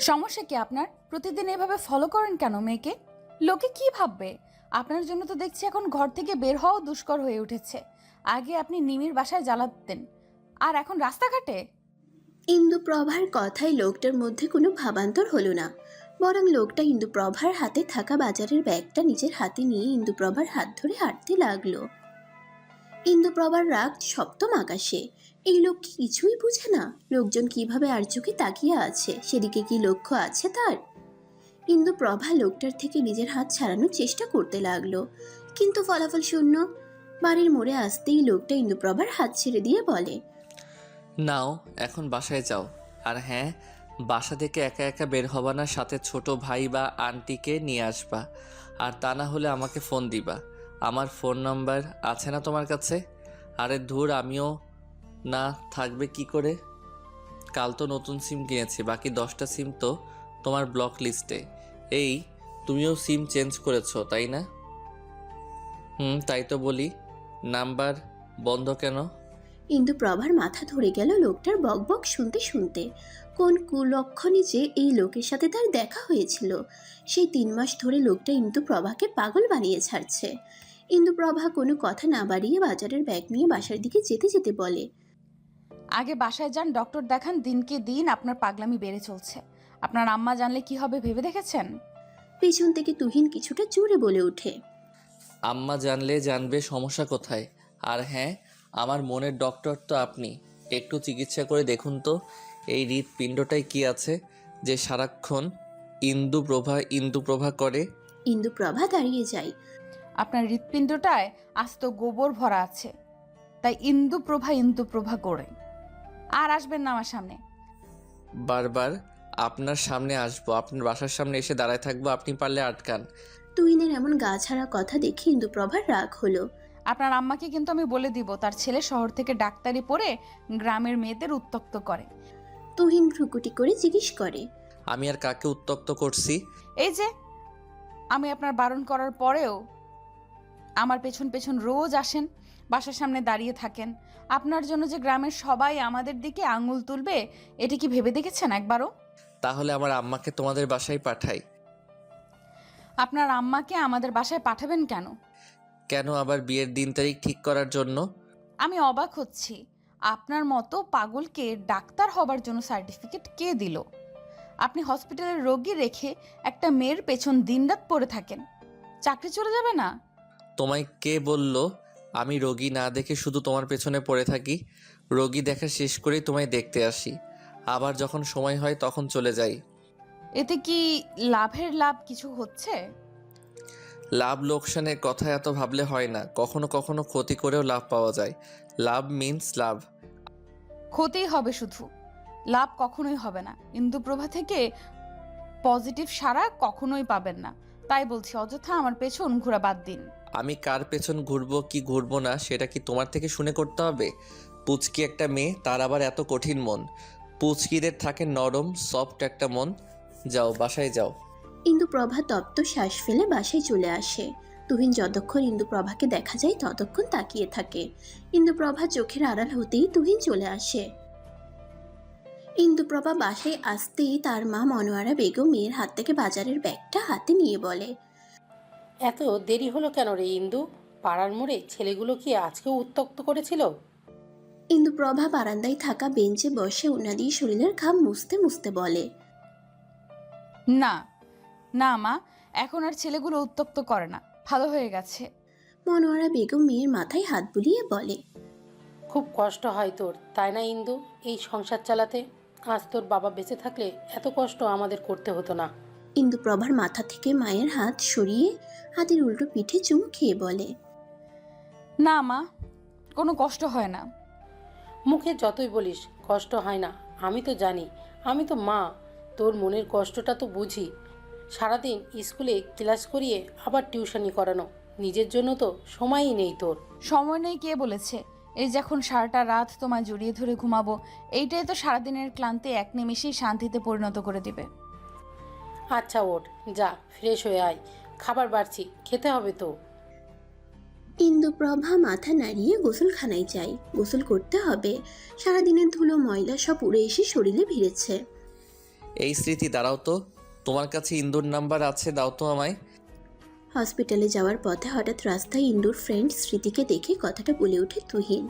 সমস্যা কি আপনার? প্রতিদিন এভাবে ফলো করেন কেন মেয়েকে? লোকে কি ভাববে? আপনার জন্য তো দেখছি এখন ঘর থেকে বের হওয়াও দুষ্কর হয়ে উঠেছে। আগে আপনি নিমির বাসায় জ্বালাতেন, আর এখন রাস্তাঘাটে। ইন্দুপ্রভার কথায় লোকটার মধ্যে কোনো ভাবান্তর হলো না, বরং লোকটা ইন্দুপ্রভার হাতে থাকা বাজারের ব্যাগটা নিজের হাতে নিয়ে ইন্দুপ্রভার হাত ধরে হাঁটতে লাগলো। ইন্দুপ্রভার রাগ সপ্তম আকাশে। এই লোক কি কিছুই বুঝে না? লোকজন কিভাবে আর চোখে তাকিয়ে আছে, সেদিকে কি লক্ষ্য আছে তার? ইন্দুপ্রভা লোকটার থেকে নিজের হাত ছাড়ানোর চেষ্টা করতে লাগলো, কিন্তু ফলাফল শূন্য। বাড়ির মোড়ে আসতেই লোকটা ইন্দুপ্রভার হাত ছেড়ে দিয়ে বলে, নাও এখন বাসায় যাও। আর হ্যাঁ, বাসা থেকে একা একা বের হবা না, সাথে ছোট ভাই বা আন্টিকে নিয়ে আসবা। আর তা না হলে আমাকে ফোন দিবা। আমার ফোন নাম্বার আছে না তোমার কাছে? আরে ধুর, আমিও না থাকবে কি করে? কাল তো নতুন সিম কিনেছি, বাকি 10টা সিম তো তোমার ব্লক লিস্টে। এই, তুমিও সিম চেঞ্জ করেছো তাই না? তাই তো বলি, নাম্বার বন্ধ কেন? ইন্দুপ্রভার মাথা ধরে গেল লোকটার বকবক শুনতে শুনতে। কোন কুলক্ষণে যে এই লোকের সাথে তার দেখা হয়েছিল। সেই 3 মাস ধরে লোকটা ইন্দুপ্রভাকে পাগল বানিয়ে ছাড়ছে। ইন্দুপ্রভা কোনো কথা না বাড়িয়ে বাজারের ব্যাগ নিয়ে বাসার দিকে যেতে যেতে বলে, আগে বাসায় যান, ডক্টর দেখান। দিনকে দিন আপনার পাগলামি বেড়ে চলছে। আপনার আম্মা জানলে কি হবে ভেবে দেখেছেন? পেছন থেকে তুহিন কিছুটা জোরে বলে ওঠে, আম্মা জানলে জানবে, সমস্যা কোথায়? আর হ্যাঁ, আমার মনের ডক্টর তো আপনি। একটু চিকিৎসা করে দেখুন তো, এই হৃৎপিণ্ডটায় কি আছে যে সারাক্ষণ ইন্দুপ্রভা করে? ইন্দুপ্রভা দাঁড়িয়ে যায়। আপনার হৃৎপিণ্ডটায় আস্ত গোবর ভরা আছে, তাই ইন্দুপ্রভা করে। আর আসবেন না আমার সামনে। বারবার আপনার সামনে আসবো, আপনার বাসার সামনে এসে দাঁড়ায় থাকবো, আপনি পারলে আটকান। তুহিনের এমন গা ছাড়া কথা দেখে ইন্দুপ্রভার রাগ হলো। আপনার আম্মাকে কিন্তু আমি বলে দিব, তার ছেলে শহর থেকে ডাক্তারি পড়ে গ্রামের মেয়েদের উত্ত্যক্ত করে। তুহিন ভ্রুকুটি করে জিজ্ঞেস করে, আমি আর কাকে উত্ত্যক্ত করছি? এই যে, আমি আপনার বারণ করার পরেও আমার পেছন পেছন রোজ আসেন, বাসার সামনে দাঁড়িয়ে থাকেন। আপনার জন্য যে গ্রামের সবাই আমাদের দিকে আঙুল তুলবে, এটা কি ভেবে দেখেছেন একবারও? তাহলে আমার আম্মাকে তোমাদের বাসায় পাঠাই। আপনার আম্মাকে আমাদের বাসায় পাঠাবেন কেন? কেন আবার বিয়ের দিন তারিখ ঠিক করার জন্য? আমি অবাক হচ্ছি, আপনার মতো পাগলকে ডাক্তার হবার জন্য সার্টিফিকেট কে দিল? আপনি হসপিটালের রোগী রেখে একটা মেয়ের পেছন দিনরাত পড়ে থাকেন, চাকরি চলে যাবে না? তোমায় কে বলল আমি রোগী না দেখে শুধু তোমার পেছনে পড়ে থাকি? রোগী দেখা শেষ করেই তোমায় দেখতে আসি, আবার যখন সময় হয় তখন চলে যাই। এতে কি লাভের লাভ কিছু হচ্ছে? লাভ লোকসানের কথা এত ভাবলে হয় না, কখনো কখনো ক্ষতি করেও লাভ পাওয়া যায়। লাভ মিন্স লাভ। ক্ষতিই হবে শুধু, লাভ কখনোই হবে না। ইন্দুপ্রভা থেকে পজিটিভ সাড়া কখনোই পাবেন না। তাই বলছি, অযথা আমার পেছন ঘোরা বাদ দিন। আমি কার পেছন ঘুরবো কি ঘুরবো না সেটা কি তোমার থেকে শুনে করতে হবে? পুচকি একটা মেয়ে, তার আবার এত কঠিন মন। পুচকিদের থাকে নরম সফট একটা মন। যাও, বাসায় যাও। ইন্দুপ্রভা তপ্ত শ্বাস ফেলে বাসায় চলে আসে। তুহিন যতক্ষণ ইন্দুপ্রভাকে দেখা যায় ততক্ষণ তাকিয়ে থাকে। ইন্দুপ্রভা চোখের আড়াল হতেই তুহিন চলে আসে। ইন্দুপ্রভা বাসায় আসতেই তার মা মনোয়ারা বেগম মেয়ের হাত থেকে বাজারের ব্যাগটা হাতে নিয়ে বলে, এত দেরি হলো কেন রে ইন্দু? পাড়ার মোড়ে ছেলেগুলো কি আজকেও উত্ত্যক্ত করেছিল? ইন্দুপ্রভা বারান্দায় থাকা বেঞ্চে বসে উনা দিয়ে শরীরের ঘাম মুছতে মুছতে বলে, না না মা, এখন আর ছেলেগুলো উত্ত্যক্ত করে না, ভালো হয়ে গেছে। মনোয়ারা বেগম মেয়ের মাথায় হাত বুলিয়ে বলে, খুব কষ্ট হয় তোর, তাই না ইন্দু, এই সংসার চালাতে? আজ তোর বাবা বেঁচে থাকলে এত কষ্ট আমাদের করতে হতো না। ইন্দুপ্রভার মাথা থেকে মায়ের হাত সরিয়ে হাতের উল্টো পিঠে চুমু খেয়ে বলে, না মা, কোনো কষ্ট হয় না। মুখে যতই বলিস কষ্ট হয় না, আমি তো জানি, আমি তো মা, তোর মনের কষ্টটা তো বুঝি। সারাদিন স্কুলে ক্লাস করিয়ে আবার টিউশনি করানো, নিজের জন্য তো সময়ই নেই তোর। সময় নেই কে বলেছে? এই যখন সারাটা রাত তোমায় জড়িয়ে ধরে ঘুমাবো, এইটাই তো সারাদিনের ক্লান্তি এক নিমেষেই শান্তিতে পরিণত করে দিবে। আচ্ছা ওঠ, যা ফ্রেশ হয়ে আয়, খাবার বাড়ছি, খেতে হবে তো। ইন্দুপ্রভা মাথা নাড়িয়ে গোসলখানায় যায়। গোসল করতে হবে, সারাদিনের ধুলো ময়লা সব উড়ে এসে শরীরে ভিড়েছে। এই স্মৃতি, দাঁড়াও তো, তোমার কাছে ইন্দুর নাম্বার আছে, দাও তো আমায়। হসপিটালে যাওয়ার পথে হঠাৎ রাস্তায় ইন্দুর ফ্রেন্ড স্মৃতিকে দেখে কথাটা বলে ওঠে তুহিন।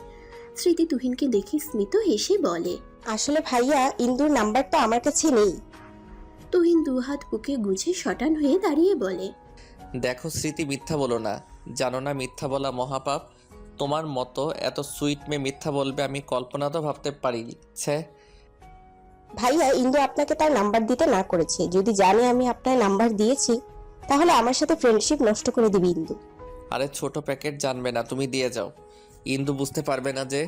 স্মৃতি তুহিনকে দেখে স্মিত হেসে বলে, আসলে ভাইয়া, ইন্দুর নাম্বারটা আমার কাছে নেই। তুহিন দুহাত বুকে গুজে শটান হয়ে দাঁড়িয়ে বলে, দেখো স্মৃতি, মিথ্যা বলো না, জানো না মিথ্যা বলা মহাপাপ। তোমার মতো এত সুইট মেয়ে মিথ্যা বলবে আমি কল্পনা তো ভাবতে পারিনি। ছে, ভাইয়া, ইন্দু আপনাকে তার নাম্বার দিতে না করেছে। যদি জানে আমি আপনার নাম্বার দিয়েছি, তাহলে আমার সাথে ফ্রেন্ডশিপ নষ্ট করে দিবে ইন্দু। আরে ছোট প্যাকেট জানবে না, তুমি দিয়ে যাও। ইন্দু বুঝতে পারবে না যে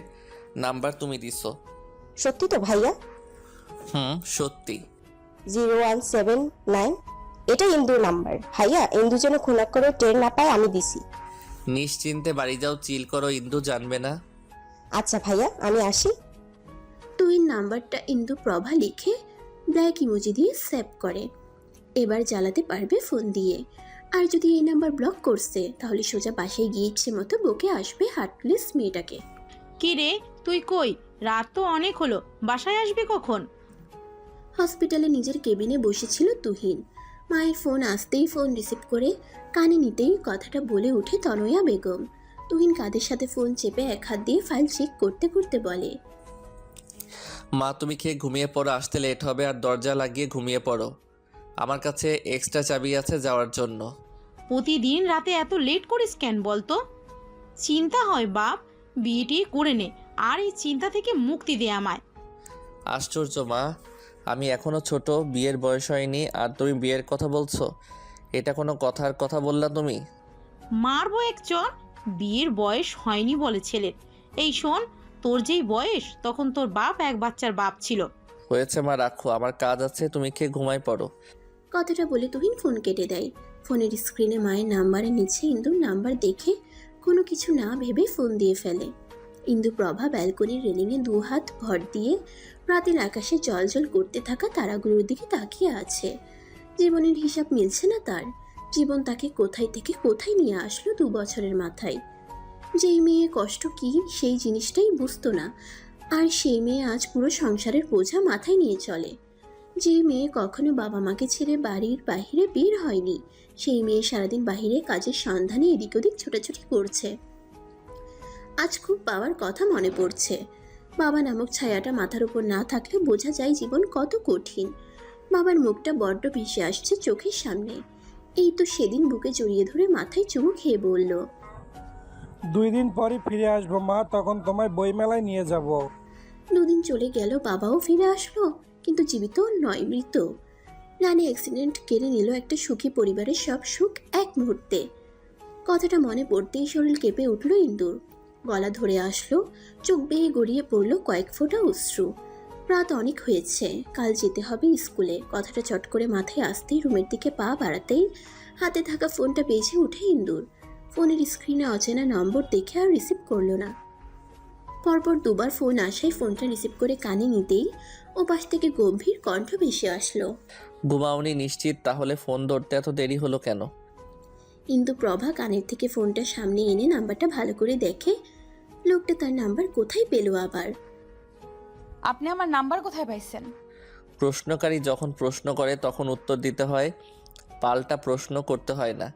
নাম্বার তুমি দিছো। সত্যি তো ভাইয়া? সত্যি। 0179, এটা ইন্দুর নাম্বার। ভাইয়া, ইন্দু যেন খুনা করে ট্রেন না পায়, আমি দিছি। নিশ্চিন্তে বাড়ি যাও, চিল করো, ইন্দু জানবে না। আচ্ছা ভাইয়া, আমি আসি। তুহিন নাম্বারটা ইন্দু প্রভা লিখে ব্ল্যাক ইমোজি দিয়ে সেভ করে। এবার জ্বালাতে পারবে ফোন দিয়ে। আর যদি এই নাম্বার ব্লক করছে তাহলে সোজা বাসায় গিয়ে ইচ্ছে মতো বকে আসবে হার্টলেস মেয়েটাকে। কি রে, তুই কই? রাত তো অনেক হলো, বাসায় আসবি কখন? হসপিটালে নিজের কেবিনে বসেছিল তুহিন। মায়ের ফোন আসতেই ফোন রিসিভ করে কানে নিতেই কথাটা বলে ওঠে তনয়া বেগম। তুহিন কাঁধের সাথে ফোন চেপে এক হাত দিয়ে ফাইল চেক করতে করতে বলে, মা তুমি খেয়ে ঘুমিয়ে পড়ো, আসতে লেট হবে, আর দরজা লাগিয়ে ঘুমিয়ে পড়ো। আমার কাছে এক্সট্রা চাবি আছে যাওয়ার জন্য। প্রতিদিন রাতে এত লেট করিস কেন বলতো? চিন্তা হয় বাপ, বিয়েটি করে নে, আর এই চিন্তা থেকে মুক্তি দে আমায়। আশ্চর্য মা, আমি এখনো ছোট, বিয়ের বয়স হয়নি, আর তুমি বিয়ের কথা বলছো? এটা কোনো কথার কথা বললা তুমি? মারবো এক চর, বিয়ের বয়স হয়নি বলে ছেলের। এই শোন, তোর যেই বয়স তখন তোর বাপ এক বাচ্চার বাপ ছিল। হয়েছে মা, রাখো, আমার কাজ আছে, তুমি খেয়ে ঘুমায় পড়ো। কথাটা বলে তুহিন ফোন কেটে দেয়। ফোনের স্ক্রিনে মায়ের নাম্বারের নিচে ইন্দুর নাম্বার দেখে কোনো কিছু না ভেবে ফোন দিয়ে ফেলে। ইন্দু প্রভা ব্যালকনির রেলিংয়ে দু হাত ভর দিয়ে রাতের আকাশে জলজল করতে থাকা তারাগুলোর দিকে তাকিয়ে আছে। জীবনের হিসাব মিলছে না তার। জীবন তাকে কোথায় থেকে কোথায় নিয়ে আসলো 2 বছরের মাথায়। যেই মেয়ে কষ্ট কি সেই জিনিসটাই বুঝতো না, আর সেই মেয়ে আজ পুরো সংসারের বোঝা মাথায় নিয়ে চলে। যে মেয়ে কখনো বাবা মাকে ছেড়ে বাড়ির বাহিরে বের হয়নি, সেই মেয়ে সারাদিন বাহিরে কাজের সন্ধানে এদিক ওদিক ছোটাছুটি করছে। আজ খুব বাবার কথা মনে পড়ছে। বাবা নামক ছায়াটা মাথার উপর না থাকলে বোঝা যায় জীবন কত কঠিন। বাবার মুখটা বড্ড ভেসে আসছে চোখের সামনে। এই তো সেদিন বুকে জড়িয়ে ধরে মাথায় চুমু খেয়ে বলল, 2 দিন পরই ফিরে আসবো মা, তখন তোমায় বইমেলায় নিয়ে যাব। 2 দিন চলে গেল, বাবাও ফিরে আসলো, কিন্তু জীবিত নয়, মৃত। রানী অ্যাক্সিডেন্ট কেড়ে নিল একটা সুখী পরিবারের সব সুখ এক মুহূর্তে। কথাটা মনে পড়তেই শরীর কেঁপে উঠল ইন্দুর। গলা ধরে আসলো, চোখ বেয়ে গড়িয়ে পড়লো কয়েক ফোঁটা অশ্রু। রাত অনেক হয়েছে, কাল যেতে হবে স্কুলে। কথাটা চট করে মাথায় আসতেই রুমের দিকে পা বাড়াতেই হাতে থাকা ফোনটা বেজে উঠে ইন্দুর। ফোনের স্ক্রিনে অচেনা নম্বর দেখে আর রিসিভ করলো না। পরপর 2 বার ফোন আসায় ফোনটা রিসিভ করে কানে নিতেই ওপাশ থেকে গম্ভীর কণ্ঠ ভেসে আসলো, ঘুমাওনি নিশ্চিত? তাহলে ফোন ধরতে এত দেরি হলো কেন? ইন্দু প্রভা কানের থেকে ফোনটা সামনে এনে নাম্বারটা ভালো করে দেখে। লোকটা তার নাম্বার কোথায় পেল আবার? আপনি আমার নাম্বার কোথায় পাইছেন? প্রশ্নকারী যখন প্রশ্ন করে তখন উত্তর দিতে হয়, পাল্টা প্রশ্ন করতে হয় না।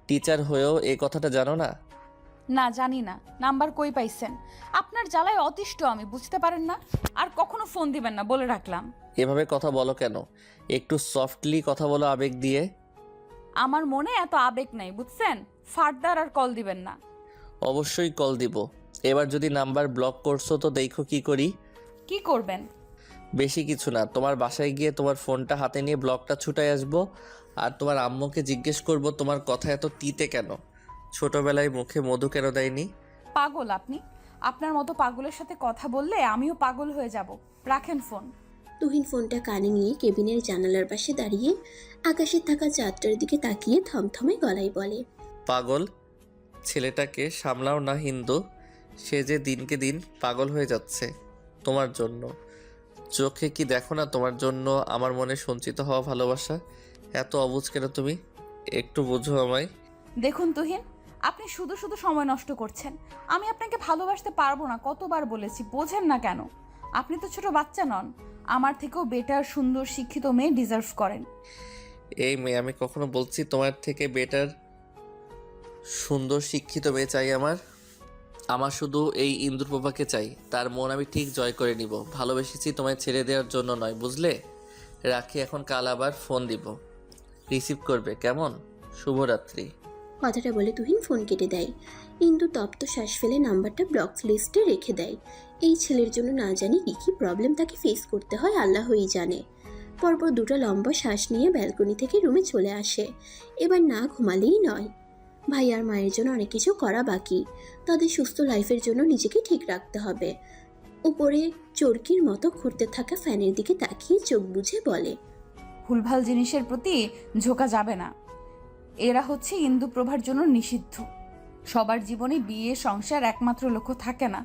টিচার হয়েও এই কথাটা জানো না? না, জানি না। নাম্বার কই পাইছেন? আপনার জ্বালায় অতিষ্ঠ আমি, বুঝতে পারেন না? আর কখনো ফোন দিবেন না বলে রাখলাম। এভাবে কথা বলো কেন? একটু সফটলি কথা বলো, আবেগ দিয়ে। আমার মনে এত আবেগ নাই, বুঝছেন? ফার্দার আর কল দিবেন না। অবশ্যই কল দিব। এবার যদি নাম্বার ব্লক করছো তো দেখো কি করি। কি করবেন? বেশি কিছু না, তোমার বাসায় গিয়ে তোমার ফোনটা হাতে নিয়ে ব্লকটা ছুটাই আসবো, আর তোমার আম্মুকে জিজ্ঞেস করব তোমার কথা এত তিতে কেন, ছোটবেলায় মুখে মধু কেন দেয়নি। পাগল আপনি? আপনার মতো পাগলের সাথে কথা বললে আমিও পাগল হয়ে যাব। রাখেন ফোন। তুহিন ফোনটা কানে নিয়ে কেবিনের জানালার পাশে দাঁড়িয়ে আকাশে থাকা চাঁদটার দিকে তাকিয়ে থমথমে গলায় বলে, পাগল? ছেলেটাকে সামলাও না হিন্দু, সে যে দিনকে দিন পাগল হয়ে যাচ্ছে তোমার জন্য। চোখে কি দেখো না তোমার জন্য আমার মনে সঞ্চিত হওয়া ভালোবাসা? এত অবুঝ কেন তুমি? একটু বুঝো আমায়। দেখুন তুহিন, আপনি শুধু শুধু সময় নষ্ট করছেন। আমি আপনাকে ভালোবাসতে পারবো না, কতবার বলেছি, বোঝেন না কেন? আপনি তো ছোট বাচ্চা নন। আমার থেকেও বেটার, সুন্দর, শিক্ষিত মেয়ে ডিজার্ভ করেন। এই মেয়ে, আমি কখনো বলছি তোমার থেকে বেটার সুন্দর শিক্ষিত মেয়ে চাই? আমার শুধু এই ইন্দুপ্রভাকে চাই। তার মন আমি ঠিক জয় করে নিব। ভালোবেসেছি তোমায় ছেড়ে দেওয়ার জন্য নয়, বুঝলে? রাখি এখন, কাল আবার ফোন দিব, রিসিভ করবে, কেমন? শুভরাত্রি। কথাটা বলে তুহিন ফোন কেটে দেয়। ইন্দু তপ্ত শ্বাস ফেলে নাম্বারটা ব্লক লিস্টে রেখে দেয়। এই ছেলের জন্য না জানি কী কী প্রবলেম তাকে ফেস করতে হয় আল্লাহই জানে। পরপর দুটো লম্বা শ্বাস নিয়ে ব্যালকনি থেকে রুমে চলে আসে। এবার না ঘুমালেই নয়। ভাই আর মায়ের জন্য অনেক কিছু করা বাকি। তাদের সুস্থ লাইফের জন্য নিজেকে ঠিক রাখতে হবে। উপরে চরকির মতো ঘুরতে থাকা ফ্যানের দিকে তাকিয়ে চোখ বুজে বলে, ভুলভাল জিনিসের প্রতি ঝোঁকা যাবে না। এরা হচ্ছে ইন্দুপ্রভার জন্য নিষিদ্ধ। সবার জীবনে বিয়ে, সংসার একমাত্র লক্ষ্য থাকে না।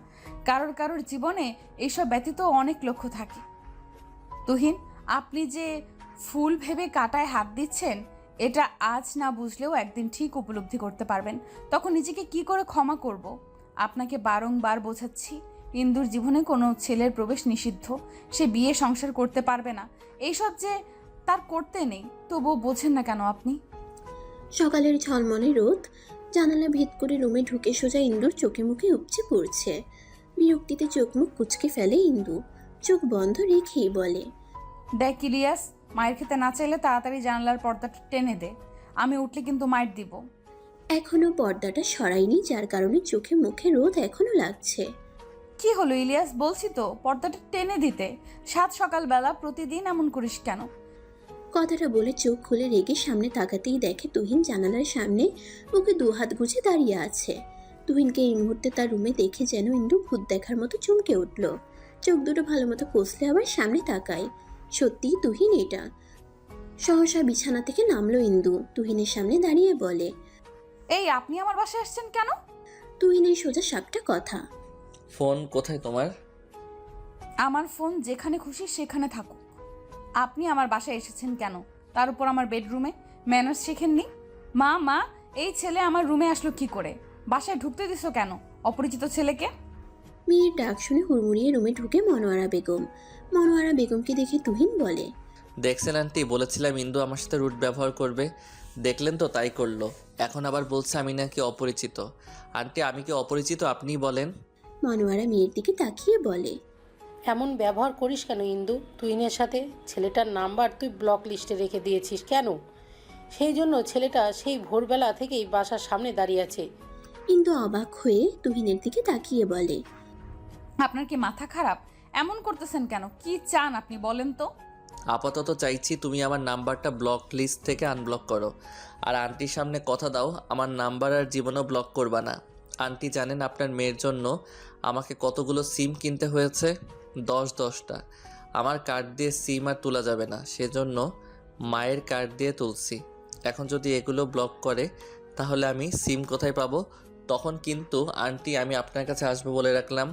কারোর কারোর জীবনে এইসব ব্যতীত অনেক লক্ষ্য থাকে। তুহিন, আপনি যে ফুল ভেবে কাঁটায় হাত দিচ্ছেন, এটা আজ না বুঝলেও একদিন ঠিক উপলব্ধি করতে পারবেন। তখন নিজেকে কি করে ক্ষমা করব? আপনাকে বারংবার বোঝাচ্ছি, ইন্দুর জীবনে কোনো ছেলের প্রবেশ নিষিদ্ধ। সে বিয়ে, সংসার করতে পারবে না। এইসব যে তার করতে নেই, তবুও বোঝেন না কেন আপনি? সকালের ঝলমলে রোদ জানালা ভেদ করে রুমে ঢুকে সোজা ইন্দুর চোখে মুখে উপচে পড়ছে। বিরক্তিতে চোখ মুখ কুচকে ফেলে ইন্দু। চোখ বন্ধ রেখেই বলে, দেখ ইলিয়াস, মায়ের খেতে না চাইলে তাড়াতাড়ি জানালার পর্দাটা টেনে দে। আমি উঠলে কিন্তু মায়ের দিব। এখনো পর্দাটা সরাইনি, যার কারণে চোখে মুখে রোদ এখনো লাগছে। কি হলো ইলিয়াস, বলছি তো পর্দাটা টেনে দিতে। সাত সকালবেলা প্রতিদিন এমন করিস কেন? কথাটা বলে চোখ খুলে রেগে সামনে তাকাতেই দেখে তুহিন জানালার সামনে ওকে দুহাত গুজে দাঁড়িয়ে আছে। তুহিনকে এই মুহূর্তে তার রুমে দেখে যেন ইন্দু ভূত দেখার মতো চমকে উঠল। চোখ দুটো ভালো মতো কষলে আবার সামনে তাকায়। সত্যিই তুহিন এটা। সহসা বিছানা থেকে নামলো ইন্দু, তুহিনের সামনে দাঁড়িয়ে বলে, এই, আপনি আমার বাসায় আসছেন কেন? তুহিনের সোজা সাপটা কথা। ফোন কোথায় তোমার? আমার ফোন যেখানে খুশি সেখানে থাকুক। আপনি আমার বাসায় এসেছেন কেন? তার উপর আমার বেডরুমে। ম্যানার্স শেখেননি? মা, এই ছেলে আমার রুমে আসলো কি করে? বাসায় ঢুকতে দিছো কেন অপরিচিত ছেলেকে? মেয়ের ডাক শুনে হুড়মুড়িয়ে রুমে ঢুকে মনোয়ারা বেগম। মনোয়ারা বেগমকে দেখে তুহিন বলে, দেখছেন আন্টি, বলেছিলাম ইন্দু আমার সাথে রুট ব্যবহার করবে, দেখলেন তো, তাই করলো। এখন আবার বলছে আমি নাকি অপরিচিত। আন্টি, আমি কি অপরিচিত আপনিই বলেন? মনোয়ারা মেয়ের দিকে তাকিয়ে বলে, এমন ব্যবহার করিস কেন ইন্দু তুহিনের সাথে? ছেলেটার নাম্বার তুই ব্লক লিস্টে রেখে দিয়েছিস কেন? সেই জন্য ছেলেটা সেই ভোরবেলা থেকেই বাসার সামনে দাঁড়িয়ে আছে। কিন্তু অবাক হয়ে তুহিনের দিকে তাকিয়ে বলে, আপনার কি মাথা খারাপ? এমন করতেছেন কেন? কি চান আপনি বলেন তো? আপাতত চাইছি তুমি আমার নাম্বারটা ব্লক লিস্ট থেকে আনব্লক করো। আর আন্টির সামনে কথা দাও, আমার নাম্বার আর জীবনেও ব্লক করবা না। আন্টি জানেন আপনার মেয়ের জন্য আমাকে কতগুলো সিম কিনতে হয়েছে? 10-10টা। আমার কার্ড দিয়ে সিম আর তোলা যাবে না, সেজন্য মায়ের কার্ড দিয়ে তুলছি। এখন যদি এগুলো ব্লক করে তাহলে আমি সিম কোথায় পাবো? তখন কিন্তু আন্টি আমি আপনার কাছে আসবো বলে রাখলাম।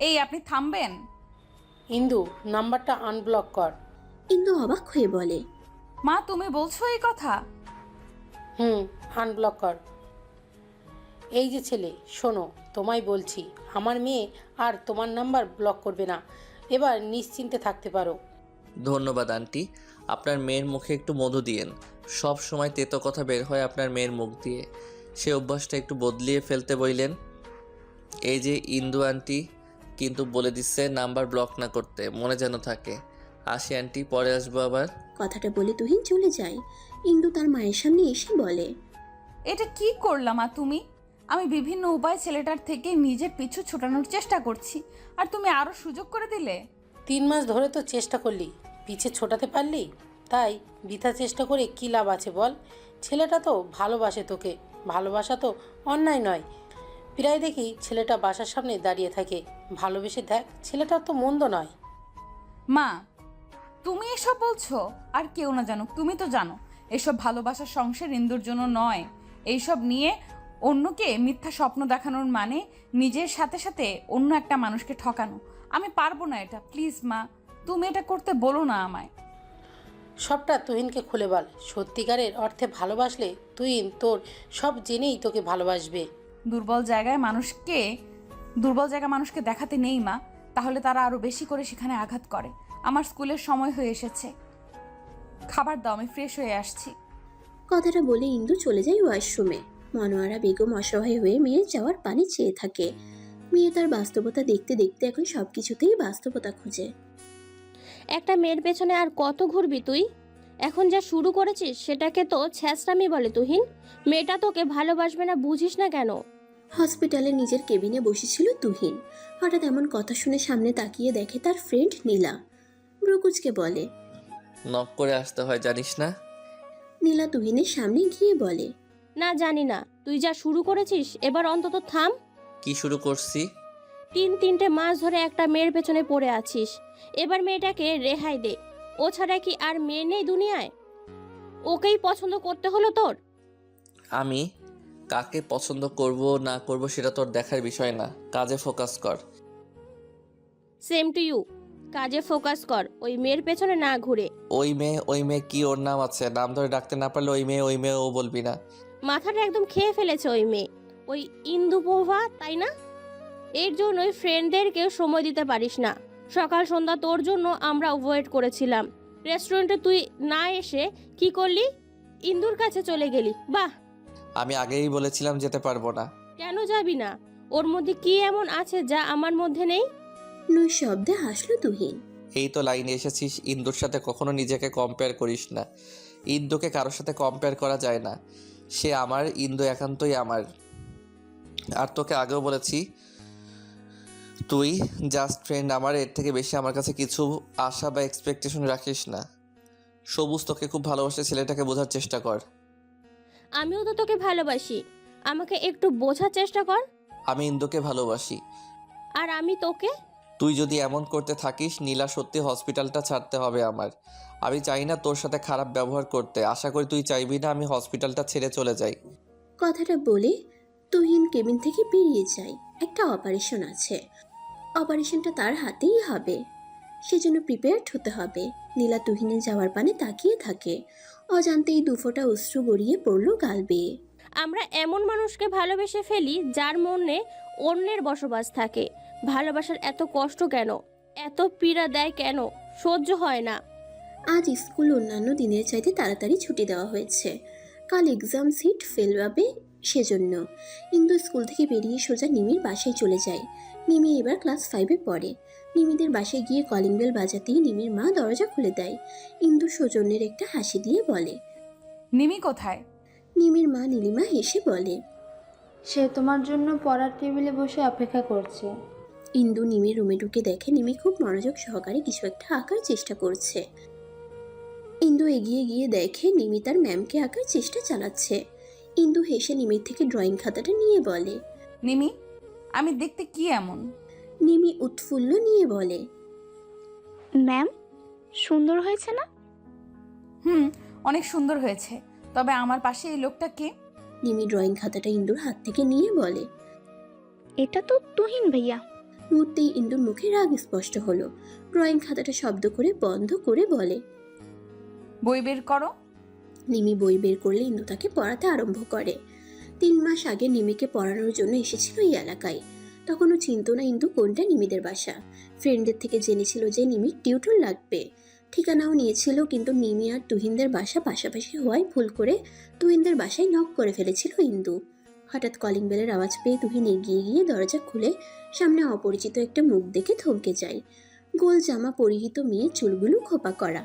এই, আপনি থামবেন? ইন্দু, নাম্বারটা আনব্লক কর। কিন্তু অবাক হয়ে বলে, মা, তুমি বলছো এই কথা? আনব্লক কর। এই যে ছেলে, শোনো, তোমায় বলছি, আমার মেয়ে আর তোমার নাম্বার ব্লক করবে না। এবার নিশ্চিন্তে থাকতে পারো। ধন্যবাদ আন্টি। আপনার মেয়ের মুখে একটু মধু দিয়েন। সব সময় তেতো কথা বের হয় আপনার মেয়ের মুখ দিয়ে। সে অভ্যাসটা একটু বদলিয়ে ফেলতে বললেন। এই যে ইন্দু আন্টি কিন্তু বলে দিচ্ছে নাম্বার ব্লক না করতে, মনে যেন থাকে। আসি আন্টি, পরে আসবো আবার। কথাটা বলে তুহিন চলে যায়। ইন্দু তার মায়ের সামনে এসে বলে, এটা কি করলাম তুমি? আমি বিভিন্ন উপায় ছেলেটার থেকে নিজের পিছু ছোটানোর চেষ্টা করছি, আর তুমি আরো সুযোগ করে দিলে। 3 মাস ধরে তো চেষ্টা করলি, পিছে ছোটাতে পারলি? তাই বৃথা চেষ্টা করে কী লাভ আছে বল? ছেলেটা তো ভালোবাসে তোকে। ভালোবাসা তো অন্যায় নয়। প্রায় দেখি ছেলেটা বাসার সামনে দাঁড়িয়ে থাকে। ভালোবেসে দেখ, ছেলেটা তো মন্দ নয়। মা, তুমি এসব বলছো? আর কেউ না জানুক, তুমি তো জানো এসব ভালোবাসার সংসার ইন্দুর জন্য নয়। এইসব নিয়ে অন্যকে মিথ্যা স্বপ্ন দেখানোর মানে নিজের সাথে সাথে অন্য একটা মানুষকে ঠকানো। আমি পারবো না এটা। প্লিজ মা, তুমি এটা করতে বলো না আমায়। সবটা তুহিনকে খুলে বল। সত্যিকারের অর্থে ভালোবাসলে তুহিন তোর সব জেনেই তোকে ভালোবাসবে। দুর্বল জায়গায় মানুষকে দেখাতে নেই মা, তাহলে তারা আরো বেশি করে সেখানে আঘাত করে। আমার স্কুলের সময় হয়ে এসেছে। খাবার দাও, আমি ফ্রেশ হয়ে আসছি। কথাটা বলে ইন্দু চলে যায় ওয়াশরুমে। মনোয়ারা বেগম অসহায় হয়ে মেয়ের যাওয়ার পানি চেয়ে থাকে। মেয়ে তার বাস্তবতা দেখতে দেখতে এখন সবকিছুতেই বাস্তবতা খুঁজে। একটা মেয়ের পেছনে আর কত ঘুরবি তুই? এখন যা শুরু করেছিস সেটাকে তো ছ্যাঁচড়ামি বলে তুহিন। মেয়েটা তোকে ভালোবাসবে না বুঝিস না কেন? হসপিটালে নিজের কেবিনে বসেছিল তুহিন। হঠাৎ এমন কথা শুনে সামনে তাকিয়ে দেখে তার ফ্রেন্ড নীলা। ব্রুকুচকে বলে, নক করে আসতে হয় জানিস না? নীলা তুহিনের সামনে গিয়ে বলে, না জানি না, তুই যা শুরু করেছিস এবার অন্তত থাম। কি শুরু করছি? 3 মাস ধরে একটা মেয়ের পেছনে পড়ে আছিস, এবার মেয়েটাকে রেহাই দে। ও ছাড়া কি আর মেয়ে নেই দুনিয়ায়? ওকেই পছন্দ করতে হলো তোর? আমি কাকে পছন্দ করব না করব সেটা তোর দেখার বিষয় না, কাজে ফোকাস কর। সেম টু ইউ, কাজে ফোকাস কর, ওই মেয়ের পেছনে না ঘুরে। ওই মেয়ে কি ওর নাম আছে? নাম ধরে ডাকতে না পারলে ওই মেয়ে ও বলবি না। মাথাটা একদম খেয়ে ফেলেছে ওই মেয়ে, ওই ইন্দুপোভা, তাই না? এর জন্য ওই ফ্রেন্ডদেরকেও সময় দিতে পারিস না। সকাল সন্ধ্যা তোর জন্য আমরা ওয়েট করেছিলাম। রেস্টুরেন্টে তুই না এসে কি করলি? ইন্দুর কাছে চলে গেলি। বাহ! আমি আগেই বলেছিলাম যেতে পারবো না। কেন যাবি না? ওর মধ্যে কি এমন আছে যা আমার মধ্যে নেই? নই শব্দে হাসলো তুহিন। এই তো লাইনে এসেছিস। ইন্দুর সাথে কখনো নিজেকে কম্পেয়ার করিস না। ইন্দুকে কারোর সাথে কম্পেয়ার করা যায় না। সে আমার, ইন্দু একান্তই আমার। আর তোকে আগেও বলেছি, তুই জাস্ট ফ্রেন্ড আমার, এর থেকে বেশি আমার কাছে কিছু আশা বা এক্সপেকটেশন রাখিস না। সবুজ তোকে খুব ভালোবাসে, ছেলেটাকে বোঝার চেষ্টা কর। আমিও তো তোকে ভালোবাসি, আমাকে একটু বোঝার চেষ্টা কর। আমি ইন্দুকে ভালোবাসি। আর আমি তোকে। তুই যদি এমন করতে থাকিস, নীলা সত্যি হসপিটালটা ছাড়তে হবে আমার। আমি চাই না তোর সাথে খারাপ ব্যবহার করতে। আশা করি তুই চাইবি না আমি হসপিটালটা ছেড়ে চলে যাই। কথাটা বলে তুহিন কেবিন থেকে বেরিয়ে যায়। একটা অপারেশন আছে, অপারেশনটা তার হাতেই হবে, সেজন্য প্রিপেয়ার্ড হতে হবে। নীলা তুহিনের যাওয়ার পানে তাকিয়ে থাকে। অজান্তেই দুফোঁটা অশ্রু গড়িয়ে পড়ল গাল বেয়ে। আমরা এমন মানুষকে ভালোবেসে ফেলি যার মনে অন্যের বসবাস থাকে। ভালোবাসার এত কষ্ট কেন? এত পীড়া দেয় কেন? সহ্য হয় না। আজ স্কুল অন্যান্য দিনের চাইতে তাড়াতাড়ি ছুটি দেওয়া হয়েছে। কাল এক্সাম সিট ফেলবাবে, সেজন্য ইন্দু স্কুল থেকে বেরিয়ে সোজা নিমির বাসায় চলে যায়। নিমি এবার ক্লাস 5-এ পড়ে। নিমিদের বাসায় গিয়ে কলিং বেল বাজাতেই নিমির মা দরজা খুলে দেয়। ইন্দু সৌজন্যের একটা হাসি দিয়ে বলে, নিমি কোথায়? নিমির মা নীলিমা হেসে বলে, সে তোমার জন্য পড়ার টেবিলে বসে অপেক্ষা করছে। ইন্দু নিমির রুমে ঢুকে দেখে নিমি খুব মনোযোগ সহকারে কিছু একটা আঁকার চেষ্টা করছে। ইন্দু এগিয়ে গিয়ে দেখে নিমি তার ম্যামকে আঁকার চেষ্টা চালাচ্ছে। ইন্দু হেসে নিমির থেকে ড্রয়িং খাতাটা নিয়ে বলে, নিমি, আমি দেখতে কি এমন? নিমি উৎফুল্ল নিয়ে বলে, ম্যাম, সুন্দর হয়েছে না? অনেক সুন্দর হয়েছে। তবে আমার পাশে এই লোকটা কে? নিমি ড্রয়িং খাতাটা ইন্দুর হাত থেকে নিয়ে বলে। এটা তো তুহিন ভাইয়া। মুহূর্তেই ইন্দুর মুখে রাগ স্পষ্ট হলো। ড্রয়িং খাতাটা শব্দ করে বন্ধ করে বলে, বই বের করো। নিমি বই বের করলে ইন্দু তাকে পড়াতে আরম্ভ করে। 3 মাস আগে নিমিকে পড়ানোর জন্য এসেছিল এই এলাকায়। তখনও চিনত না ইন্দু কোনটা নিমিদের বাসা। ফ্রেন্ডদের থেকে জেনেছিল যে নিমির টিউটর লাগবে। ঠিকানাও নিয়েছিল, কিন্তু নিমি আর তুহিনদের বাসা পাশাপাশি হওয়ায় ভুল করে তুহিনদের বাসায় নক করে ফেলেছিল ইন্দু। হঠাৎ কলিং বেলের আওয়াজ পেয়ে তুহিন এগিয়ে গিয়ে দরজা খুলে সামনে অপরিচিত একটা মুখ দেখে থমকে যায়। গোল জামা পরিহিত মেয়ে, চুলগুলো খোপা করা,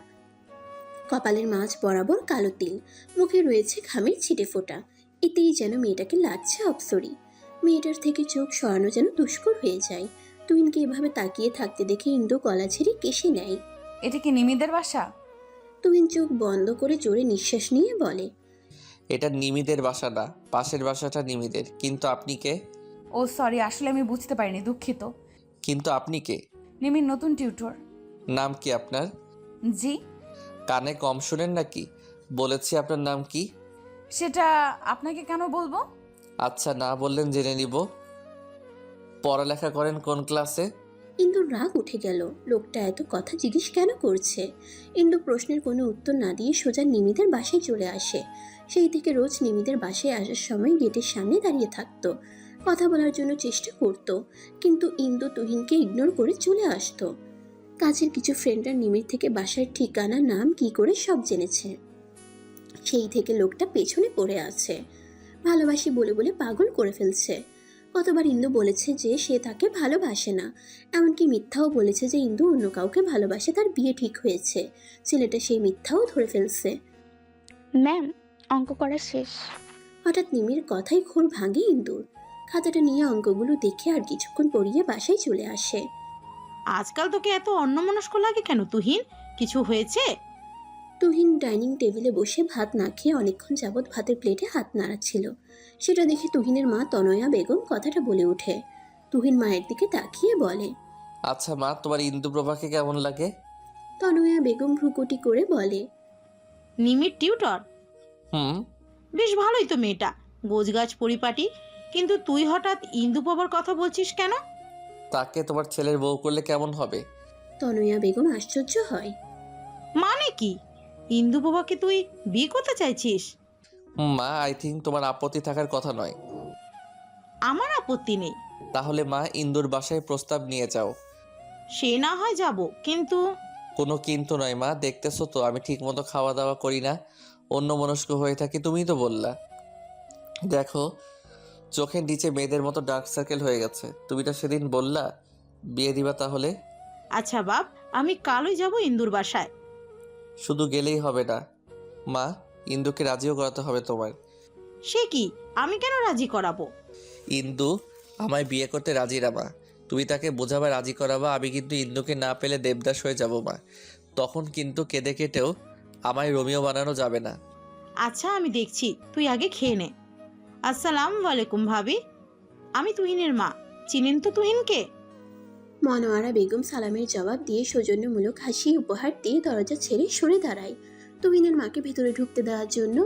কপালের মাঝ বরাবর কালো তিল, মুখে রয়েছে ঘামের ছিটে ফোঁটা। এতেই যেন মেয়েটাকে লাগছে অপসরি। মেয়েটার থেকে চোখ সরানো যেন দুষ্কর হয়ে যায়। তুহিনকে এভাবে তাকিয়ে থাকতে দেখে ইন্দু গলা ছেড়ে কেশে নেয়। এটা কি নিমিদের বাসা? তুহিন চোখ বন্ধ করে জোরে নিঃশ্বাস নিয়ে বলে, এটা নিমিদের বাসা না, পাশের বাসাটা নিমিদের। কিন্তু আপনি কে? ও সরি, আসলে আমি বুঝতে পারিনি, দুঃখিত। কিন্তু আপনি কে? নিমির নতুন টিউটর। নাম কি আপনার? জি। কানে কম শোনেন নাকি? বলেছি আপনার নাম কি? সেটা আপনাকে কেন বলবো? আচ্ছা, না বললেন জেনে নিব। পড়ালেখা করেন কোন ক্লাসে? ইন্দুর রাগ উঠে গেল। লোকটা এত কথা জিজ্ঞেস কেন করছে? ইন্দু প্রশ্নের কোনো উত্তর না দিয়ে সোজা নিমিদের বাসায় চলে আসে। সেই থেকে রোজ নিমিদের বাসায় আসার সময় গেটের সামনে দাঁড়িয়ে থাকতো, কথা বলার জন্য চেষ্টা করত, কিন্তু ইন্দু তুহিনকে ইগনোর করে চলে আসতো। কাছের কিছু ফ্রেন্ডরা নিমির থেকে বাসার ঠিকানা নাম কি করে সব জেনেছে। সেই থেকে লোকটা পেছনে পড়ে আছে, ভালোবাসি বলে বলে পাগল করে ফেলছে। কতবার ইন্দু বলেছে যে সে তাকে ভালোবাসে না, এমনকি মিথ্যাও বলেছে যে ইন্দু অন্য কাউকে ভালোবাসে, তার বিয়ে ঠিক হয়েছে। ছেলেটা সেই মিথ্যাও ধরে ফেলছে। ম্যাম, অঙ্ক করা শেষ। হঠাৎ নিমির কথাই ঘোর ভাঙে ইন্দুর। খাতাটা নিয়ে অঙ্কগুলো দেখে আর কিছুক্ষণ পড়িয়ে বাসায় চলে আসে। আজকাল তোকে এত অন্যমনস্ক লাগে কেন তুহিন? কিছু হয়েছে? তুহিন ডাইনিং টেবিলে বসে ভাত না খেয়ে অনেকক্ষণ যাবৎ ভাতের প্লেটে হাত নাড়াচ্ছিল। সেটা দেখে তুহিনের মা তনয়া বেগম কথাটা বলে ওঠে। তুহিন মায়ের দিকে তাকিয়ে বলে, আচ্ছা মা, তোমার ইন্দুপ্রভাকে কেমন লাগে? তনয়া বেগম ভ্রুকুটি করে বলে, নিমির টিউটর? হুম। বেশ ভালোই তো মেয়েটা, গোছগাছ পরিপাটি। কিন্তু তুই হঠাৎ ইন্দুপ্রভার কথা বলছিস কেন? তাকে তোমার ছেলের বউ করলে কেমন হবে? তনয়া বেগম আশ্চর্য হয়। মানে কি? ইন্দুপ্রভাকে তুই বিয়ে করতে চাইছিস? মা, আই থিঙ্ক তোমার আপত্তি থাকার কথা নয়। আমার আপত্তি নেই। তাহলে মা, ইন্দুর বাসায় প্রস্তাব নিয়ে যাও। সে না হয় যাব, কিন্তু কোনো কিন্তু নয় মা, দেখতেছো তো আমি ঠিক মতো খাওয়া দাওয়া করি না, অন্যমনস্ক হয়ে থাকি, তুমিই তো বললা। দেখো, চোখের নিচে মেয়েদের মতো ডার্ক সার্কেল হয়ে গেছে। তুমি তো সেদিন বললা বিয়ে দিবা, তাহলে? আচ্ছা বাপ, আমি কালই যাব ইন্দুর বাসায়। শুধু গেলেই হবে না মা, ইন্দুকে রাজিও করাতে হবে তোমার। সে কি? আমি কেন রাজি করাবো? ইন্দু আমায় বিয়ে করতে রাজি না মা, তুমি তাকে বোঝাবা, রাজি করাবা। আমি কিন্তু ইন্দুকে না পেলে দেবদাস হয়ে যাব মা, তখন কিন্তু কেঁদে কেটেও আমায় রোমিও বানানো যাবে না। আচ্ছা আমি দেখছি, তুই আগে খেয়ে নে। আসসালামু আলাইকুম ভাবি, আমি তুহিনের মা। চিনেন তো তুহিনকে? মনোয়ারা বেগম সালামের জবাব দিয়ে সৌজন্যমূলক হাসি উপহার দিয়ে দরজা ছেড়ে সরে দাঁড়ায় তুহিনের মাকে ভেতরে ঢুকতে দেওয়ার জন্য।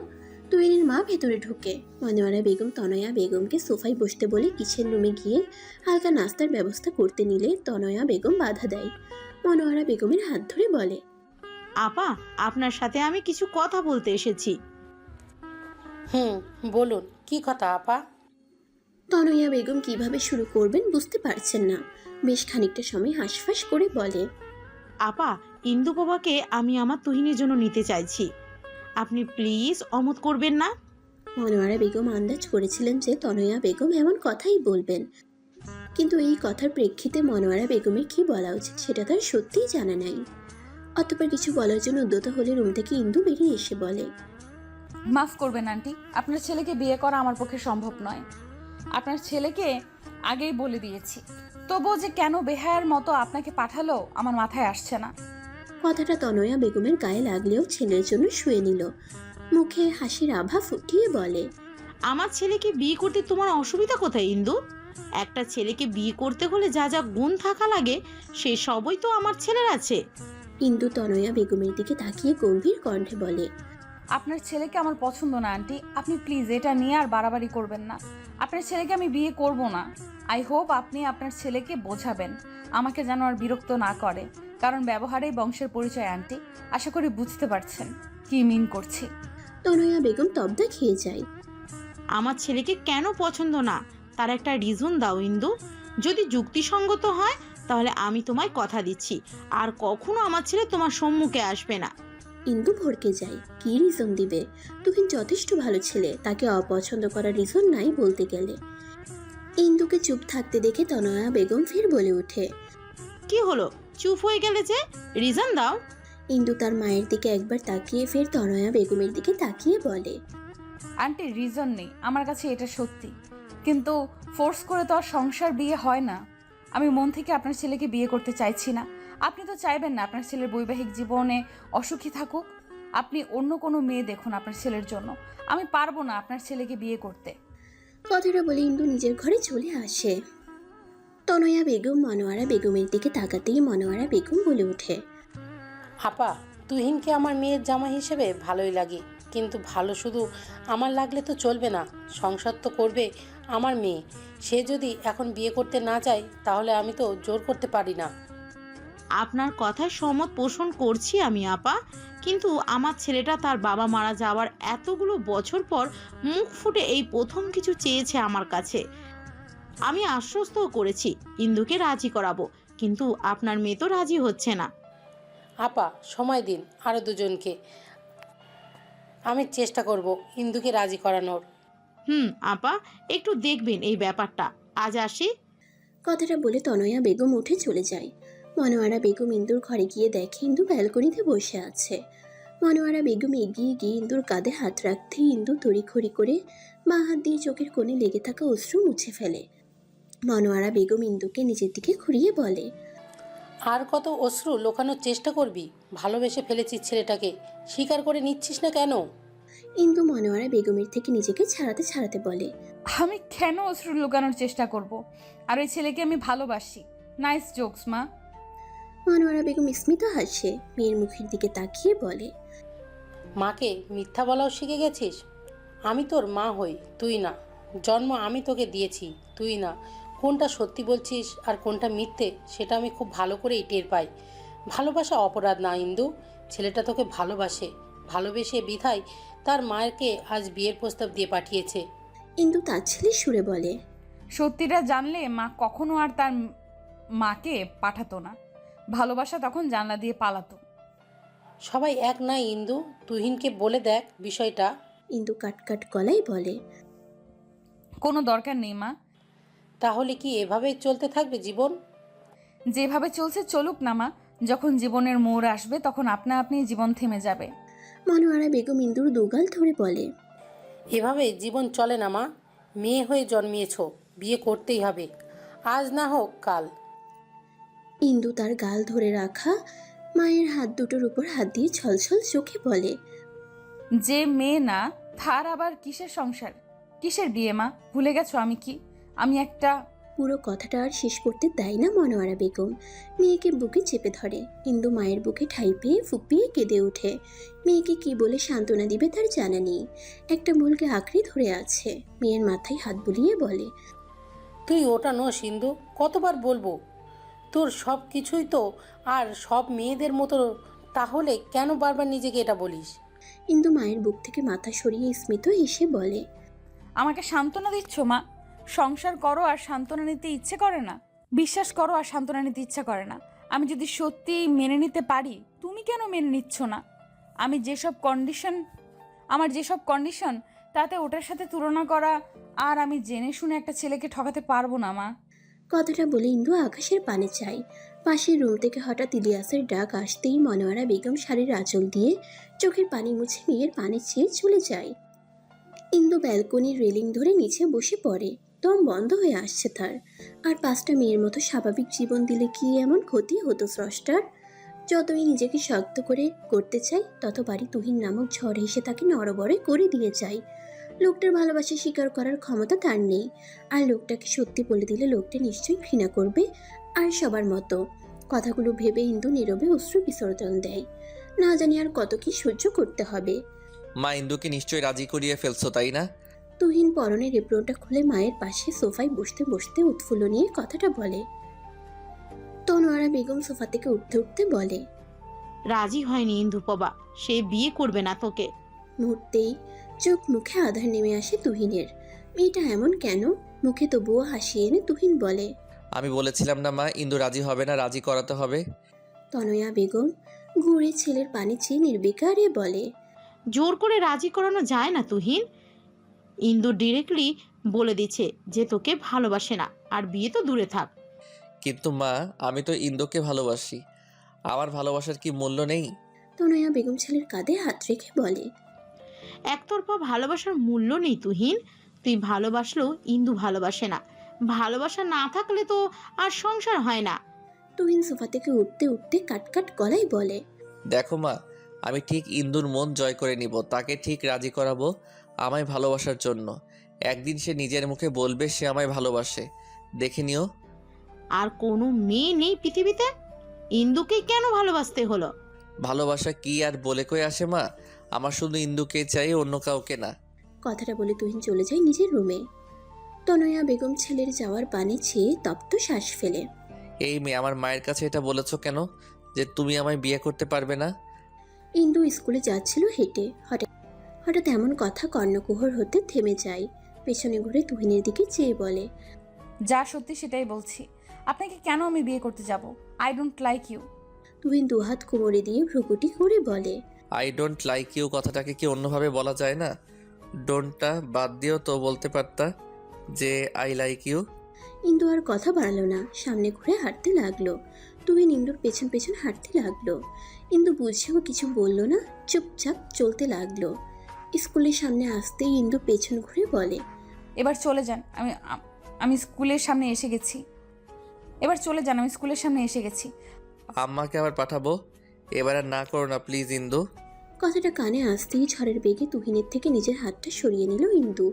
তুহিনের মা ভেতরে ঢুকে। মনোয়ারা বেগম তনয়া বেগমকে সোফায় বসতে বলে কিচেন রুমে গিয়ে হালকা নাস্তার ব্যবস্থা করতে নিলে তনয়া বেগম বাধা দেয়। মনোয়ারা বেগমের হাত ধরে বলে, আপা, আপনার সাথে আমি কিছু কথা বলতে এসেছি। বলুন, কি কথা আপা? তনয়া বেগম কিভাবে শুরু করবেন বুঝতে পারছেন না। বেশ খানিকটা সময় হাঁসফাঁস করে বলে, আপা, ইন্দুপ্রভাকে আমি আমার তুহিনের জন্য নিতে চাইছি, আপনি প্লিজ অমত করবেন না? মনোয়ারা বেগম আন্দাজ করেছিলেন যে তনয়া বেগম এমন কথাই বলবেন, কিন্তু এই কথার প্রেক্ষিতে মনোয়ারা বেগমের কি বলা উচিত সেটা তার সত্যিই জানা নাই। অতঃপর কিছু বলার জন্য উদ্যত হলে রুম থেকে ইন্দু বেরিয়ে এসে বলে, মাফ করবেন আন্টি, আপনার ছেলেকে বিয়ে করা আমার পক্ষে সম্ভব নয়। আপনার ছেলেকে আগেই বলে দিয়েছি, তবুও যে কেন বেহায়ার মতো আপনাকে পাঠালো আমার মাথায় আসছে না। কথাটা তনয়া বেগমের গায়ে লাগলেও ছেলের জন্য শুয়ে নিল। মুখে হাসির আভা ফুটিয়ে বলে, আমার ছেলেকে বিয়ে করতে তোমার অসুবিধা কোথায় ইন্দু? একটা ছেলেকে বিয়ে করতে হলে যা যা গুণ থাকা লাগে সে সবই তো আমার ছেলের আছে। ইন্দু তনয়া বেগমের দিকে তাকিয়ে গম্ভীর কণ্ঠে বলে, আপনার ছেলেকে আমার পছন্দ না আন্টি, আপনি প্লিজ এটা নিয়ে আর বাড়াবাড়ি করবেন না। আপনার ছেলেকে আমি বিয়ে করব না। আই হোপ আপনি আপনার ছেলেকে বোঝাবেন আমাকে যেন আর বিরক্ত না করে, কারণ ব্যবহারেই বংশের পরিচয় আন্টি। আশা করি বুঝতে পারছেন কি মিন করছি। তনয়া বেগম তবদা খেয়ে যায়। আমার ছেলেকে কেন পছন্দ না তার একটা রিজন দাও ইন্দু। যদি যুক্তিসঙ্গত হয় তাহলে আমি তোমায় কথা দিচ্ছি আর কখনো আমার ছেলে তোমার সম্মুখে আসবে না। ইন্দু ভড়কে যায়। কি রিজন দিবে? তুহিন যথেষ্ট ভালো ছেলে, তাকে অপছন্দ করার রিজন নাই বলতে গেলে। ইন্দুকে চুপ থাকতে দেখে তনয়া বেগম ফের বলে ওঠে, কি হলো, চুপ হয়ে গেলে যে? রিজন দাও। ইন্দু তার মায়ের দিকে একবার তাকিয়ে ফের তনয়া বেগমের দিকে তাকিয়ে বলে, আন্টি রিজন নেই আমার কাছে, এটা সত্যি, কিন্তু ফোর্স করে তো আর সংসার বিয়ে হয় না। আমি মন থেকে আপনার ছেলেকে বিয়ে করতে চাইছি না। আপনি তো চাইবেন না আপনার ছেলের বৈবাহিক জীবনে অসুখী থাকুক। আপনি অন্য কোনো মেয়ে দেখুন আপনার ছেলের জন্য। আমি পারবো না আপনার ছেলেকে বিয়ে করতে। কথাটা বলে ইন্দু নিজের ঘরে চলে আসে। তনয়া বেগম মনোয়ারা বেগমের দিকে তাকাতেই মনোয়ারা বেগম বলে ওঠে, আপা, তুহিনকে আমার মেয়ের জামা হিসেবে ভালোই লাগে, কিন্তু ভালো শুধু আমার লাগলে তো চলবে না, সংসার তো করবে আমার মেয়ে। সে যদি এখন বিয়ে করতে না চায় তাহলে আমি তো জোর করতে পারি না। আপনার কথায় সহমত পোষণ করছি আমি আপা, কিন্তু আমার ছেলেটা তার বাবা মারা যাওয়ার এতগুলো বছর পর মুখ ফুটে এই প্রথম কিছু চেয়েছে আমার কাছে। আমি আশ্বস্তও করেছি ইন্দুকে রাজি করাবো, কিন্তু আপনার মেয়ে তো রাজি হচ্ছে না। আপা সময় দিন আরও দুজনকে, আমি চেষ্টা করব ইন্দুকে রাজি করানোর। আপা, একটু দেখবেন এই ব্যাপারটা। আজ আসি। কথাটা বলে তনয়া বেগম উঠে চলে যায়। মনোয়ারা বেগম ইন্দুর ঘরে গিয়ে দেখে ইন্দু ব্যালকনিতে বসে আছে। মনোয়ারা বেগম এগিয়ে গিয়ে ইন্দুর কাঁধে হাত রাখতেই ইন্দু তড়িঘড়ি করে বাঁ হাত দিয়ে চোখের কোণে লেগে থাকা অশ্রু মুছে ফেলে। মনোয়ারা বেগম ইন্দুকে নিজের দিকে ঘুরিয়ে বলে, আর কত অশ্রু লোকানোর চেষ্টা করবি? ভালোবেসে ফেলেছিস ছেলেটাকে, স্বীকার করে নিচ্ছিস না কেন? ইন্দু মনোয়ারা বেগমের থেকে নিজেকে ছাড়াতে ছাড়াতে বলে, আমি কেন অশ্রু লুকানোর চেষ্টা করব? আর ওই ছেলেকে আমি ভালোবাসি। নাইস জোকস মা। মনোয়ারা বেগম স্মিত হাসে, মেয়ের মুখের দিকে তাকিয়ে বলে, মাকে মিথ্যা বলাও শিখে গেছিস? আমি তোর মা হই, তুই না। জন্ম আমি তোকে দিয়েছি, তুই না। কোনটা সত্যি বলছিস আর কোনটা মিথ্যে সেটা আমি খুব ভালো করেই টের পাই। ভালোবাসা অপরাধ না ইন্দু, ছেলেটা তোকে ভালোবেসে বিধায় তার মায়েরকে আজ বিয়ের প্রস্তাব দিয়ে পাঠিয়েছে। ইন্দু তাচ্ছিল্যের সুরে বলে, সত্যিটা জানলে মা কখনো আর তার মাকে পাঠাতো না। ভালোবাসা তখন জানলা দিয়ে পালাতো। সবাই এক নাই ইন্দু, তুহিনকে বলে দেখ বিষয়টা। ইন্দু কাটকাট গলায় বলে, কোনো দরকার নেই মা। তাহলে কি এভাবেই চলতে থাকবে জীবন? যেভাবে চলছে চলুক না মা। যখন জীবনের মোড় আসবে তখন আপনা আপনি জীবন থেমে যাবে। মনোয়ারা বেগম ইন্দুর দুগাল ধরে বলে, এভাবে জীবন চলে না মা। মেয়ে হয়ে জন্মিয়েছ, বিয়ে করতেই হবে, আজ না হোক কাল। ইন্দু তার গাল ধরে রাখা মায়ের হাত দুটোর উপর হাত দিয়ে ছলছল চোখে বলে, যে মেয়ে না তার আবার কিসের সংসার, কিসের বিয়ে মা? ভুলে গেছো আমি কি? আমি একটা... পুরো কথাটা আর শেষ করতে দেয় না মনোয়ারা বেগম। মেয়েকে বুকে চেপে ধরে। ইন্দু মায়ের বুকে ঠাই পেয়ে ফুপিয়ে কেঁদে ওঠে। মেয়েকে কি বলে সান্ত্বনা দিবে তার জানা নেই। একটা মূলকে আঁকড়ে ধরে আছে। মেয়ের মাথায় হাত বুলিয়ে বলে, তুই ওটা নোস ইন্দু, কতবার বলবো? তোর সব কিছুই তো আর সব মেয়েদের মতো, তাহলে কেন বারবার নিজেকে এটা বলিস? ইন্দু মায়ের বুক থেকে মাথা সরিয়ে স্মিত হেসে বলে, আমাকে সান্ত্বনা দিচ্ছ মা? সংসার করো আর সান্ত্বনা নিতে ইচ্ছে করে না? বিশ্বাস করো আর সান্ত্বনা নিতে ইচ্ছা করে না? আমি যদি সত্যি মেনে নিতে পারি, তুমি কেন মেনে নিচ্ছ না? আমার যেসব কন্ডিশন তাতে ওটার সাথে তুলনা করা, আর আমি জেনে শুনে একটা ছেলেকে ঠকাতে পারবো না মা। কথাটা বলে ইন্দু আকাশের পানে চায়। পাশের রুম থেকে হঠাৎ ইলিয়াসের ডাক আসতেই মনোয়ারা বেগম শাড়ির আঁচল দিয়ে চোখের পানি মুছে মেয়ের পানে চেয়ে চলে যায়। ইন্দু ব্যালকনির রেলিং ধরে নিচে বসে পড়ে। দম বন্ধ হয়ে আসছে তার। আর 5টা মেয়ের মতো স্বাভাবিক জীবন দিলে কি এমন ক্ষতি হতো স্রষ্টার? যতই নিজেকে শক্ত করে করতে চাই ততবারই তুহিন নামক ঝড় এসে তাকে নড়বড়ে করে দিয়ে যায়। লোকটার ভালোবাসা স্বীকার করার ক্ষমতা তার নেই। আর লোকটাকে সত্যি বলে দিলে লোকটা নিশ্চয়ই ঘৃণা করবে। আর সবার মতো কথাগুলো ভেবে ইন্দু নীরবে অশ্রু বিসর্জন দেয়। না জানি আর কত কি সহ্য করতে হবে। মা, ইন্দুকে নিশ্চয়ই রাজি করিয়ে ফেলছো তাই না? তুহিন পরনের এপ্রনটা খুলে মায়ের পাশে সোফায় বসতে বসতে উৎফুল্ল নিয়ে কথাটা বলে। তনোয়ারা বেগম সোফা থেকে উঠতে উঠতে বলে, রাজি হয়নি ইন্দুপবা, সে বিয়ে করবে না তোকে। মুহূর্তেই চোখ মুখে আধার নেমে আসে তুহিনের। মেয়েটা এমন কেন? মুখে তবুও হাসি এনে তুহিন বলে, আমি বলেছিলাম না মা, ইন্দু রাজি হবে না, রাজি করাতে হবে। তনয়া বেগম ঘুরে ছেলের পানি চেয়ে নির্বিকারে বলে, জোর করে রাজি করানো যায় না তুহিন। ইন্দু ডিরেক্টলি বলে দিচ্ছে যে তোকে ভালোবাসে না, আর বিয়ে তো দূরে থাক। কিন্তু মা, আমি তো ইন্দুকে ভালোবাসি। আমার ভালোবাসার কি মূল্য নেই? তনয়া বেগম ছেলের কাঁধে হাত রেখে বলে, একতরফা ভালোবাসার মূল্য নেই তুহিন। তুই ভালোবাসলেও ইন্দু ভালোবাসে না। ভালোবাসা না থাকলে তো আর সংসার হয় না। তুহিন সোফা থেকে উঠতে উঠতে কাটকাট গলায় বলে, দেখো মা, আমি ঠিক ইন্দুর মন জয় করে নিব, তাকে ঠিক রাজি করাবো আমায় ভালোবাসার জন্য। একদিন সে নিজের মুখে বলবে সে আমায় ভালোবাসে, দেখে নিও। আর কোনো মেয়ে নেই পৃথিবীতে? ইন্দুকে কেন ভালোবাসতে হলো? ভালোবাসা কি আর বলে কয়ে আসে মা? আমার শুধু ইন্দুকে চাই, অন্য কাউকে না। কথাটা বলে তুহিন চলে যায় নিজের রুমে। তনয়া বেগম ছেলের যাওয়ার পানে চেয়ে তপ্ত শ্বাস ফেলে। এই মেয়ে, আমার মায়ের কাছে এটা বলেছো কেন যে তুমি আমায় বিয়ে করতে পারবে না? ইন্দু স্কুলে যাচ্ছিল হেঁটে। হঠাৎ এমন কথা কর্ণকুহর হতে থেমে যায়। পেছনে ঘুরে তুহিনের দিকে চেয়ে বলে, যা সত্যি সেটাই বলছি। আপনাকে কেন আমি বিয়ে করতে যাব? I don't like you. Tuhin দুহাত কোমরে দিয়ে ভ্রুকুটি করে বলে। আই ডোন্ট লাইক ইউ কথাটাকে কি অন্যভাবে বলা যায় না? ডোন্টটা বাদ দিও তো বলতে পারতা যে আই লাইক ইউ। ইন্দু আর কথা বাড়ালো না, সামনে ঘুরে হাঁটতে লাগলো। তুহিন ইন্দুর পেছন পেছন হাঁটতে লাগলো। ইন্দু বুঝেও কিছু বলল না, চুপচাপ চলতে লাগলো। স্কুলের সামনে আসতেই ইন্দু পেছন ঘুরে বলে, এবার চলে যান, আমি স্কুলের সামনে এসে গেছি। এবার চলে যান, আমি স্কুলের সামনে এসে গেছি। আম্মাকে আবার পাঠাবো? এবার আর না করো না প্লিজ ইন্দু। কথাটা কানে আসতেই ঝড়ের বেগে তুহিনের থেকে নিজের হাতটা সরিয়ে নিল ইন্দু।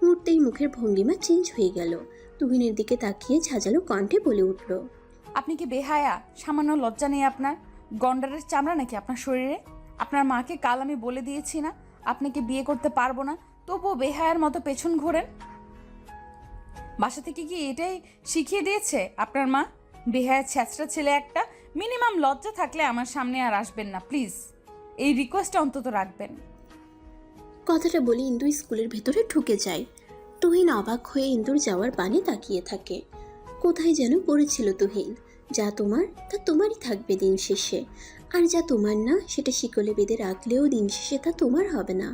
মুহূর্তেই মুখের ভঙ্গিমা চেঞ্জ হয়ে গেল। তুহিনের দিকে তাকিয়ে ঝাঁঝালো কণ্ঠে বলে উঠল, আপনি কি বেহায়া? সামান্য লজ্জা নেই আপনার? গন্ডারের চামড়া নাকি আপনার শরীরে? আপনার মাকে কাল আমি বলে দিয়েছি না আপনাকে বিয়ে করতে পারবো না, তবুও বেহায়ার মতো পেছন ঘোরেন। বাসা থেকে কি এটাই শিখিয়ে দিয়েছে আপনার মা? বেহায়া ছ্যাঁচড়া ছেলে একটা। মিনিমাম লজ্জা থাকলে আমার সামনে আর আসবেন না প্লিজ, এই রিকোয়েস্টটা অন্তত রাখবেন। কথাটা বলে ইন্দু স্কুলের ভেতরে ঢুকে যায়। তুহিন অবাক হয়ে ইন্দুর যাওয়ার পানে তাকিয়ে থাকে। কোথায় যেন পড়েছিল তুহিন, যা তোমার তা তোমারই থাকবে দিন শেষে, আর যা তোমার না সেটা শিকলে বেঁধে রাখলেও দিন শেষে তা তোমার হবে না।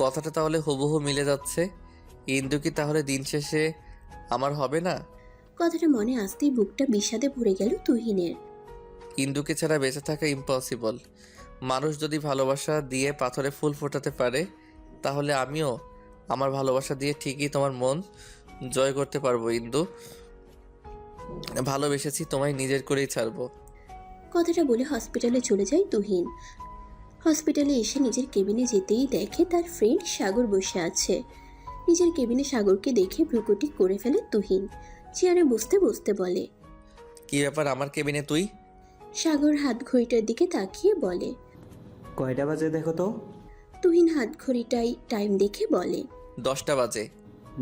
কথাটা তাহলে হুবহু মিলে যাচ্ছে। ইন্দু কি তাহলে দিন শেষে আমার হবে না? কথাটা মনে আসতেই বুকটা বিষাদে ভরে গেল তুহিনের। ইন্দুকে ছাড়া বেঁচে থাকা ইম্পসিবল। মানুষ যদি ভালোবাসা দিয়ে পাথরে ফুল ফোটাতে পারে, তাহলে আমিও আমার ভালোবাসা দিয়ে ঠিকই তোমার মন জয় করতে পারবো ইন্দু। ভালোবেসেছি, তোমায় নিজের করেই ছাড়বো। কথাটা বলে হসপিটালে চলে যায় তুহিন। হসপিটালে এসে নিজের কেবিনে যেতেই দেখে তার ফ্রেন্ড সাগর বসে আছে। নিজের কেবিনে সাগরকে দেখে ভ্রুকুটি করে ফেলে তুহিন। চেয়ারে বসতে বসতে বলে, কি ব্যাপার আমার কেবিনে তুই? সাগর হাত ঘড়িটার দিকে তাকিয়ে বলে। কয়টা বাজে দেখো তো? তুহিন হাত ঘড়িটাই টাইম দেখে বলে, 10টা বাজে।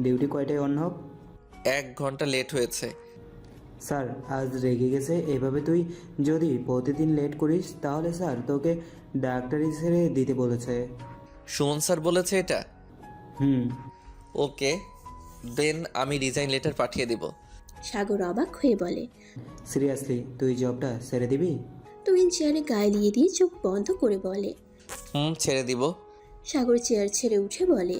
ডিউটি কয়টায় অন হোক? 1 ঘন্টা লেট হয়েছে। স্যার আজ রেগে গেছে। এভাবে তুই যদি প্রতিদিন লেট করিস তাহলে স্যার তোকে ডাক্তারি ছেড়ে দিতে বলেছে। সুমন স্যার বলেছে এটা? হুম। ওকে দেন আমি রিজাইন লেটার পাঠিয়ে দিব। সাগর অবাক হয়ে বলে, সিরিয়াসলি তুই জবটা ছেড়ে দিবি? তুহিন চেয়ারে গায়ে দিয়ে দিয়ে চোখ বন্ধ করে বলে। ছেড়ে দিব। সাগর চেয়ার ছেড়ে উঠে বলে,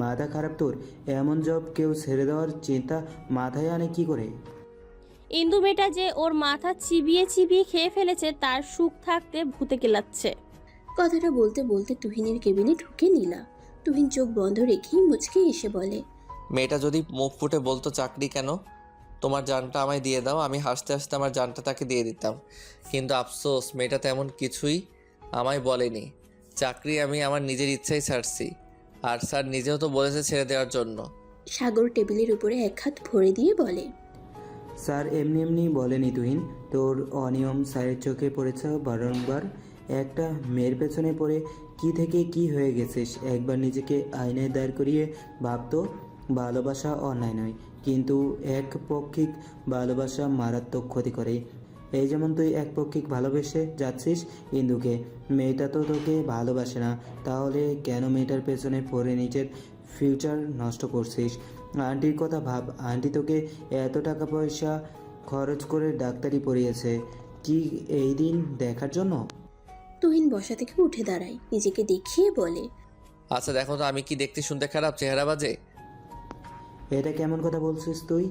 মাথা খারাপ তোর? এমন জব কেউ ছেড়ে দেওয়ার চিন্তা মাথায় আনে কি করে? ইন্দু মেয়েটা যে ওর মাথা চিবিয়ে চিবিয়ে খেয়ে ফেলেছে তার সুখ থাকতে ভূতে কেলাচ্ছে। কথাটা বলতে বলতে তুহিনের কেবিনে ঢুকে নীলা। তুহিন চোখ বন্ধ রেখেই মুচকে এসে বলে, মেয়েটা যদি মুখ ফুটে বলতো চাকরি কেন, তোমার জানটা আমায় দিয়ে দাও, আমি হাসতে হাসতে আমার জানটা তাকে দিয়ে দিতাম। কিন্তু আফসোস মেয়েটা তেমন কিছুই আমায় বলেনি। চাকরি আমি আমার নিজের ইচ্ছাই ছাড়ছি, আর স্যার নিজেও তো বলেছে ছেড়ে দেওয়ার জন্য। সাগর টেবিলের উপরে এক হাত ভরে দিয়ে বলে, স্যার এমনি এমনি বলেনি তুহিন, তোর অনিয়ম স্যারের চোখে পড়েছে বারংবার। একটা মেয়ের পেছনে পড়ে কি থেকে কি হয়ে গেছিস একবার নিজেকে আয়নায় দাঁড় করিয়ে ভাবতো। ভালোবাসা অন্যায় নয়, কিন্তু একপক্ষিক ভালোবাসা মারাত্মক ক্ষতি করে। এই যেমন তুই একপক্ষিক ভালোবেসে যাচ্ছিস ইন্দুকে, মেয়েটা তো তোকে ভালোবাসে না, তাহলে কেন মেয়েটার পেছনে পড়ে নিজের ফিউচার নষ্ট করছিস? আন্টির কথা ভাব, আন্টি তোকে এত টাকা পয়সা খরচ করে ডাক্তারি পড়িয়েছে কি এই দিন দেখার জন্য? তুহিন বসা থেকে উঠে দাঁড়ায়, নিজেকে দেখিয়ে বলে, আচ্ছা দেখো তো আমি কি দেখতে শুনতে খারাপ, চেহারা বাজে? এটা কেমন কথা বলছিস তুই?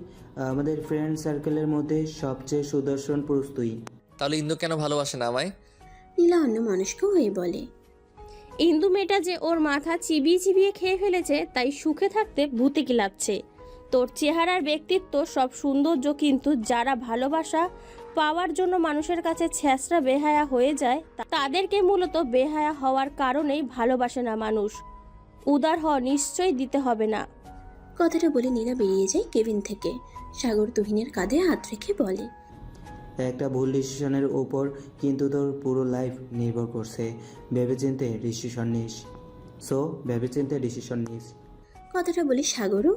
আমাদের ফ্রেন্ড সার্কেলের মধ্যে সবচেয়ে সুদর্শন পুরুষ তুই। তাহলে ইন্দু কেন ভালোবাসে না আমায়? নীলা অন্য মনস্ক হয়ে বলে, ইন্দু মেয়েটা যে ওর মাথা চিবিয়ে চিবিয়ে খেয়ে ফেলেছে তাই সুখে থাকতে ভূতে কিলাচ্ছে। তোর চেহারার ব্যক্তিত্ব সব সৌন্দর্য, কিন্তু যারা ভালোবাসা পাওয়ার জন্য মানুষের কাছে ছ্যাঁচড়া বেহায়া হয়ে যায় তাদেরকে মূলত বেহায়া হওয়ার কারণেই ভালোবাসে না মানুষ। উদার হওয়া নিশ্চয়ই দিতে হবে না। কথাটা বলে নীলা বেরিয়ে যায় কেবিন থেকে। সাগর তুহিনের কাঁধে হাত রেখে বলে, একটা ভুল ডিসিশনের ওপর কিন্তু তোর পুরো লাইফ নির্ভর করছে। ভেবেচিন্তে ডিসিশন নিস। ভেবেচিন্তে ডিসিশন নিস। কথাটা বলে সাগরও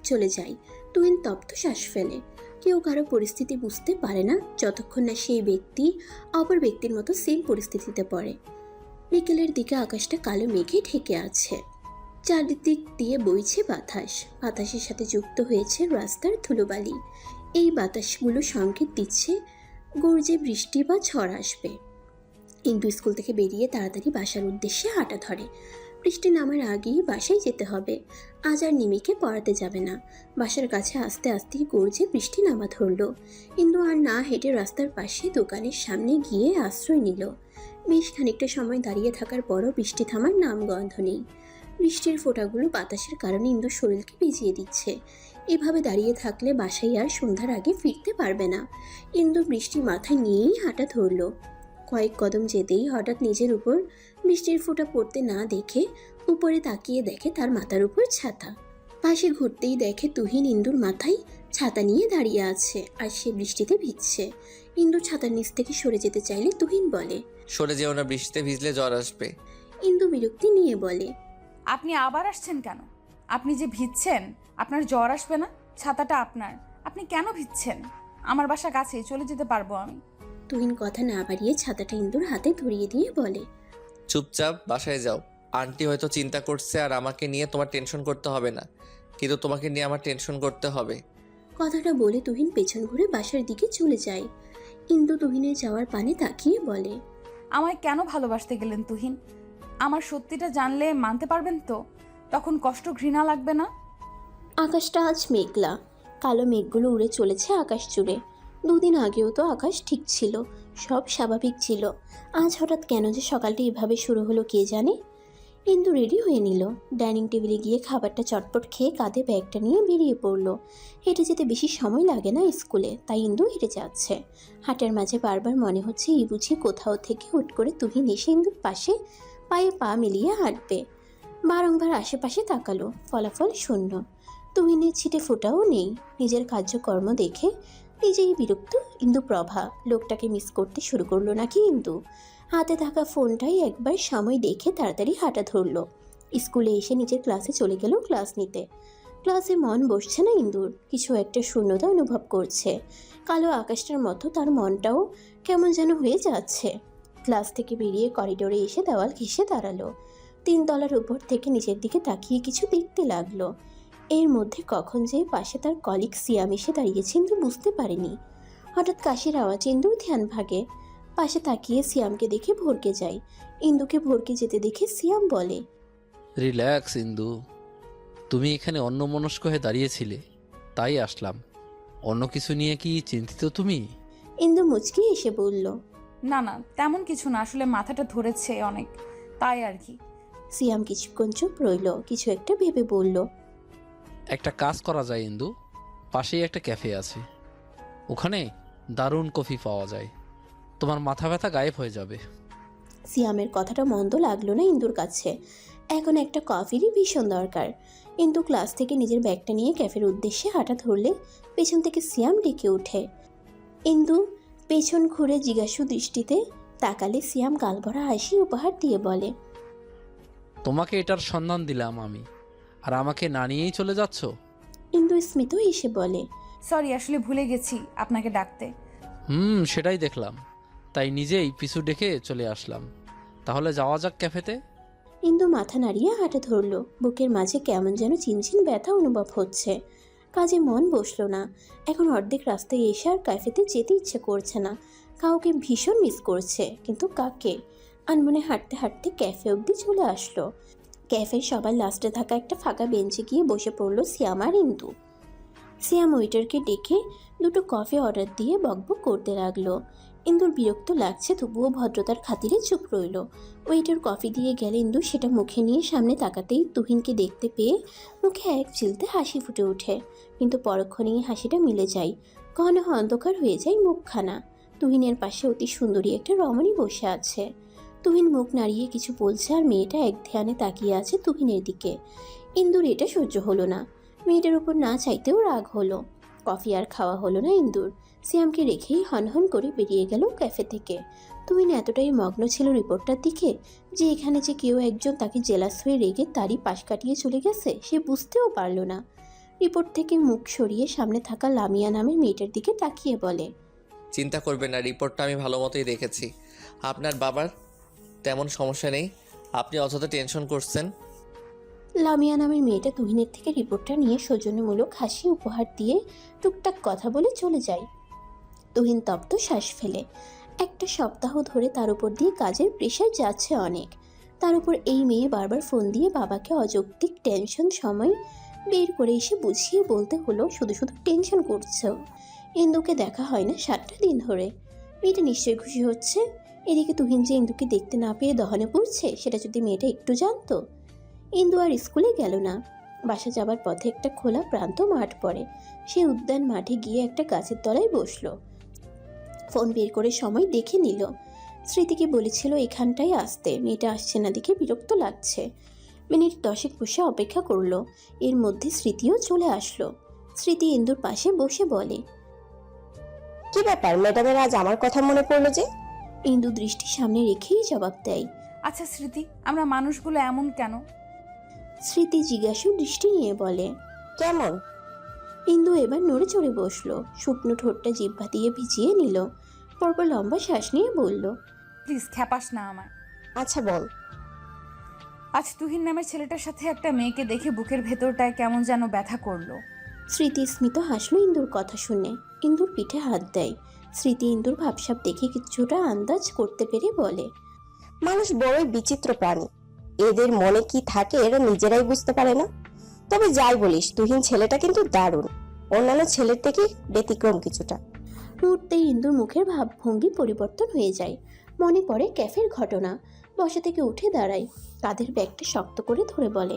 চলে যায়। তুহিন তপ্ত শ্বাস ফেলে। কেউ কারো পরিস্থিতি বুঝতে পারে না যতক্ষণ না সেই ব্যক্তি অপর ব্যক্তির মতো সেম পরিস্থিতিতে পড়ে। বিকেলের দিকে আকাশটা কালো মেঘে ঢেকে আছে। চারিদিক দিয়ে বইছে বাতাস। বাতাসের সাথে যুক্ত হয়েছে রাস্তার ধুলোবালি। এই বাতাসগুলো সংকেত দিচ্ছে গর্জে বৃষ্টি বা ঝড় আসবে। ইন্দু স্কুল থেকে বেরিয়ে তাড়াতাড়ি বাসার উদ্দেশ্যে হাঁটা ধরে। বৃষ্টি নামার আগেই বাসায় যেতে হবে। আজ আর নিমিকে পড়াতে যাবে না। বাসার কাছে আস্তে আস্তেই গর্জে বৃষ্টি নামা ধরল। ইন্দু আর না হেঁটে রাস্তার পাশে দোকানের সামনে গিয়ে আশ্রয় নিল। বেশ খানিকটা সময় দাঁড়িয়ে থাকার পরও বৃষ্টি থামার নাম গন্ধ নেই। বৃষ্টির ফোঁটাগুলো বাতাসের কারণে ইন্দুর শরীরকে ভিজিয়ে দিচ্ছে। এভাবে দাঁড়িয়ে থাকলে বাসায় আর সন্ধ্যার আগে ফিরতে পারবে না। ইন্দু বৃষ্টি মাথায় নিয়েই হাঁটা ধরল। কয়েক কদম যেতেই হঠাৎ নিজের উপর বৃষ্টির ফোঁটা পড়তে না দেখে উপরে তাকিয়ে দেখে তার মাথার উপর ছাতা। পাশে ঘুরতেই দেখে তুহিন ইন্দুর মাথায় ছাতা নিয়ে দাঁড়িয়ে আছে আর সে বৃষ্টিতে ভিজছে। ইন্দু ছাতার নিচ থেকে সরে যেতে চাইলে তুহিন বলে, সরে যেও না, বৃষ্টিতে ভিজলে জ্বর আসবে। ইন্দু বিরক্তি নিয়ে বলে, আপনি আবার আসছেন কেন? আপনি যে ভিজছেন, আপনার জ্বর আসবে না? ছাতাটা আপনার, আপনি কেন ভিজছেন? আমার বাসা কাছেই, চলে যেতে পারবো আমি। তুহিন কথা না বাড়িয়ে ছাতাটা ইন্দুর হাতে ধরিয়ে দিয়ে বলে, চুপচাপ বাসায় যাও। আন্টি হয়তো চিন্তা করছে আর আমাকে নিয়ে তোমার টেনশন করতে হবে না, কিন্তু তোমাকে নিয়ে আমার টেনশন করতে হবে। কথাটা বলে তুহিন পেছন ঘুরে বাসার দিকে চলে যায়। ইন্দু তুহিনের যাওয়ার পানে তাকিয়ে বলে, আমায় কেন ভালোবাসতে গেলেন তুহিন? আমার সত্যিটা জানলে মানতে পারবেন তো? তখন কষ্ট ঘৃণা লাগবে না? আকাশটা আজ মেঘলা। কালো মেঘগুলো উড়ে চলেছে আকাশ জুড়ে। দুদিন আগেও তো আকাশ ঠিক ছিল, সব স্বাভাবিক ছিল। আজ হঠাৎ কেন যে সকালটা এভাবে শুরু হলো কে জানে। ইন্দু রেডি হয়ে নিল। ডাইনিং টেবিলে গিয়ে খাবারটা চটপট খেয়ে কাঁধে ব্যাগটা নিয়ে বেরিয়ে পড়ল। হেঁটে যেতে বেশি সময় লাগে না স্কুলে, তাই ইন্দু হেঁটে যাচ্ছে। হাঁটার মাঝে বারবার মনে হচ্ছে এই বুঝি কোথাও থেকে হুট করে তুহিন এসে ইন্দুর পাশে পায়ে পা মিলিয়ে হাঁটবে। বারংবার আশেপাশে তাকালো, ফলাফল শূন্য। তুহিনের ছিটে ফোঁটাও নেই। নিজের কার্যকর্ম দেখে নিজেই বিরক্ত ইন্দু প্রভা। লোকটাকে মিস করতে শুরু করলো নাকি ইন্দু? হাতে থাকা ফোনটাই একবার সময় দেখে তাড়াতাড়ি হাঁটা ধরলো। স্কুলে এসে নিজের ক্লাসে চলে গেল ক্লাস নিতে। ক্লাসে মন বসছে না ইন্দুর, কিছু একটা শূন্যতা অনুভব করছে। কালো আকাশটার মতো তার মনটাও কেমন যেন হয়ে যাচ্ছে। ক্লাস থেকে বেরিয়ে করিডোরে এসে দেওয়াল ঘেঁষে দাঁড়ালো। 3 তলার উপর থেকে নিচের দিকে তাকিয়ে কিছু দেখতে লাগলো। এর মধ্যে কখন যে পাশে তার কলিগ সিয়াম এসে দাঁড়িয়েছে ইন্দু বুঝতে পারেনি। হঠাৎ কাশির আওয়াজ ইন্দুর ধ্যান ভাগে। পাশে তাকিয়ে সিয়ামকে দেখে ভরকে যায়। ইন্দুকে ভরকে যেতে দেখে সিয়াম বলে, রিল্যাক্স ইন্দু, তুমি এখানে অন্যমনস্ক হয়ে দাঁড়িয়েছিলে, তাই আসলাম। অন্য কিছু নিয়ে কি চিন্তিত তুমি? ইন্দু মুচকি এসে বলল, না না, তেমন কিছু না, আসলে মাথাটা ধরেছে অনেক, তাই আর কি। সিয়াম কিছুক্ষণ চুপ রইল, কিছু একটা ভেবে বলল, একটা কাজ করা যায় ইন্দু, পাশেই একটা ক্যাফে আছে, ওখানে দারুণ কফি পাওয়া যায়, তোমার মাথা ব্যথা গায়েব হয়ে যাবে। সিয়ামের কথাটা মন্দ লাগলো না ইন্দুর কাছে। এখন একটা কফিরই ভীষণ দরকার। ইন্দু ক্লাস থেকে নিজের ব্যাগটা নিয়ে ক্যাফের উদ্দেশ্যে হাঁটা ধরলে পেছন থেকে সিয়াম ডেকে ওঠে। ইন্দু পেছন ঘুরে জিজ্ঞাসু দৃষ্টিতে তাকালে সিয়াম গালভরা হাসি উপহার দিয়ে বলে, তোমাকে এটার সন্ধান দিলাম আমি, আর আমাকে না নিয়েই চলে যাচ্ছ? ইন্দু স্মিত হেসে বলে, সরি, আসলে ভুলে গেছি আপনাকে ডাকতে। সেটাই দেখলাম, তাই নিজেই পিছু ডেকে চলে আসলাম। তাহলে যাওয়া যাক ক্যাফেতে। ইন্দু মাথা নাড়িয়ে হাঁটা ধরলো। বুকের মাঝে কেমন যেন চিনচিন ব্যথা অনুভব হচ্ছে। কাজে মন বসলো না। এখন অর্ধেক রাস্তায় এসে আর ক্যাফেতে যেতে ইচ্ছে করছে না। কাউকে ভীষণ মিস করছে, কিন্তু কাকে? আনমনে হাঁটতে হাঁটতে ক্যাফে অবধি চলে আসলো। ক্যাফের সবার লাস্টে থাকা একটা ফাঁকা বেঞ্চে গিয়ে বসে পড়লো সিয়াম আর ইন্দু। সিয়াম ওয়েটারকে ডেকে 2টো কফি অর্ডার দিয়ে বকবক করতে লাগলো। ইন্দুর বিরক্ত লাগছে, তবুও ভদ্রতার খাতিরে চুপ রইল। ওয়েটার কফি দিয়ে গেলে ইন্দু সেটা মুখে নিয়ে সামনে তাকাতেই তুহিনকে দেখতে পেয়ে মুখে এক চিলতে হাসি ফুটে ওঠে, কিন্তু পরক্ষণেই হাসিটা মিলে যায়। ঘন অন্ধকার হয়ে যায় মুখখানা। তুহিনের পাশে অতি সুন্দরী একটা রমণী বসে আছে। তুহিন মুখ নাড়িয়ে কিছু বলছে আর মেয়েটা এক ধ্যানে তাকিয়ে আছে তুহিনের দিকে। ইন্দুর এটা সহ্য হলো না। মেয়েটার উপর না চাইতেও রাগ হলো। কফি আর খাওয়া হলো না ইন্দুর। সিয়ামকে রেখেই হনহন করে বেরিয়ে গেল ক্যাফে থেকে। তুহিন এতটাই মগ্ন ছিল রিপোর্টটার দিকে যে এখানে যে কেউ একজন তাকে জেলাস হয়ে রেগে তারই পাশ কাটিয়ে চলে গেছে সে বুঝতেও পারল না। রিপোর্ট থেকে মুখ সরিয়ে সামনে থাকা লামিয়া নামের মেয়েটার দিকে তাকিয়ে বলে, চিন্তা করবেন না, রিপোর্টটা আমি ভালো মতোই দেখেছি। আপনার বাবার তেমন সমস্যা নেই, আপনি অযথা টেনশন করছেন। লামিয়া নামের মেয়েটা তুহিনের থেকে রিপোর্টটা নিয়ে সৌজন্যমূলক হাসি উপহার দিয়ে টুকটাক কথা বলে চলে যায়। তুহিন তপ্ত শ্বাস ফেলে। একটা সপ্তাহ ধরে তার উপর দিয়ে কাজের প্রেশার যাচ্ছে অনেক। তার উপর এই মেয়ে বারবার ফোন দিয়ে বাবাকে অযৌক্তিক টেনশন সময় বের করে এসে বুঝিয়ে বলতে হলো শুধু শুধু টেনশন করছো। ইন্দুকে দেখা হয় না 7টা দিন ধরে। মেয়েটা নিশ্চয়ই খুশি হচ্ছে। এদিকে তুহিন যে ইন্দুকে দেখতে না পেয়ে দহনে পড়ছে সেটা যদি মেয়েটা একটু জানতো। ইন্দু আর স্কুলে গেল না। বাসা যাবার পথে একটা খোলা প্রান্ত মাঠ পড়ে। সে উদ্যান মাঠে গিয়ে একটা গাছের তলায় বসলো। ফোন বের করে সময় দেখে নিল। স্মৃতিকে বলেছিল এখানটায় আসতে, মেয়েটা আসছে না দেখে বিরক্ত লাগছে। মিনিট 10 বসে অপেক্ষা করলো। এর মধ্যে স্মৃতিও চলে আসলো। স্মৃতি ইন্দুর পাশে বসে বলে, কি ব্যাপার ম্যাডামের আজ আমার কথা মনে পড়লো যে? ইন্দু দৃষ্টি সামনে রেখেই জবাব দেয়, আচ্ছা স্মৃতি, আমরা মানুষগুলো এমন কেন? স্মৃতি জিজ্ঞাসু দৃষ্টি নিয়ে বলে, কেমন? ইন্দু এবার নড়ে চড়ে বসলো। শুকনো ঠোঁটটা জিহ্বা দিয়ে ভিজিয়ে নিল। পরপর লম্বা শ্বাস নিয়ে বলল, প্লিজ খ্যাপাস না আমায়। আচ্ছা বল। আজ তুহিন নামের ছেলেটার সাথে একটা মেয়েকে দেখে বুকের ভেতরটায় কেমন যেন ব্যথা করলো। স্মৃতি স্মিত হাসলো ইন্দুর কথা শুনে। ইন্দুর পিঠে হাত দেয়। স্মৃতি ইন্দুর ভাবসাব দেখে কিছুটা আন্দাজ করতে পেরে বলে, মানুষ বড়ই বিচিত্র প্রাণী, এদের মনে কি থাকে এরা নিজেরাই বুঝতে পারে না। তবে যাই বলিস তুহিন ছেলেটা কিন্তু দারুণ, অন্যান্য ছেলের থেকে ব্যতিক্রম কিছুটা। মুহূর্তেই ইন্দুর মুখের ভাবভঙ্গি পরিবর্তন হয়ে যায়। মনে পড়ে ক্যাফের ঘটনা। বসা থেকে উঠে দাঁড়ায়। কাঁধের ব্যাগটা শক্ত করে ধরে বলে,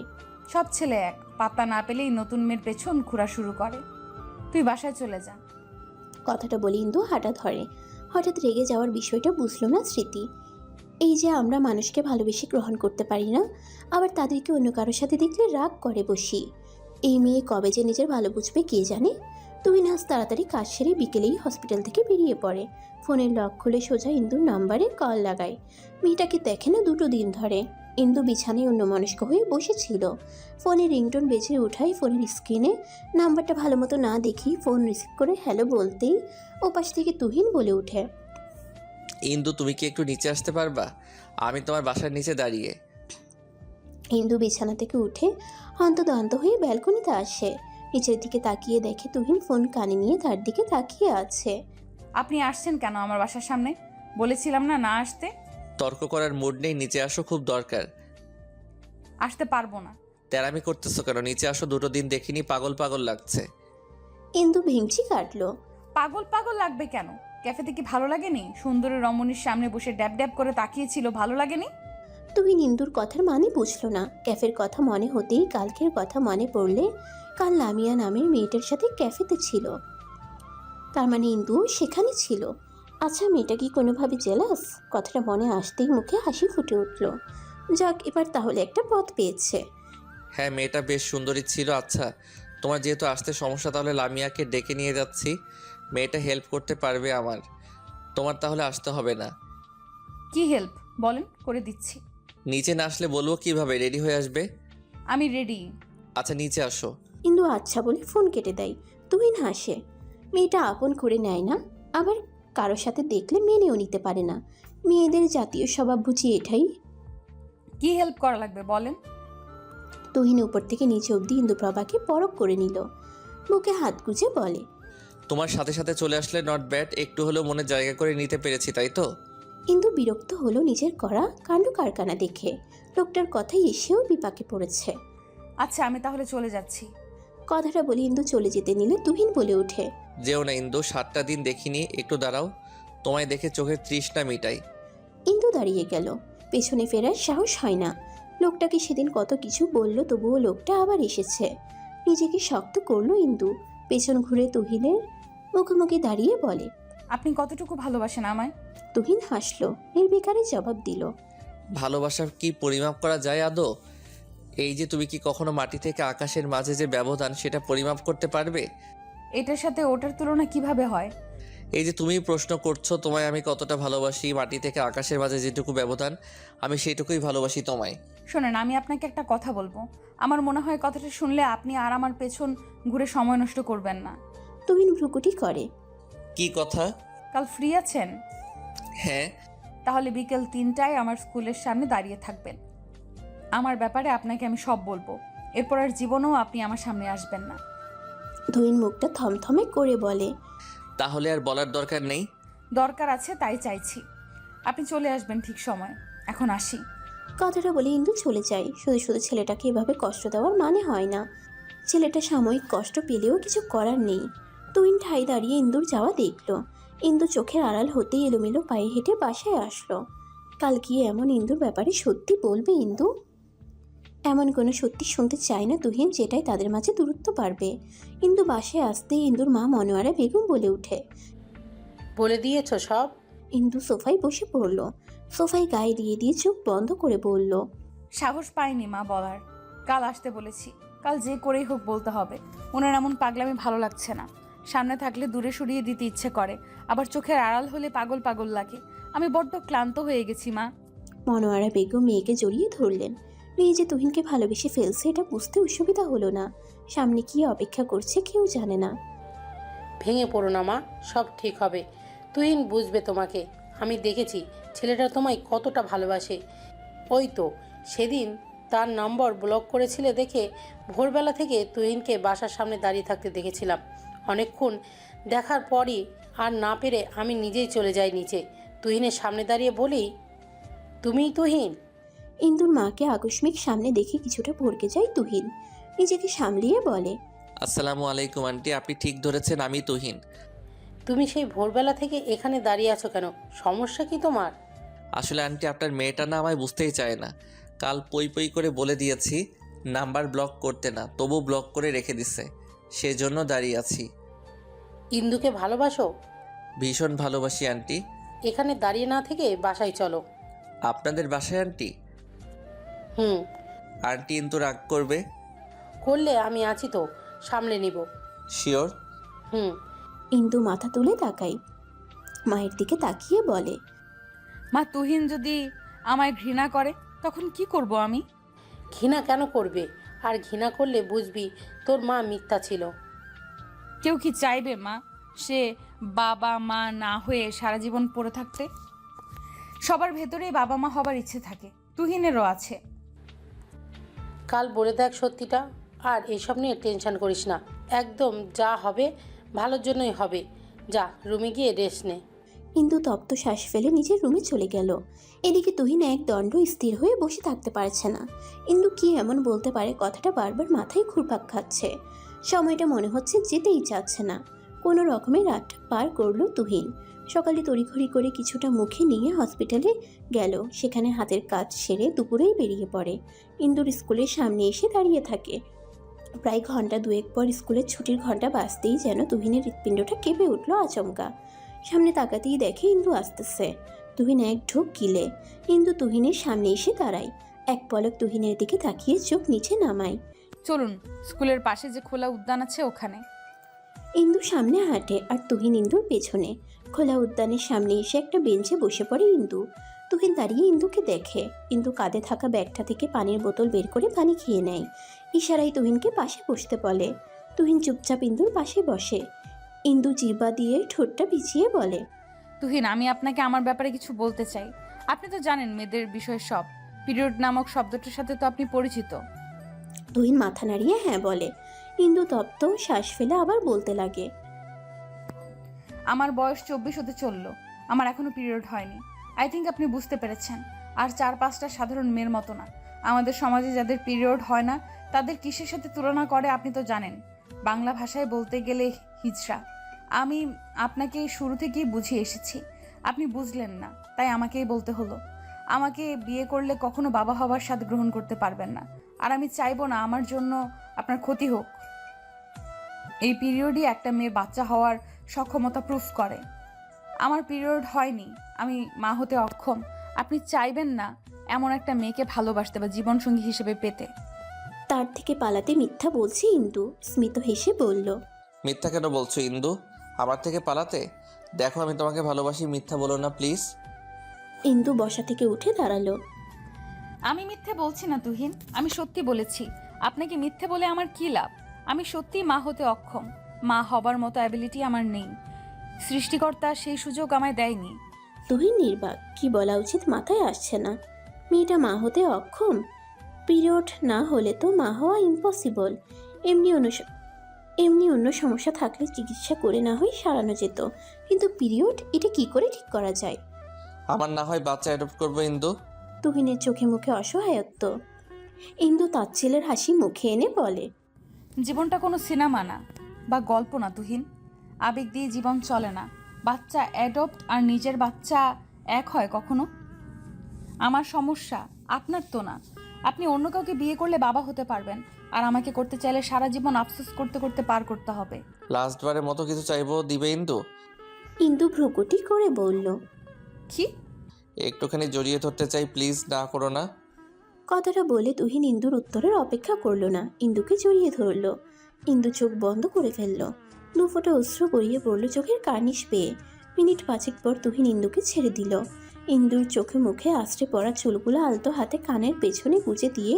সব ছেলে এক, পাত্তা না পেলেই নতুন মেয়ের পেছন ঘোরা শুরু করে। তুই বাসায় চলে যা। কথাটা বলে ইন্দু হাঁটা ধরে। হঠাৎ রেগে যাওয়ার বিষয়টা বুঝলো না স্মৃতি। এই যে আমরা মানুষকে ভালোবেসে গ্রহণ করতে পারি না, আবার তাদেরকে অন্য কারোর সাথে দেখলে রাগ করে বসি। এই মেয়ে কবে যে নিজের ভালো বুঝবে কে জানে। তুই আজ তাড়াতাড়ি কাজ সেরে বিকেলেই হসপিটাল থেকে বেরিয়ে পড়ে। ফোনের লক খুলে সোজা ইন্দুর নাম্বারে কল লাগায়। মেয়েটাকে দেখে না 2 দিন ধরে। ইন্দু বিছানায় অন্যমনস্ক হয়ে বসেছিল। ফোনে রিংটোন বেজে ওঠায় ফোনের স্ক্রিনে নাম্বারটা ভালো মতো না দেখেই ফোন রিসিভ করে হ্যালো বলতেই ওপাশ থেকে তুহিন বলে ওঠে, ইন্দু তুমি কি একটু নিচে আসতে পারবা? আমি তোমার বাসার নিচে দাঁড়িয়ে। ইন্দু বিছানা থেকে উঠে হন্তদন্ত হয়ে ব্যালকনিতে আসে। নিচের দিকে তাকিয়ে দেখে তুহিন ফোন কানে নিয়ে তার দিকে তাকিয়ে আছে। আপনি আসছেন কেন আমার বাসার সামনে? বলেছিলাম না না আসতে। তর্ক করার মুড নেই, নিচে আসো, খুব দরকার। আসতে পারবো না। তেরামি করতেছো কেন? নিচে আসো, 2 দিন দেখিনি, পাগল পাগল লাগছে। ইন্দু ভেঙচি কাটলো। পাগল পাগল লাগবে কেন? ক্যাফেতে কি ভালো লাগেনি? সুন্দরী রমণীর সামনে বসে ড্যাব ড্যাব করে তাকিয়েছিল, ভালো লাগেনি? তুহিন ইন্দুর কথার মানে বুঝলো না। ক্যাফের কথা মনে হতেই কালকের কথা মনে পড়লে কাল লামিয়া নামের মেয়েটার সাথে ক্যাফেতে ছিল। তার মানে ইন্দু সেখানে ছিল। আচ্ছা মেয়েটা কি কোনোভাবে জেলাস? কথাটা মনে আসতেই মুখে হাসি ফুটে উঠল। যাক, এবার তাহলে একটা পথ পেয়েছে। হ্যাঁ, মেয়েটা বেশ সুন্দরী ছিল। আচ্ছা, তোমার যেহেতু আসতে সমস্যা, তাহলে লামিয়াকে ডেকে নিয়ে যাচ্ছি। মেয়েটা হেল্প করতে পারবে আমার, তোমার তাহলে আসতে হবে না। কি হেল্প বলেন, করে দিচ্ছি। নিচে না আসলে বলবো কিভাবে? রেডি হয়ে আসবে। আমি রেডি। আচ্ছা নিচে আসো। ইন্দু আচ্ছা বলে ফোন কেটে দেয়। তুহিন হাসে। মেয়েটা আপন করে নেয় না, আবার কারোর সাথে দেখলে মেনেও নিতে পারে না। মেয়েদের জাতীয় স্বভাব বুঝি এটাই। কি হেল্প করা লাগবে বলেন। তুহিন উপর থেকে নিচে অবধি ইন্দুপ্রভাকে পরখ করে নিল। বুকে হাত গুজে বলে, তোমার সাথে সাথে চলে আসলে নট ব্যাড, একটু হলেও মনে জায়গা করে নিতে পেরেছি, তাই তো? ইন্দু বিরক্ত হলো নিজের করা কাণ্ড কারখানা দেখে। লোকটার কথাই এসেও বিপাকে পড়েছে। আচ্ছা আমি তাহলে চলে যাচ্ছি। কথাটা বলে ইন্দু চলে যেতে নিলে তুহিন বলে ওঠে, যেও না ইন্দু, 7টা দিন দেখিনি, একটু দাঁড়াও, তোমায় দেখে চোখের তৃষ্ণা মিটাই। ইন্দু দাঁড়িয়ে গেল। পেছনে ফেরার সাহস হয় না। লোকটাকে সেদিন কত কিছু বলল, তবুও লোকটা আবার এসেছে। নিজেকে শক্ত করলো ইন্দু। পেছন ঘুরে তুহিনের মুখোমুখি দাঁড়িয়ে বলে, আপনি কতটুকু ভালোবাসেন আমায়? তুহিন হাসলো, নির্বিকারে জবাব দিল, ভালোবাসা কি পরিমাপ করা যায় আদৌ? এই যে তুমি কি কখনো মাটি থেকে আকাশের মাঝে যে ব্যবধান, সেটা পরিমাপ করতে পারবে? এটার সাথে ওটার তুলনা কিভাবে হয়? এই যে তুমি প্রশ্ন করছো তোমায় আমি কতটা ভালোবাসি, মাটি থেকে আকাশের মাঝে যেটুকু ব্যবধান, আমি সেটুকুই ভালোবাসি তোমায়। শোনেন, আমি আপনাকে একটা কথা বলবো। আমার মনে হয় কথাটা শুনলে আপনি আর আমার পেছন ঘুরে সময় নষ্ট করবেন না। তুহিন ভ্রুকুটি করে। কি কথা? কাল ফ্রি আছেন? হ্যাঁ। তাহলে বিকেল 3টায় আমার স্কুলের সামনে দাঁড়িয়ে থাকবেন। আমার ব্যাপারে আপনাকে আমি সব বলবো। এরপর আর জীবনেও আপনি আমার সামনে আসবেন না। তুহিন মুখটা থমথমে করে বলে, তাহলে আর বলার দরকার নেই। দরকার আছে, তাই চাইছি। আপনি চলে আসবেন ঠিক সময়। এখন আসি। কথাটা বলে ইন্দু চলে যায়। শুধু শুধু ছেলেটাকে এভাবে কষ্ট দেওয়ার মানে হয় না। ছেলেটা সাময়িক কষ্ট পেলেও কিছু করার নেই। তুহিন ঠাই দাঁড়িয়ে ইন্দুর যাওয়া দেখলো। ইন্দু চোখের আড়াল হতেই এলোমেলো পায়ে হেঁটে বাসায় আসলো। কাল কি এমন ইন্দুর ব্যাপারে সত্যি বলবে ইন্দু? এমন কোনো সত্যি শুনতে চায় না তুহিন, যেটাই তাদের মাঝে দূরত্ব বাড়বে। ইন্দু বাসায় আসতেই ইন্দুর মা মনোয়ারা বেগম বলে ওঠে, বলে দিয়েছো সব? ইন্দু সোফায় বসে পড়ল। সোফায় গায়ে দিয়ে চোখ বন্ধ করে বলল, সাহস পাইনি মা বলার। কাল আসতে বলেছি। কাল যে করেই হোক বলতে হবে। ওনার এমন পাগলামি ভালো লাগছে না। সামনে থাকলে দূরে সরিয়ে দিতে ইচ্ছে করে, আবার চোখের আড়াল হলে পাগল পাগল লাগে। আমি বড্ড ক্লান্ত হয়ে গেছি মা। মনোয়ারা বেগম মেয়েকে জড়িয়ে ধরলেন। মেয়ে যে তুহিনকে ভালোবেসে ফেলছে এটা বুঝতে অসুবিধা হলো না। সামনে কি অপেক্ষা করছে কেউ জানে না। ভেঙে পড়ো না মা, সব ঠিক হবে। তুহিন বুঝবে তোমাকে। আমি দেখেছি ছেলেটা তোমায় কতটা ভালোবাসে। ওই তো সেদিন তার নম্বর ব্লক করেছিলে দেখে ভোরবেলা থেকে তুহিনকে বাসার সামনে দাঁড়িয়ে থাকতে দেখেছিলাম। অনেকক্ষণ দেখার পরই আর না পেরে আমি নিজেই চলে যাই নিচে। তুহিনের সামনে দাঁড়িয়ে বলি, তুমিই তুহিন? ইন্দুর মাকে আকস্মিক সামনে দেখে কিছুটা ভড়কে যায় তুহিন। নিজেকে সামলিয়ে বলে, আসসালামু আলাইকুম আন্টি, আপনি ঠিক ধরেছেন, আমি তুহিন। তুমি সেই ভোরবেলা থেকে এখানে দাঁড়িয়ে আছো কেন? সমস্যা কি তোমার? আসলে আন্টি, আপনার মেয়েটা না আমায় বুঝতেই চায় না। কাল পই পই করে বলে দিয়েছি নাম্বার ব্লক করতে না, তবু ব্লক করে রেখে দিছে। সেজন্য দাঁড়িয়ে আছি। ইন্দুকে ভালোবাসো? ভীষণ ভালোবাসি আন্টি। এখানে দাঁড়িয়ে না থেকে বাসায় চলো। আপনাদের বাসায় আন্টি? হুম। আন্টি কিন্তু রাগ করবে। করলে আমি আছি তো, সামলে নিব। শিওর? হুম। ইন্দু মাথা তুলে তাকায়। মায়ের দিকে তাকিয়ে বলে, মা, তুহিন যদি আমায় ঘৃণা করে তখন কি করব আমি? ঘৃণা কেন করবে? আর ঘৃণা করলে বুঝবি তোর মা মিথ্যা ছিল। কেউ কি চাইবে মা সে বাবা মা না হয়ে সারা জীবন পড়ে থাকতে? সবার ভেতরেই বাবা মা হবার ইচ্ছে থাকে, তুহিনেরও আছে। কাল বলে দেখ সত্যিটা। আর এসব নিয়ে টেনশন করিস না। একদম যা হবে ভালোর জন্যই হবে। যা রুমে গিয়ে রেস্ট নে। ইন্দু তপ্ত শ্বাস ফেলে নিজের রুমে চলে গেল। এদিকে তুহিন এক দণ্ড স্থির হয়ে বসে থাকতে পারছে না। ইন্দু কি এমন বলতে পারে, কথাটা বারবার মাথায় ঘুরপাক খাচ্ছে। সময়টা মনে হচ্ছে যেতেই চাচ্ছে না। কোনো রকমে রাতটা পার করলো তুহিন। সকালে তড়িঘড়ি করে কিছুটা মুখে নিয়ে হসপিটালে গেল। সেখানে হাতের কাজ সেরে দুপুরেই বেরিয়ে পড়ে। ইন্দুর স্কুলের সামনে এসে দাঁড়িয়ে থাকে। প্রায় ঘন্টা দুয়েক পর স্কুলের ছুটির ঘন্টা বাজতেই যেন তুহিনের হৃৎপিণ্ডটা কেঁপে উঠল আচমকা। সামনে তাকাতেই দেখে ইন্দু আসতেছে। তুহিন এক ঢোক গিলে। ইন্দু তুহিনের সামনে এসে দাঁড়ায়। এক পলক তুহিনের দিকে তাকিয়ে চোখ নিচে নামায়। চলুন, স্কুলের পাশে যে খোলা উদ্যান আছে ওখানে। ইন্দু সামনে হাঁটে আর তুহিন ইন্দুর পেছনে। খোলা উদ্যানের সামনে এসে একটা বেঞ্চে বসে পড়ে ইন্দু। তুহিন দাঁড়িয়ে ইন্দুকে দেখে। ইন্দু কাঁধে থাকা ব্যাগটা থেকে পানির বোতল বের করে পানি খেয়ে নেয়। ইশারায় তুহিনকে পাশে বসতে বলে। তুহিন চুপচাপ ইন্দুর পাশে বসে। ইন্দু জিহ্বা দিয়ে ঠোঁটটা ভিজিয়ে বলে, তুহিন, আমি আপনাকে আমার ব্যাপারে কিছু বলতে চাই। আপনি তো জানেন মেয়েদের বিষয় সব। পিরিয়ড নামক শব্দটার সাথে তো আপনি পরিচিত। তুহিন মাথা নাড়িয়ে হ্যাঁ বলে। ইন্দু তপ্ত শ্বাস ফেলে আবার বলতে লাগে, আমার বয়স 24 হতে চললো। আমার এখনো পিরিয়ড হয়নি। আই থিঙ্ক আপনি বুঝতে পেরেছেন। আর 4-5টা সাধারণ মেয়ের মতো না। আমাদের সমাজে যাদের পিরিয়ড হয় না তাদের কিসের সাথে তুলনা করে আপনি তো জানেন। বাংলা ভাষায় বলতে গেলে হিজড়া। আমি আপনাকে শুরু থেকেই বুঝিয়ে এসেছি, আপনি বুঝলেন না, তাই আমাকেই বলতে হলো। আমাকে বিয়ে করলে কখনো বাবা হবার স্বাদ গ্রহণ করতে পারবেন না। আর আমি চাইবো না আমার জন্য আপনার ক্ষতি হোক। এই পিরিয়ডই একটা মেয়ের বাচ্চা হওয়ার সক্ষমতা প্রুফ করে। আমার পিরিয়ড হয়নি, আমি মা হতে অক্ষম। আপনি চাইবেন না এমন একটা মেয়েকে ভালোবাসতে বা জীবনসঙ্গী হিসেবে পেতে। তার থেকে পালাতে মিথ্যা বলছে ইন্দু। স্মিত হেসে বলল, মিথ্যা কেন বলছো ইন্দু? আমার থেকে পালাতে? দেখো আমি তোমাকে ভালোবাসি, মিথ্যা বলো না প্লিজ। ইন্দু বসা থেকে উঠে দাঁড়ালো। আমি মিথ্যে বলছি না তুহিন, আমি সত্যি বলেছি। আপনাকে মিথ্যে বলে আমার কি লাভ? আমি সত্যিই মা হতে অক্ষম। মা হবার মতো অ্যাবিলিটি আমার নেই। সৃষ্টিকর্তা সেই সুযোগ আমায় দেয়নি। তুহিন নির্বাক, কি বলা উচিত মাথায় আসছে না। মেয়েটা মা হতে অক্ষম? পিরিয়ড না হলে তো মা হওয়া ইম্পসিবল। এমনি অন্য সমস্যা থাকলে চিকিৎসা করে না হয় সারানো যেত, কিন্তু পিরিয়ড এটা কি করে ঠিক করা যায়? আমার না হয় বাচ্চা অ্যাডপ্ট করবো ইন্দু। তুহিনের চোখে মুখে অসহায়ত্ব। ইন্দু তাচ্ছিলের হাসি মুখে এনে বলে, জীবনটা কোনো সিনেমা না বা গল্প না তুহিন। আবেগ দিয়ে জীবন চলে না। বাচ্চা অ্যাডপ্ট আর নিজের বাচ্চা এক হয় কখনো? আমার সমস্যা আপনার তো না। আপনি অন্য কাউকে বিয়ে করলে বাবা হতে পারবেন, আর আমাকে করতে চাইলে সারা জীবন আফসোস করতে করতে পার করতে হবে। লাস্টবারের মতো কিছু চাইবো, দিবে ইন্দু? ইন্দু ভ্রুকুটি করে বলল, কি? একটুখানি জড়িয়ে ধরতে চাই, প্লিজ না করো না। কথাটা বলে তুহিন ইন্দুর উত্তরের অপেক্ষা করলো না, ইন্দুকে জড়িয়ে ধরল। ইন্দু চোখ বন্ধ করে ফেলল। দুফোঁটা অশ্রু গড়িয়ে পড়ল চোখের কার্নিশ পেয়ে। মিনিট 5 পর তুহিন ইন্দুকে ছেড়ে দিল। ইন্দুর চোখে মুখে আশ্রে পড়া চুলগুলো আলতো হাতে কানের পেছনে গুজে দিয়ে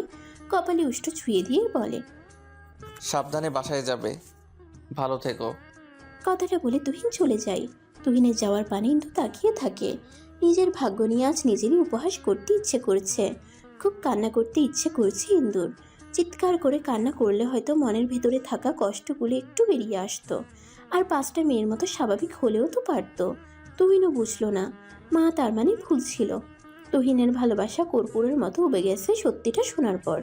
কপালে উষ্ঠ ছুঁয়ে দিয়ে বলে, সাবধানে বাসায় যাবে, ভালো থেকো। কথাটা বলে তুহিন চলে যায়। তুহিনের যাওয়ার পানে ইন্দু তাকিয়ে থাকে। নিজের ভাগ্য নিয়ে আজ নিজেরই উপহাস করতে ইচ্ছে করছে। খুব কান্না করতে ইচ্ছে করছে ইন্দুর। চিৎকার করে কান্না করলে হয়তো মনের ভেতরে থাকা কষ্টগুলো একটু বেরিয়ে আসতো, আর 5টা মেয়ের মতো স্বাভাবিক হলেও তো পারতো। তুহিনও বুঝলো না, মা তার মানে ভুল ছিল। তুহিনের ভালোবাসা কর্পূরের মতো উবে গেছে সত্যিটা শোনার পর।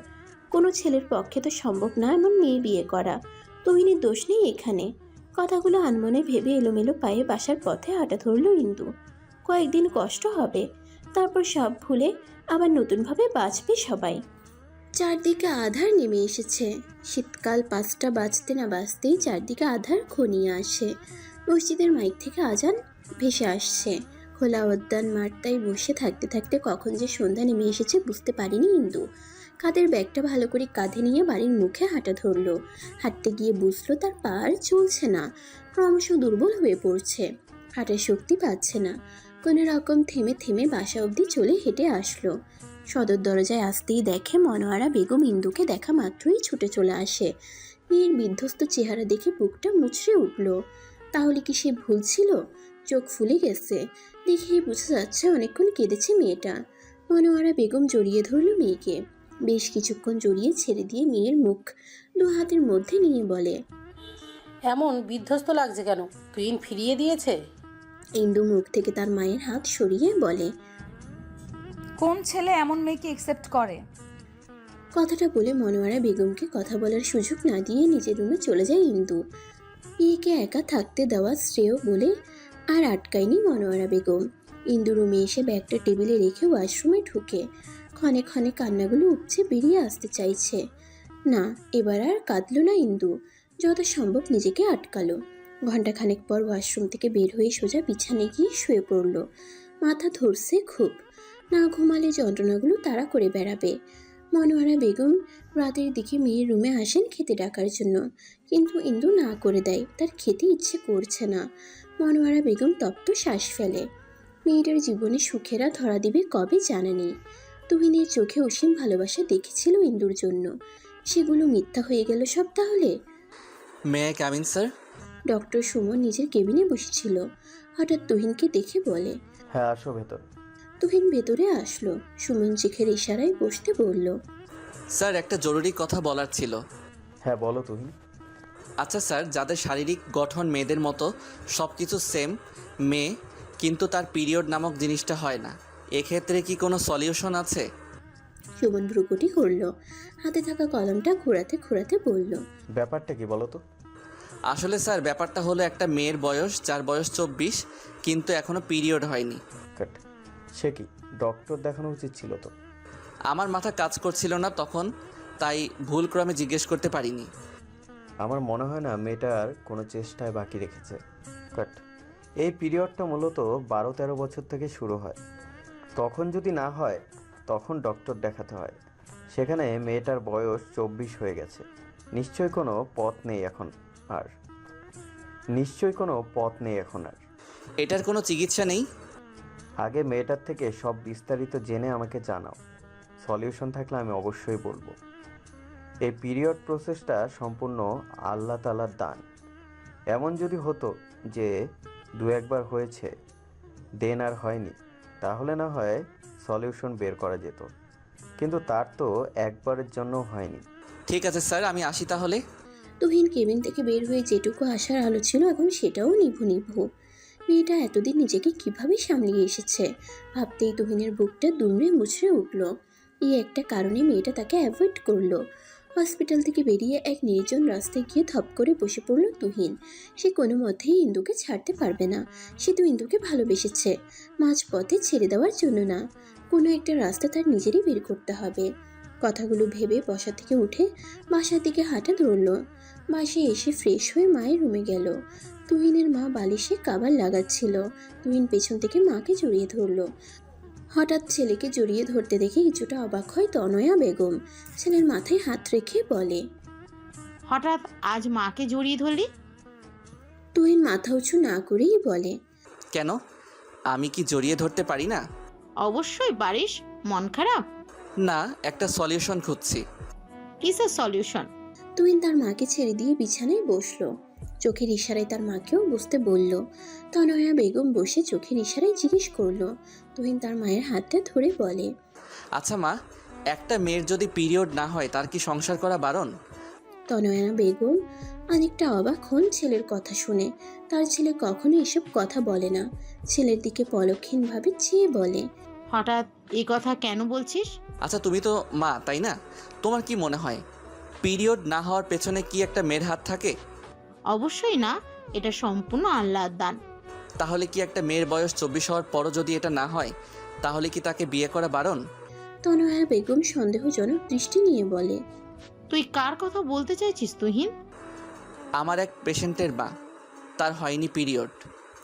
কোনো ছেলের পক্ষে তো সম্ভব না এমন মেয়ে বিয়ে করা। তুহিনের দোষ নেই এখানে। কথাগুলো আনমনে ভেবে এলোমেলো পায়ে বাসার পথে হাঁটা ধরল ইন্দু। কয়েকদিন কষ্ট হবে, তারপর সব ভুলে আবার নতুনভাবে বাঁচবে সবাই। চারদিকে আধার নেমে এসেছে। শীতকাল 5টা বাজতে না বাজতেই চারদিকে আধার ঘনিয়ে আসে। মসজিদের মাইক থেকে আজান ভেসে আসছে। খোলা উদ্যান মাঠটায় বসে থাকতে থাকতে কখন যে সন্ধ্যা নেমে এসেছে বুঝতে পারিনি ইন্দু। কাঁধের ব্যাগটা ভালো করে কাঁধে নিয়ে বাড়ির মুখে হাঁটা ধরলো। হাঁটতে গিয়ে বুঝলো তার পা আর চলছে না, ক্রমশ দুর্বল হয়ে পড়ছে। হাঁটার শক্তি পাচ্ছে না। কোনো রকম থেমে থেমে বাসা অবধি চলে হেঁটে আসলো। সদর দরজায় আসতেই দেখে মনোয়ারা বেগম ইন্দুকে দেখা মাত্রই ছুটে চলে আসে। মেয়ের বিধ্বস্ত চেহারা দেখে বুকটা মুচড়ে উঠল। তাহলে কি সে ভুল ছিল? চোখ ফুলে গেছে, দেখেই বোঝা যাচ্ছে অনেকক্ষণ কেঁদেছে মেয়েটা। মনোয়ারা বেগম জড়িয়ে ধরল মেয়েকে। বেশ কিছুক্ষণ জড়িয়ে ছেড়ে দিয়ে মেয়ের মুখ 2 হাতের মধ্যে নিয়ে বলে, এমন বিধ্বস্ত লাগছে কেন? তুহিন ফিরিয়ে দিয়েছে? ইন্দু মুখ থেকে তার মায়ের হাত সরিয়ে বলে, কোন ছেলে এমন মেয়েকে একসেপ্ট করে? কথাটা বলে মনোয়ারা বেগমকে কথা বলার সুযোগ না দিয়ে নিজের রুমে চলে যায় ইন্দু। মেয়েকে একা থাকতে দেওয়া শ্রেয় বলে আর আটকায়নি মনোয়ারা বেগম। ইন্দু রুমে এসে ব্যাগটা টেবিলে রেখে ওয়াশরুমে ঢুকে ক্ষণে ক্ষণে কান্নাগুলো উপচে বেরিয়ে আসতে চাইছে। না, এবার আর কাঁদলো না ইন্দু, যত সম্ভব নিজেকে আটকালো। ঘণ্টাখানেক পর ওয়াশরুম থেকে বের হয়ে সোজা বিছানায় গিয়ে শুয়ে পড়ল। মাথা ধরছে খুব, না ঘুমালে যন্ত্রণাগুলো তাড়া করে বেড়াবে। মনোয়ারা বেগম রাতের দিকে মেয়ের রুমে আসেন খেতে ডাকার জন্য, কিন্তু ইন্দু না করে দেয়, তার খেতে ইচ্ছে করছে না। মনোয়ারা বেগম তপ্ত শ্বাস ফেলে। মেয়েটার জীবনে সুখেরা ধরা দিবে কবে জানা নেই। তুহিনের চোখে অসীম ভালোবাসা দেখেছিল ইন্দুর জন্য, সেগুলো মিথ্যা হয়ে গেল সব তাহলে। May I come in sir? Doctor Suman নিজের কেবিনে বসেছিল। হঠাৎ তুহিনকে দেখে বলে, হ্যাঁ আসো ভেতর। তুহিন ভেতরে আসলো। সুমন চোখের ইশারায় বসতে বলল, স্যার একটা জরুরি কথা বলার ছিল। হ্যাঁ বলো তুহিন। আচ্ছা স্যার, যাদের শারীরিক গঠন মেয়েদের মতো সব কিছু সেম মেয়ে, কিন্তু তার পিরিয়ড নামক জিনিসটা হয় না, এক্ষেত্রে কি কোনো সলিউশন আছে? সুমন ভ্রুকুটি করল, হাতে থাকা কলমটা ঘোরাতে ঘোরাতে বলল, ব্যাপারটা কি বলো তো? আসলে স্যার ব্যাপারটা হলো একটা মেয়ের বয়স, যার বয়স 24, কিন্তু এখনও পিরিয়ড হয়নি। কাট, সে কি ডক্টর দেখানো উচিত ছিল তো? আমার মাথা কাজ করছিল না তখন, তাই ভুলক্রমে জিজ্ঞেস করতে পারিনি। আমার মনে হয় না মেয়েটার কোনো চেষ্টায় বাকি রেখেছে। কাট, এই পিরিয়ডটা মূলত 12-13 বছর থেকে শুরু হয়। তখন যদি না হয় তখন ডক্টর দেখাতে হয়। সেখানে মেয়েটার বয়স 24 হয়ে গেছে। নিশ্চয়ই কোনো পথ নেই এখন আর। এটার কোনো চিকিৎসা নেই? আগে মেয়েটার থেকে সব বিস্তারিত জেনে আমাকে জানাও। সলিউশন থাকলে আমি অবশ্যই বলবো। এই পিরিয়ড প্রসেসটা সম্পূর্ণ আল্লাহ তাআলার দান। এমন যদি হতো যে 2-1 বার হয়েছে দেন আর হয়নি, তাহলে না হয় সলিউশন বের করা যেত। কিন্তু তার তো একবারের জন্য হয়নি। ঠিক আছে স্যার, আমি আসি তাহলে। তুহিন কেবিন থেকে বের হয়ে যেটুকু আসার আলো ছিল এখন সেটাও নিভু নিভু। মেয়েটা এতদিন নিজেকে কিভাবে সামলিয়ে এসেছে ভাবতেই তুহিনের বুকটা দুমড়ে মুচড়ে উঠল। এই একটা কারণে মেয়েটা তাকে অ্যাভয়েড করলো। হসপিটাল থেকে বেরিয়ে এক নির্জন রাস্তায় গিয়ে ধপ করে বসে পড়ল তুহিন। সে কোনো মতেই ইন্দুকে ছাড়তে পারবে না। সে তো ইন্দুকে ভালোবেসেছে, মাঝপথে ছেড়ে দেওয়ার জন্য না। কোনো একটা রাস্তা তার নিজেরই বের করতে হবে। কথাগুলো ভেবে বসা থেকে উঠে বাসার দিকে হাঁটা ধরল। বাসে এসে ফ্রেশ হয়ে মায়ের রুমে গেল। তুহিনের মা বালিশে কাবার লাগাচ্ছিল। তুহিন পেছন থেকে মাকে জড়িয়ে ধরল। হঠাৎ ছেলেকে জড়িয়ে ধরতে দেখে কিছুটা অবাক হয় তনয়া বেগম। ছেলের মাথায় হাত রেখে বলে, হঠাৎ আজ মাকে জড়িয়ে ধরলি? তুহিন মাথা উঁচু না করেই বলে, কেন, আমি কি জড়িয়ে ধরতে পারি না? অবশ্যই পারিস। মন খারাপ? না, একটা সলিউশন খুঁজছি। কিসের সলিউশন? তুহিন তার মাকে ছেড়ে দিয়ে বিছানায় বসলো। চোখের ইশারায় তার মাকেও বসতে বলল। তনয়া বেগম বসে চোখের ইশারায় জিজ্ঞেস করলো। তুহিন তার মায়ের হাতটা ধরে বলে, আচ্ছা মা, একটা মেয়ের যদি পিরিয়ড না হয় তার কি সংসার করা বারণ? তনয়া বেগম অনেকটা অবাক হন ছেলের কথা শুনে। তার ছেলে কখনো এসব কথা বলে না। ছেলের দিকে পলক্ষহীনভাবে চেয়ে বলে, হঠাৎ এই কথা কেন বলছিস? আচ্ছা তুমি তো মা, তাই না? তোমার কি মনে হয় পিরিয়ড না হওয়ার পেছনে কি একটা মেয়ের হাত থাকে? অবশ্যই না, এটা সম্পূর্ণ আল্লাহর দান। তাহলে কি একটা মেয়ের বয়স 24 হওয়ার পরও যদি এটা না হয়, তাহলে কি তাকে বিয়ে করা বারণ? তনয়া বেগম সন্দেহজনক দৃষ্টি নিয়ে বলে, তুই কার কথা বলতে চাইছিস তুহিন? আমার এক পেশেন্টের মা, তার হয়নি পিরিয়ড,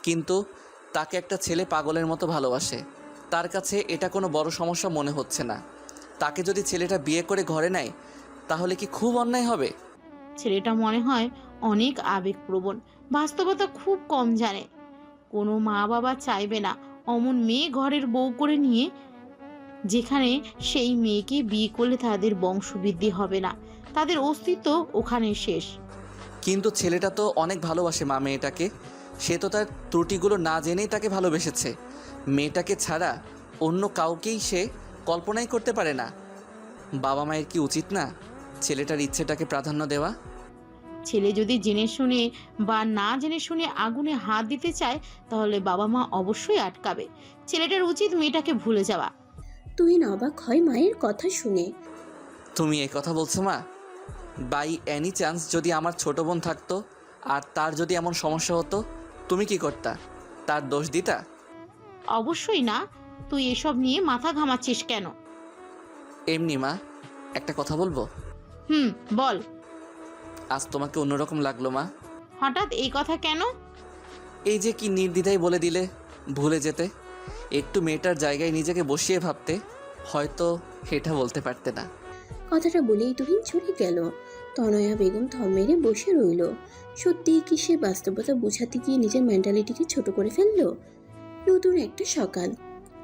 কিন্তু তাকে একটা ছেলে পাগলের মতো ভালোবাসে। তার কাছে এটা কোনো বড় সমস্যা মনে হচ্ছে না। তাকে যদি ছেলেটা বিয়ে করে ঘরে নেয় তাহলে কি খুব অন্যায় হবে? ছেলেটা মনে হয় অনেক আবেগপ্রবণ, বাস্তবতা খুব কম জানে। কোনো মা বাবা চাইবে না অমন মেয়ে ঘরের বউ করে নিয়ে, যেখানে সেই মেয়েকে বিয়ে করলে তাদের বংশবৃদ্ধি হবে না, তাদের অস্তিত্ব ওখানে শেষ। কিন্তু ছেলেটা তো অনেক ভালোবাসে মা মেয়েটাকে। সে তো তার ত্রুটিগুলো না জেনেই তাকে ভালোবেসেছে। মেয়েটাকে ছাড়া অন্য কাউকেই সে কল্পনাই করতে পারে না। বাবা মায়ের কি উচিত না ছেলেটার ইচ্ছেটাকে প্রাধান্য দেওয়া? ছেলে যদি জেনে শুনে বা না জেনে শুনে আগুনে হাত দিতে চায় তাহলে বাবা মা অবশ্যই আটকাবে। ছেলেটার উচিত মেয়েটাকে ভুলে যাওয়া। তুহিন অবাক হয় মায়ের কথা শুনে। তুমি এই কথা বলছো মা? বাই এনি চান্স যদি আমার ছোট বোন থাকতো আর তার যদি এমন সমস্যা হতো, তুমি কি করতা? তার দোষ দিতা? অবশ্যই না। তুই এসব নিয়ে মাথা ঘামাচ্ছিস কেন? এমনি মা, একটা কথা বলবো? বল। আজ তোমাকে অন্যরকম লাগলো মা। হঠাৎ এই কথা কেন? এই যে কি নির্দ্বিধায় বলে দিলে ভুলে যেতে। একটু মেয়েটার জায়গায় নিজেকে বসিয়ে ভাবতে, হয়তো এটা বলতে পারতে না। কথাটা বলেই তুহিন চলে গেল। তনয়া বেগম থম মেরে বসে রইল। সত্যিই কি সে বাস্তবতা বোঝাতে গিয়ে নিজের মেন্টালিটিকে ছোট করে ফেললো? নতুন একটা সকাল।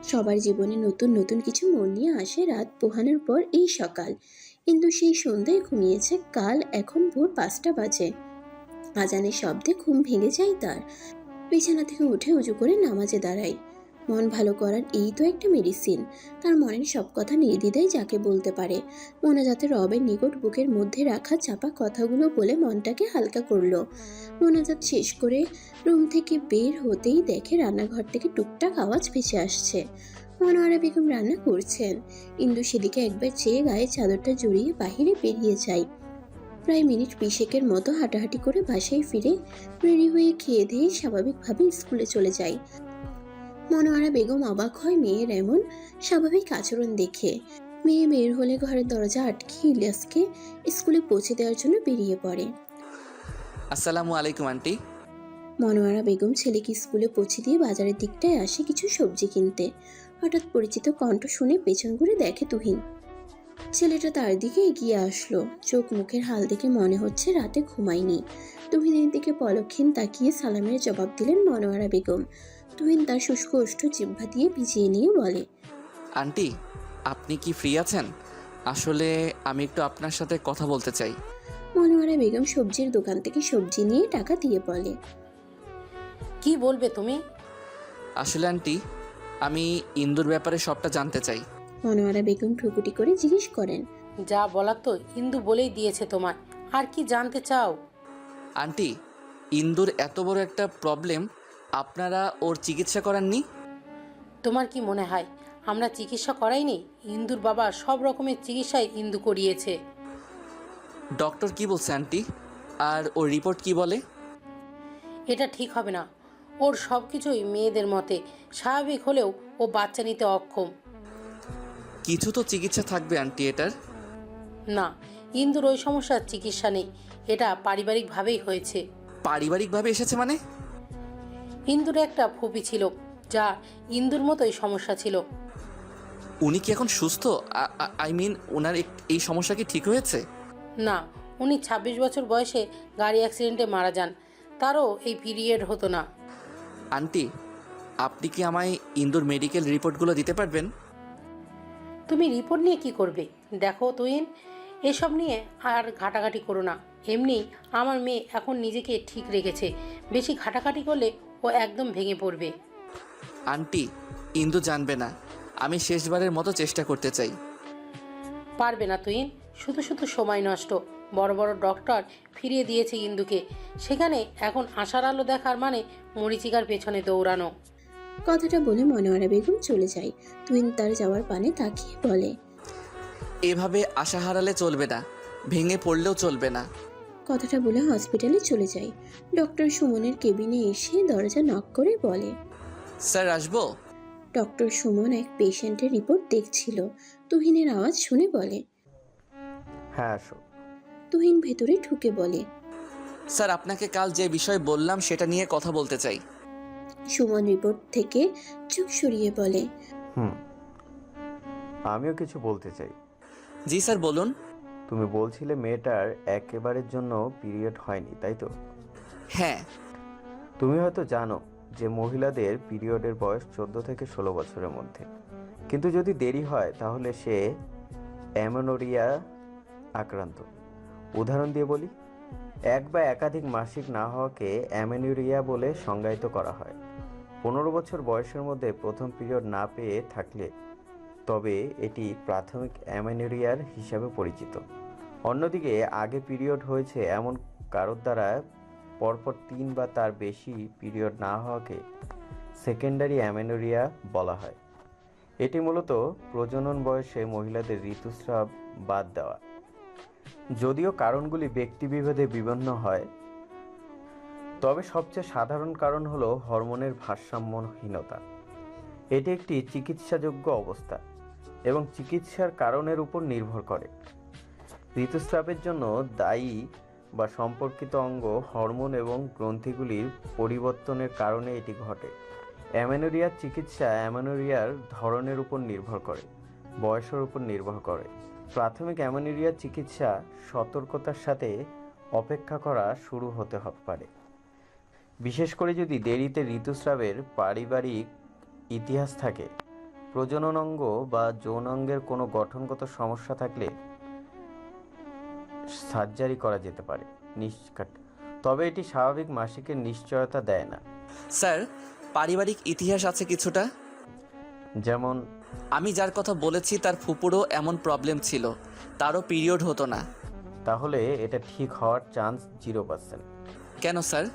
সবার জীবনে নতুন নতুন কিছু মন নিয়ে আসে রাত পোহানোর পর এই সকাল। কিন্তু সেই সন্ধ্যায় ঘুমিয়েছে কাল। এখন ভোর 5টা বাজে। আজানের শব্দে ঘুম ভেঙে যায় তার। বিছানা থেকে উঠে উঁচু করে নামাজে দাঁড়ায়। মন ভালো করার এই তো একটা মেডিসিন। তার মনের সব কথা নির্দ্বিধায় যাকে বলতে পারে। মোনাজাতে রবের নিকট বুকের মধ্যে রাখা চাপা কথাগুলো বলে মনটাকে হালকা করলো। মোনাজাত শেষ করে রুম থেকে বের হতেই দেখে রান্নাঘর থেকে টুকটাক আওয়াজ ভেসে আসছে। মনোয়ারা বেগম রান্না করছেন। ইন্দু সেদিকে একবার চেয়ে গায়ে চাদরটা জড়িয়ে বাহিরে বেরিয়ে যায়। প্রায় মিনিট 20 মতো হাঁটাহাঁটি করে বাসায় ফিরে রেডি হয়ে খেয়ে দিয়ে স্বাভাবিকভাবে স্কুলে চলে যায়। মনোয়ারা বেগম অবাক হয় মেয়ের এমন স্বাভাবিক আচরণ দেখে। মেয়ে বের হলে ঘরের দরজা আটকে ইলিয়াসকে স্কুলে পৌঁছে দেওয়ার জন্য বেরিয়ে পড়ে। আসসালামু আলাইকুম আন্টি। মনোয়ারা বেগম ছেলেকে স্কুলে পৌঁছে দিয়ে বাজারের দিকটায় আসে কিছু সবজি কিনতে। হঠাৎ পরিচিত কণ্ঠ শুনে পেছন ঘুরে দেখে তুহিন। ছেলেটা তার দিকে এগিয়ে আসলো। চোখ মুখের হাল দেখে মনে হচ্ছে রাতে ঘুমায়নি। তুহিনের দিকে পলক্ষীন তাকিয়ে সালামের জবাব দিলেন মনোয়ারা বেগম। তুহিন তার শুষ্ক ওষ্ঠ জিহ্বা দিয়ে ভিজিয়ে নিয়ে বলে, আন্টি, আপনি কি ফ্রি আছেন? আসলে আমি একটু আপনার সাথে কথা বলতে চাই। মনোয়ারা বেগম সবজির দোকান থেকে সবজি নিয়ে টাকা দিয়ে বলে, কি বলবে তুমি? আসলে আন্টি, আমি ইন্দুর ব্যাপারে সবটা জানতে চাই। মনোয়ারা বেগম ভ্রুকুটি করে জিজ্ঞেস করেন। যা বলার তো ইন্দু বলেই দিয়েছে তোমায়, আর কি জানতে চাও? আন্টি, ইন্দুর এত বড় একটা প্রবলেম, আপনারা ওর চিকিৎসা করাননি? তোমার কি মনে হয় আমরা চিকিৎসা করাইনি? ইন্দুর বাবা সব রকমের চিকিৎসাই ইন্দু করিয়েছে। ডক্টর কি বলছে আন্টি? আর ওর রিপোর্ট কি বলে? এটা ঠিক হবে না। ওর সব কিছুই মেয়েদের মতে স্বাভাবিক হলেও ও বাচ্চা নিতে অক্ষম। কিছু তো চিকিৎসা থাকবে আন্টি এটার। না, ইন্দুর ওই সমস্যার চিকিৎসা নেই, এটা পারিবারিকভাবেই হয়েছে। পারিবারিকভাবে এসেছে মানে? ইন্দুর একটা ফুপি ছিল, যা ইন্দুর মতোই সমস্যা ছিল। উনি কি এখন সুস্থ? আই মিন, ওনার এই সমস্যা কি ঠিক হয়েছে? না, উনি 26 বছর বয়সে গাড়ি অ্যাক্সিডেন্টে মারা যান। তারও এই পিরিয়ড হতো না। আন্টি, আপনি কি আমায় ইন্দুর মেডিকেল রিপোর্টগুলো দিতে পারবেন? তুমি রিপোর্ট নিয়ে কি করবে? দেখো তুহিন, এসব নিয়ে আর ঘাটাঘাটি করো না। এমনি আমার মেয়ে এখন নিজেকে ঠিক রেখেছে, বেশি ঘাটাঘাটি করলে ও একদম ভেঙে পড়বে। আন্টি, ইন্দু জানবে না। আমি শেষবারের মতো চেষ্টা করতে চাই। পারবে না তুহিন, শুধু শুধু সময় নষ্ট। বড় বড় ডক্টর ফিরিয়ে দিয়েছে ইন্দুকে, সেখানে এখন আশার আলো দেখার মানে মরিচিকার পেছনে দৌড়ানো। কথাটা বলে মনোয়ারা বেগম চলে যায়। তুহিন তার যাওয়ার পানে তাকিয়ে বলে, এভাবে আশা হারালে চলবে না, ভেঙে পড়লেও চলবে না। কথাটা বলে হসপিটালে চলে যায়। ডক্টর সুমনের কেবিনে এসে দরজা নক করে বলে, স্যার আসবো? ডক্টর সুমন এক পেশেন্টের রিপোর্ট দেখছিল। তুহিনের আওয়াজ শুনে বলে, হ্যাঁ আসো। তুহিন ভেতরে ঢুকে বলে, স্যার, আপনাকে কাল যে বিষয় বললাম সেটা নিয়ে কথা বলতে চাই। সুমন রিপোর্ট থেকে চোখ সরিয়ে বলে, আমিও কিছু বলতে চাই। জি স্যার, বলুন। তুমি বলছিলে মেয়েটার একেবারের জন্য পিরিয়ড হয়নি, তাই তো? হ্যাঁ। তুমি হয়তো জানো যে মহিলাদের পিরিয়ডের বয়স 14 থেকে 16 বছরের মধ্যে। কিন্তু যদি দেরি হয় তাহলে সে অ্যামেনোরিয়া আক্রান্ত। উদাহরণ দিয়ে বলি, এক বা একাধিক মাসিক না হওয়াকে অ্যামেনোরিয়া বলে সংজ্ঞায়িত করা হয়। 15 বছর বয়সের মধ্যে প্রথম পিরিয়ড না পেয়ে থাকলে তবে এটি প্রাথমিক অ্যামেনোরিয়ার হিসাবে পরিচিত। অন্যদিকে আগে পিরিয়ড হয়েছে এমন কারোর দ্বারা পরপর 3 বা তার বেশি পিরিয়ড না হওয়াকে সেকেন্ডারি অ্যামেনোরিয়া বলা হয়। এটি মূলত প্রজনন বয়সে মহিলাদের ঋতুস্রাব বাদ দেওয়া। যদিও কারণগুলি ব্যক্তিবিভেদে বিভিন্ন হয়, তবে সবচেয়ে সাধারণ কারণ হলো হরমোনের ভারসাম্যহীনতা। এটি একটি চিকিৎসাযোগ্য অবস্থা এবং চিকিৎসার কারণের উপর নির্ভর করে। ঋতুস্রাবের জন্য দায়ী বা সম্পর্কিত অঙ্গ, হরমোন এবং গ্রন্থিগুলির পরিবর্তনের কারণে এটি ঘটে। অ্যামেনোরিয়ার চিকিৎসা অ্যামেনোরিয়ার ধরনের উপর নির্ভর করে, বয়সের উপর নির্ভর করে। প্রাথমিক অ্যামেনোরিয়ার চিকিৎসা সতর্কতার সাথে অপেক্ষা করা শুরু হতে পারে, বিশেষ করে যদি দেরিতে ঋতুস্রাবের পারিবারিক ইতিহাস থাকে, প্রজনন অঙ্গ বা যৌনাঙ্গের কোনো গঠনগত সমস্যা থাকলে সার্জারি করা যেতে পারে। তবে এটি স্বাভাবিক মাসিকের নিশ্চয়তা দেয় না। স্যার, পারিবারিক ইতিহাস আছে কিছুটা। যেমন? আমি যার কথা বলেছি তার ফুপুরও এমন প্রবলেম ছিল, তারও পিরিয়ড হতো না। তাহলে এটা ঠিক হওয়ার চান্স 0%। কেন স্যার?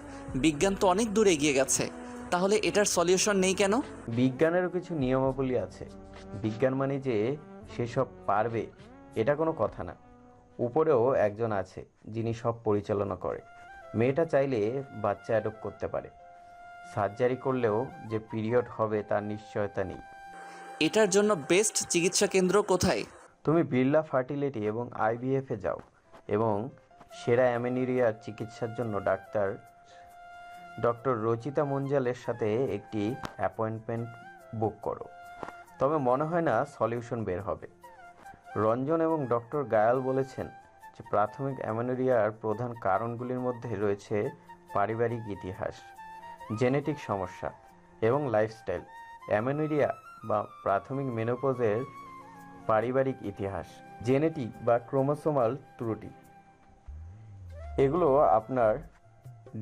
বিজ্ঞান তো অনেক দূর এগিয়ে গেছে, তাহলে এটার সলিউশন নেই কেন? বিজ্ঞানেরও কিছু নিয়মাবলী আছে। বিজ্ঞান মানে যে সেসব পারবে এটা কোনো কথা না। উপরেও একজন আছে যিনি সব পরিচালনা করে। মেয়েটা চাইলে বাচ্চা অ্যাডপ্ট করতে পারে। সার্জারি করলেও যে পিরিয়ড হবে তার নিশ্চয়তা নেই। এটার জন্য বেস্ট চিকিৎসা কেন্দ্র কোথায়? তুমি বিড়লা ফার্টিলিটি এবং IVF-এ যাও এবং সেরা অ্যামেনোরিয়ার চিকিৎসার জন্য ডক্টর রচিতা মঞ্জালের সাথে একটি অ্যাপয়েন্টমেন্ট বুক করো। তবে মনে হয় না সলিউশন বের হবে। রঞ্জন এবং ডক্টর গায়াল বলেছেন যে প্রাথমিক অ্যামেনোরিয়ার প্রধান কারণগুলির মধ্যে রয়েছে পারিবারিক ইতিহাস, জেনেটিক সমস্যা এবং লাইফস্টাইল। অ্যামেনোরিয়া বা প্রাথমিক মেনোপজের পারিবারিক ইতিহাস, জেনেটিক বা ক্রোমোসোমাল ত্রুটি, এগুলো আপনার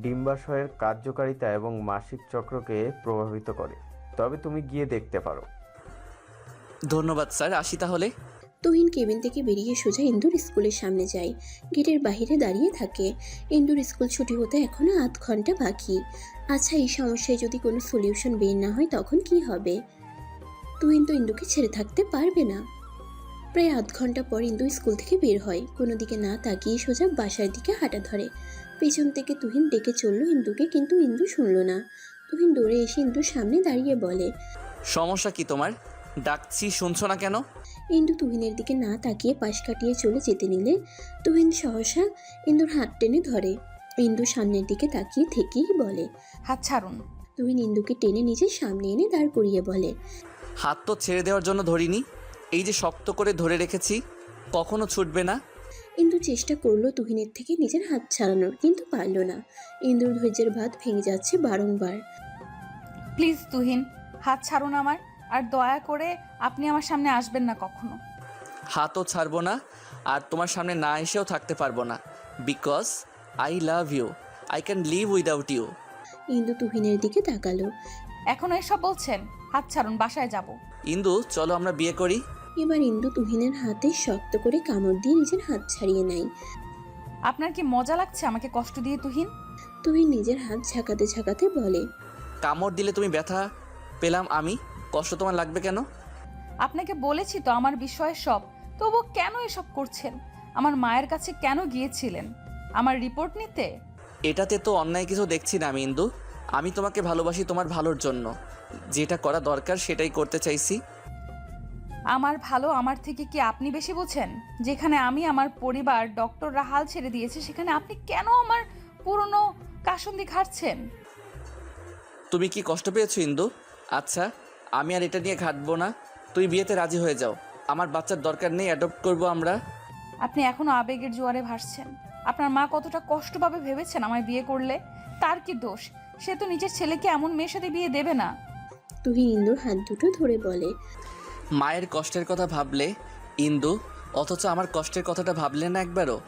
ডিম্বাশয়ের কার্যকারিতা এবং মাসিক চক্রকে প্রভাবিত করে। তবে তুমি গিয়ে দেখতে পারো। ধন্যবাদ স্যার, আসি তাহলে। তুহিন কেবিন থেকে বেরিয়ে সোজা ইন্দুর স্কুলের সামনে যায়। গেটের বাইরে দাঁড়িয়ে থাকে। ইন্দুর স্কুল ছুটি হতে এখনো 8 ঘন্টা বাকি। আচ্ছা, এই সমস্যায় যদি কোনো সলিউশন বের না হয় তখন কি হবে? তুহিন তো ইন্দুকে ছেড়ে থাকতে পারবে না। প্রায় 8 ঘন্টা পর ইন্দু স্কুল থেকে বের হয়। কোনো দিকে না তাকিয়ে সোজা বাসার দিকে হাঁটা ধরে। পেছন থেকে তুহিন ডেকে চলল ইন্দুকে, কিন্তু ইন্দু শুনল না। তুহিন দৌড়ে এসে ইন্দুর সামনে দাঁড়িয়ে বলে, সমস্যা কি তোমার? ডাকছি শুনছো না কেন? ইন্দু তুহিনের দিকে না তাকিয়ে পাশ কাটিয়ে চলে যেতে নিলে তুহিন সহসা ইন্দুর হাত টেনে ধরে। ইন্দু সামনের দিকে তাকিয়ে থেকেই বলে, হাত ছাড়ুন। তুহিন ইন্দুকে টেনে নিজের সামনে এনে দাঁড় করিয়ে বলে, হাত তো ছেড়ে দেওয়ার জন্য ধরিনি, এই যে শক্ত করে ধরে রেখেছি, কখনো ছুটবে না। ইন্দু চেষ্টা করলো তুহিনের থেকে নিজের হাত ছাড়ানোর, কিন্তু পারল না। ইন্দুর ধৈর্যের বাঁধ ভেঙে যাচ্ছে বারংবার। প্লিজ তুহিন, হাত ছাড়ুন আমার, আর দয়া করে আপনি আমার সামনে আসবেন না কখনো। হাতও ছাড়বো না, আর তোমার সামনে না এসেও থাকতে পারবো না, because I love you, I can live without you. Indu তুহিনের দিকে তাকালো। এখনো এসব বলছেন? হাত ছাড়ুন, বাসায় যাব। ইন্দু চলো আমরা বিয়ে করি। এবার ইন্দু তুহিনের হাতে শক্ত করে কামড় দিয়ে নিজের হাত ছাড়িয়ে নেয়। আপনার কি মজা লাগছে আমাকে কষ্ট দিয়ে তুহিন? তুহিন নিজের হাত ঝাঁকাতে ঝাঁকাতে বলে, কামড় দিলে তুমি ব্যথা পেলাম আমি, কষ্ট তোমার লাগবে কেন? আপনাকে বলেছি তো আমার বিষয়ে সব, তবু কেন এসব করছেন? আমার মায়ের কাছে কেন গিয়েছিলেন আমার রিপোর্ট নিতে? এটাতে তো অন্যায় কিছু দেখছি না আমি ইন্দু, আমি তোমাকে ভালোবাসি তোমার ভালোর জন্য, যেটা করা দরকার সেটাই করতে চাইছি। আমার ভালো আমার থেকে কি আপনি বেশি বোঝেন? যেখানে আমি আমার পরিবার ডক্টররা হাল ছেড়ে দিয়েছে, সেখানে আপনি কেন আমার পুরনো কাসুন্দি খাচ্ছেন? তুমি কি কষ্ট পেয়েছো ইন্দু? আচ্ছা, আমি আর এটা নিয়ে ঘাটবো না, তুই বিয়েতে রাজি হয়ে যাও, আমার বাচ্চার দরকার নেই, অ্যাডপ্ট করবো আমরা। আপনি এখনো আবেগের জোয়ারে ভাসছেন। আপনার মা কতটা কষ্ট পাবে ভেবেছেন আমায় বিয়ে করলে? তার কি দোষ? সে তো নিজের ছেলেকে এমন মেয়ের সাথে বিয়ে দেবে না। তুহিন ইন্দুর হাত দুটো ধরে বলে, মায়ের কষ্টের কথা ভাবলে ইন্দু, অথচ আমার কষ্টের কথাটা ভাবলে না একবারও?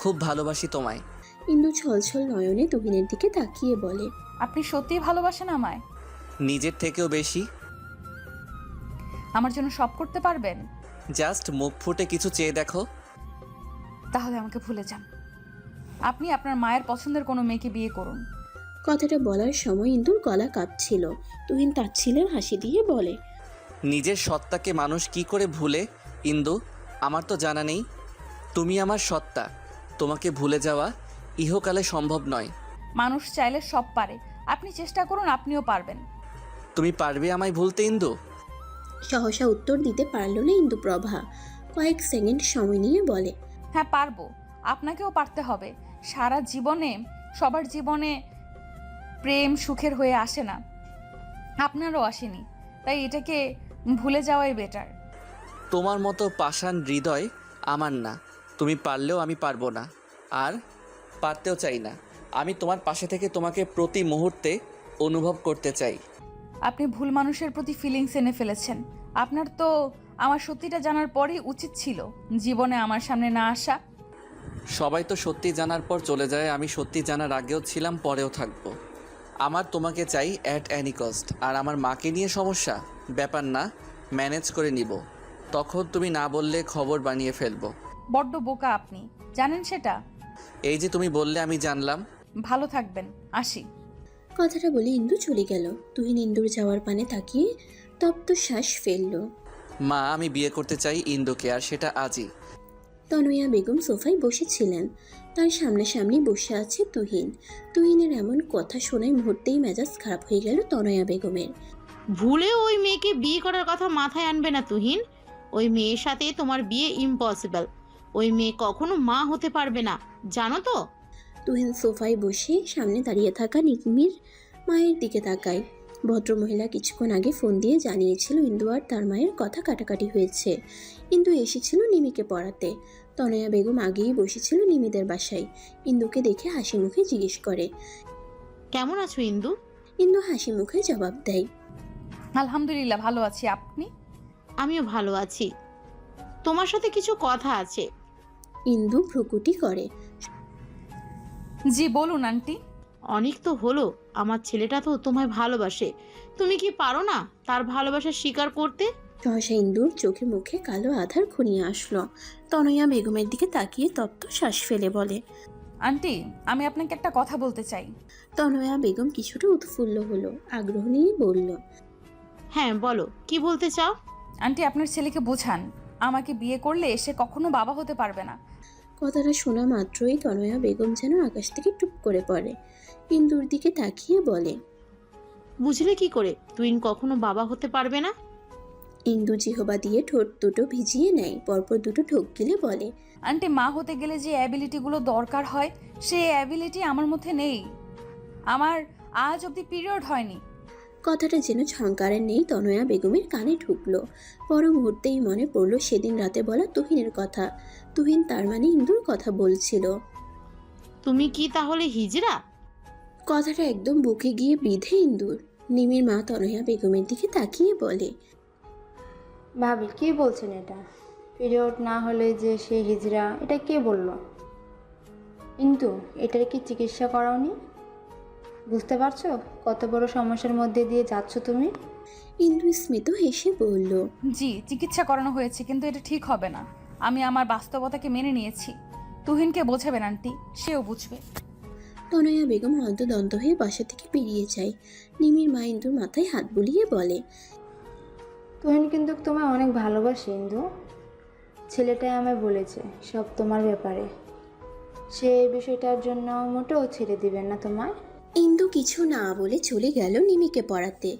খুব ভালোবাসি তোমায়। ইন্দু ছলছল নয়নে তুহিনের দিকে তাকিয়ে বলে, আপনি সত্যিই ভালোবাসেন আমায়? নিজের থেকেও বেশি। আমার জন্য সব করতে পারবেন? জাস্ট মুখ ফুটে কিছু চেয়ে দেখো। তাহলে আমাকে ভুলে যান। আপনি আপনার মায়ের পছন্দের কোনো মেয়েকে বিয়ে করুন। কথাটা বলার সময় ইন্দুর গলা কাঁপছিল। তুহিন তাচ্ছিলের হাসি দিয়ে বলে, নিজের সত্তাকে মানুষ কি করে ভুলে ইন্দু? আমার তো জানা নেই। তুমি আমার সত্তা, তোমাকে ভুলে যাওয়া ইহকালে সম্ভব নয়। মানুষ চাইলে সব পারে, আপনি চেষ্টা করুন, আপনিও পারবেন। তুমি পারবে আমায় ভুলতে ইন্দু? সহসা উত্তর দিতে পারল না ইন্দু প্রভা। কয়েক সেকেন্ড সময় নিয়ে বলে, হ্যাঁ পারবো, আপনাকেও পারতে হবে। সারা জীবনে সবার জীবনে প্রেম সুখের হয়ে আসে না, আপনারও আসেনি, তাই এটাকে ভুলে যাওয়াই বেটার। তোমার মতো পাষাণ হৃদয় আমার না, তুমি পারলেও আমি পারবো না, আর পারতেও চাই না। আমি তোমার পাশে থেকে তোমাকে প্রতি মুহূর্তে অনুভব করতে চাই। আপনি ভুল মানুষের প্রতি ফিলিংস এনে ফেলেছেন। আপনার তো আমার সত্যিটা জানার পরই উচিত ছিল জীবনে আমার সামনে না আসা। সবাই তো সত্যি জানার পর চলে যায়, আমি সত্যি জানার আগেও ছিলাম, পরেও থাকবো। আমার তোমাকে চাই অ্যাট অ্যানি কস্ট। আর আমার মাকে নিয়ে সমস্যা, ব্যাপার না, ম্যানেজ করে নিব। তখন তুমি না বললে খবর বানিয়ে ফেলবো। বড্ড বোকা আপনি, জানেন সেটা? এই যে তুমি বললে আমি জানলাম। ভালো থাকবেন, আসি। কথাটা বলে ইন্দু চলে গেল। তুহিন ইন্দুর যাওয়ার পানে তাকিয়ে তপ্ত শ্বাস ফেলল। মা, আমি বিয়ে করতে চাই ইন্দুকে, আর সেটা আজই। তনয়া বেগম সোফায় বসেছিলেন। তার সামনাসামনি বসে আছে তুহিন। তুহিনের এমন কথা শোনায় মুহূর্তেই মেজাজ খারাপ হয়ে গেল তনয়া বেগমের। ভুলেও ওই মেয়েকে বিয়ে করার কথা মাথায় আনবে না তুহিন। ওই মেয়ের সাথে তোমার বিয়ে ইম্পসিবল। ওই মেয়ে কখনো মা হতে পারবে না, জানো তো? তুহিন সোফায় বসে সামনে দাঁড়িয়ে থাকা নিমির মায়ের দিকে তাকায়। ভদ্রমহিলা কিছুক্ষণ আগে ফোন দিয়ে জানিয়েছিল ইন্দু আর তার মায়ের কথা কাটাকাটি হয়েছে। ইন্দু এসেছিল নিমিকে পড়াতে। তনয়া বেগম আগেই বসেছিল নিমিদের বাসায়। ইন্দুকে দেখে হাসি মুখে জিজ্ঞেস করে, কেমন আছো ইন্দু? ইন্দু হাসি মুখে জবাব দেয়, আলহামদুলিল্লাহ ভালো আছি। আপনি? আমিও ভালো আছি, তোমার সাথে কিছু কথা আছে। ইন্দু ভ্রুকুটি করে। জি বলুন আন্টি। অনেক তো হলো, আমার ছেলেটা তো তোমায় ভালোবাসে, তুমি কি পারো না তার ভালোবাসা স্বীকার করতে? সহসা ইন্দুর চোখে মুখে কালো আধার ঘনিয়ে আসলো। তনয়া বেগমের দিকে তাকিয়ে তপ্ত শ্বাস ফেলে বলে, আন্টি, আমি আপনাকে একটা কথা বলতে চাই। তনয়া বেগম কিছুটা উৎফুল্ল হলো, আগ্রহ নিয়ে বলল, হ্যাঁ বলো, কি বলতে চাও? আন্টি, আপনার ছেলেকে বোঝান, আমাকে বিয়ে করলে সে কখনো বাবা হতে পারবে না। কথাটা শোনা মাত্রই তনয়া বেগম যেন আকাশ থেকে টুপ করে পড়ে। ইন্দুর দিকে তাকিয়ে বলে, বুঝলে কি করে তুইন কখনো বাবা হতে পারবে না? ইন্দু জিহবা দিয়ে ঠোঁট দুটো ভিজিয়ে নেয়, পরপর দুটো ঠোক গিলে বলে, আন্টি, মা হতে গেলে যে অ্যাবিলিটিগুলো দরকার হয় সেই অ্যাবিলিটি আমার মধ্যে নেই। আমার আজ অবধি পিরিয়ড হয়নি। কথাটা যেন ঝংকারের নেই তনয়া বেগমের কানে ঢুকলো। পর মুহূর্তেই মনে পড়ল সেদিন রাতে বলা তুহিনের কথা। তুহিন তার মানে ইন্দুর কথা বলছিল। তুমি কি তাহলে হিজড়া? কথাটা একদম বুকে গিয়ে বিঁধে ইন্দুর। নিমির মা তনয়া বেগমের দিকে তাকিয়ে বলে, ভাবি কি বলছেন এটা? পিরিয়ড না হলে যে সে হিজড়া, এটা কে বলল? কিন্তু এটার কি চিকিৎসা করাওনি? বুঝতে পারছো কত বড় সমস্যার মধ্যে দিয়ে যাচ্ছ তুমি? ইন্দু স্মিত হেসে বলল, জি, চিকিৎসা করানো হয়েছে, কিন্তু এটা ঠিক হবে না। আমি আমার বাস্তবতাকে মেনে নিয়েছি। তুহিনকে বোঝাবেন আন্টি, সেও বুঝবে। তনয়া বেগম হন্তদন্ত হয়ে বাসা থেকে বেরিয়ে যায়। নিমির মা ইন্দুর মাথায় হাত বুলিয়ে বলে, তুহিন কিন্তু তোমায় অনেক ভালোবাসে ইন্দু। ছেলেটাই আমায় বলেছে সব তোমার ব্যাপারে। সে এই বিষয়টার জন্য মোটেও ছেড়ে দিবেন না তোমায়। ইন্দু কিছু না বলে চলে গেল নিমিকে পড়াতে।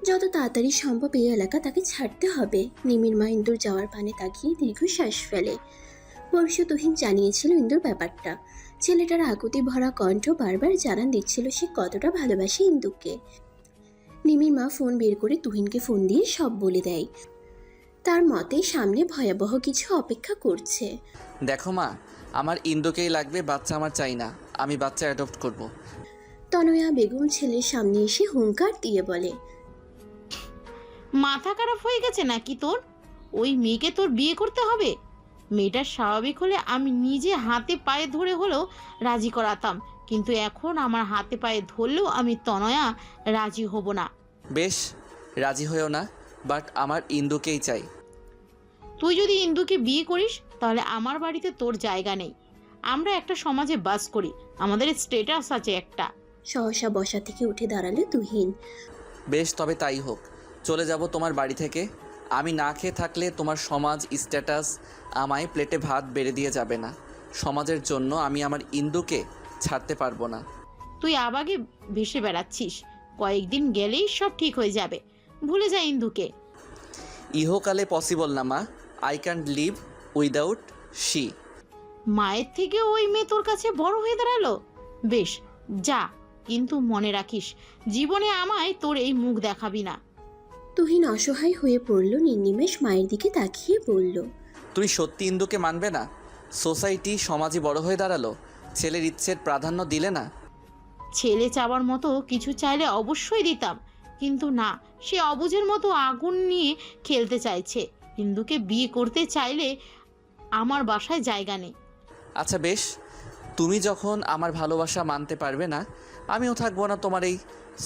যত তাড়াতাড়ি সম্ভব এই এলাকা তাকে ছাড়তে হবে। নিমির মা ইন্দুর যাওয়ার পানে তাকিয়ে দীর্ঘশ্বাস ফেলে। পরশু তুহিন জানিয়েছিল ইন্দুর ব্যাপারটা। ছেলেটার আকুতি ভরা কণ্ঠ বারবার জানান দিচ্ছিল সে কতটা ভালোবাসে ইন্দুকে। নিমির মা ফোন বের করে তুহিনকে ফোন দিয়ে সব বলে দেয়। তার মতে সামনে ভয়াবহ কিছু অপেক্ষা করছে। দেখো মা, আমার ইন্দুকেই লাগবে, বাচ্চা আমার চাই না। আমি বাচ্চা অ্যাডপ্ট করব। তনয়া বেগম ছেলের সামনে এসে হুঙ্কার দিয়ে বলে, মাথা খারাপ হয়ে গেছে নাকি তোর? ওই মেয়েকে তোর বিয়ে করতে হবে? মেয়েটা স্বাভাবিক হলে আমি নিজে হাতে পায়ে ধরে হলেও রাজি করাতাম, কিন্তু এখন আমার হাতে পায়ে ধরলেও আমি তনয়া রাজি হব না। বেশ, রাজি হয়েও না, বাট আমার ইন্দুকেই চাই। তুই যদি ইন্দুকে বিয়ে করিস তাহলে আমার বাড়িতে তোর জায়গা নেই। আমরা একটা সমাজে বাস করি, আমাদের স্ট্যাটাস আছে একটা। সহসা বসা থেকে উঠে দাঁড়ালো তুহিন। বেশ, তবে তাই হোক। চলে যাব তোমার বাড়ি থেকে। আমি না খেয়ে থাকলে তোমার সমাজ স্ট্যাটাস আমায় প্লেটে ভাত বেড়ে দিয়ে যাবে না। সমাজের জন্য আমি আমার ইন্দুকে ছাড়তে পারবো না। তুই আবাগে ভেসে বেড়াচ্ছিস, কয়েকদিন গেলেই সব ঠিক হয়ে যাবে। ভুলে যা ইন্দুকে। ইহকালে পসিবল না মা। I can't live without she. মায়ের থেকে ওই মেয়ে তোর কাছে বড় হয়ে দাঁড়ালো? বেশ, যা, কিন্তু মনে রাখিস জীবনে আমায় তোর এই মুখ দেখাবি না। তুহিন অসহায় হয়ে পড়ল। নির্নিমেষ মায়ের দিকে তাকিয়ে বলল, তুমি সত্যি ইন্দুকে মানবে না? সোসাইটি সমাজে বড় হয়ে দাঁড়ালো, ছেলের ইচ্ছের প্রাধান্য দিলে না। ছেলে চাওয়ার মতো কিছু চাইলে অবশ্যই দিতাম, কিন্তু না, সে অবুঝের মতো আগুন নিয়ে খেলতে চাইছে। ইন্দুকে বিয়ে করতে চাইলে আমার বাসায় জায়গা নেই। আচ্ছা বেশ, তুমি যখন আমার ভালোবাসা মানতে পারবে না, আমিও থাকবো না তোমার এই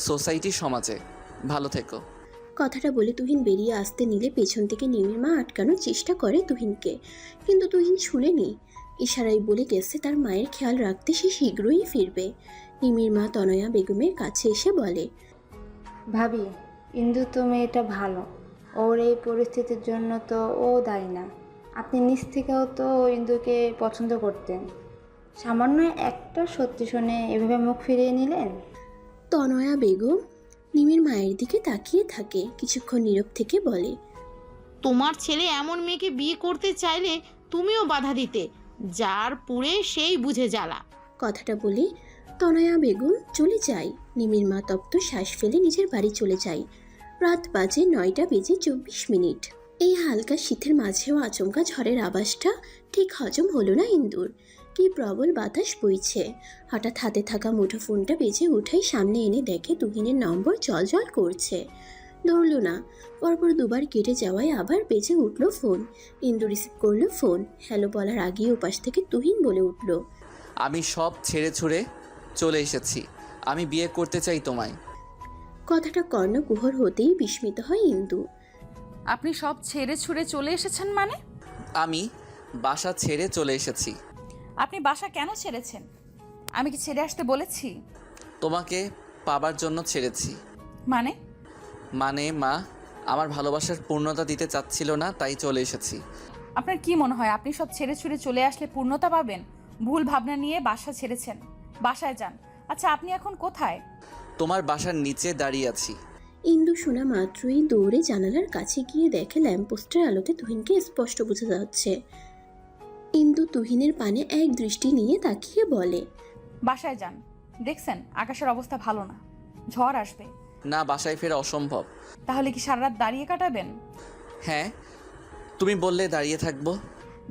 সোসাইটি সমাজে। ভালো থেকো। কথাটা বলে তুহিন বেরিয়ে আসতে নিলে পেছন থেকে নিমির মা আটকানোর চেষ্টা করে তুহিনকে, কিন্তু তুহিন শুনেনি। ইশারায় বলে গেছে তার মায়ের খেয়াল রাখতে সে শীঘ্রই ফিরবে। নিমির মা তনয়া বেগমের কাছে এসে বলে, ভাবি, ইন্দু তো মেয়েটা ভালো, ওর এই পরিস্থিতির জন্য তো ও দায়ী না। আপনি নিজ থেকেও তো ইন্দুকে পছন্দ করতেন, সামান্য একটা সত্যি শুনে এভাবে মুখ ফিরিয়ে নিলেন। তনয়া বেগম নিমির মায়ের দিকে তাকিয়ে থাকে, কিছুক্ষণ নীরব থেকে বলে, তোমার ছেলে এমন মেয়েকে বিয়ে করতে চাইলে তুমিও বাধা দিতে, যার পুড়ে সেই বুঝে জ্বালা। কথাটা বলে তনয়া বেগম চলে যায়। নিমির মা তপ্ত শ্বাস ফেলে নিজের বাড়ি চলে যায়। রাত বাজে 9:24। এই হালকা শীতের মাঝেও আচমকা ঝড়ের আওয়াজটা ঠিক হজম হলো না ইন্দুর। কি প্রবল বাতাস বইছে। হঠাৎ হাতে থাকা মুঠো ফোনটা বেজে উঠেই সামনে এনে দেখে তুহিনের নম্বর জল করছে। ধরল না, পরপর দুবার কেটে যাওয়ায় আবার বেজে উঠল ফোন। ইন্দু রিসিভ করলো ফোন। হ্যালো বলার আগেই ওপাশ থেকে তুহিন বলে উঠল, আমি সব ছেড়ে ছুড়ে চলে এসেছি। আমি বিয়ে করতে চাই তোমায়। কথাটা কর্ণকুহর হতেই বিস্মিত হয় ইন্দু। আপনি সব ছেড়ে ছুড়ে চলে এসেছেন মানে? আমি বাসা ছেড়ে চলে এসেছি। আপনি বাসা কেন ছেড়েছেন? আমি কি ছেড়ে আসতে বলেছি? তোমাকে পাবার জন্য ছেড়েছি। মানে? মানে মা আমার ভালোবাসার পূর্ণতা দিতে চাচ্ছিল না, তাই চলে এসেছি। আপনার কি মনে হয় আপনি সব ছেড়ে ছুড়ে চলে আসলে পূর্ণতা পাবেন? ভুল ভাবনা নিয়ে বাসা ছেড়েছেন, বাসায় যান। আচ্ছা আপনি এখন কোথায়? তোমার বাসার নিচে দাঁড়িয়ে আছি। ইন্দু শোনা মাত্রই দৌড়ে জানালার কাছে গিয়ে দেখে ল্যাম্পপোস্টের আলোতে তুহিনকে স্পষ্ট বোঝা যাচ্ছে। ইন্দু তুহিনের পানে এক দৃষ্টি নিয়ে তাকিয়ে বলে, বাসায় যান। দেখছেন আকাশের অবস্থা ভালো না, ঝড় আসবে। না, বাসায় ফেরা অসম্ভব। তাহলে কি সারা রাত দাঁড়িয়ে কাটাবেন? হ্যাঁ, তুমি বললে দাঁড়িয়ে থাকবো।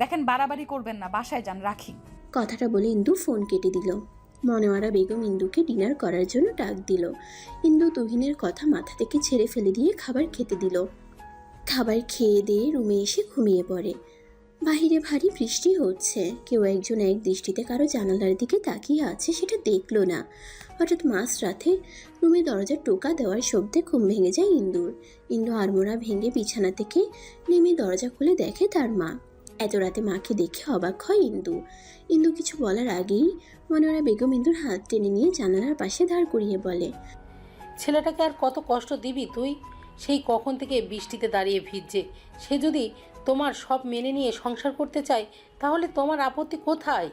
দেখেন বাড়াবাড়ি করবেন না, বাসায় যান, রাখি। কথাটা বলে ইন্দু ফোন কেটে দিল। মনোয়ারা বেগম ইন্দুকে ডিনার করার জন্য ডাক দিল। ইন্দু তুহিনের কথা মাথা থেকে ছেড়ে ফেলে দিয়ে খাবার খেতে দিল। খাবার খেয়ে দিয়ে রুমে এসে ঘুমিয়ে পড়ে। বাহিরে ভারী বৃষ্টি হচ্ছে। কেউ একজন এক দৃষ্টিতে কারো জানালার দিকে তাকিয়ে আছে সেটা দেখলো না। হঠাৎ মাঝরাতে রুমে দরজার টোকা দেওয়ার শব্দে ঘুম ভেঙে যায় ইন্দুর। ইন্দু আড়মোড়া ভেঙে বিছানা থেকে নেমে দরজা খুলে দেখে তার মা। এত রাতে মাকে দেখে অবাক হয় ইন্দু। ইন্দু কিছু বলার আগেই মনোয়ারা বেগম ইন্দুর হাত টেনে নিয়ে জানালার পাশে দাঁড় করিয়ে বলে, ছেলেটাকে আর কত কষ্ট দিবি তুই? সেই কখন থেকে বৃষ্টিতে দাঁড়িয়ে ভিজছে। সে যদি তোমার সব মেনে নিয়ে সংসার করতে চায় তাহলে তোমার আপত্তি কোথায়?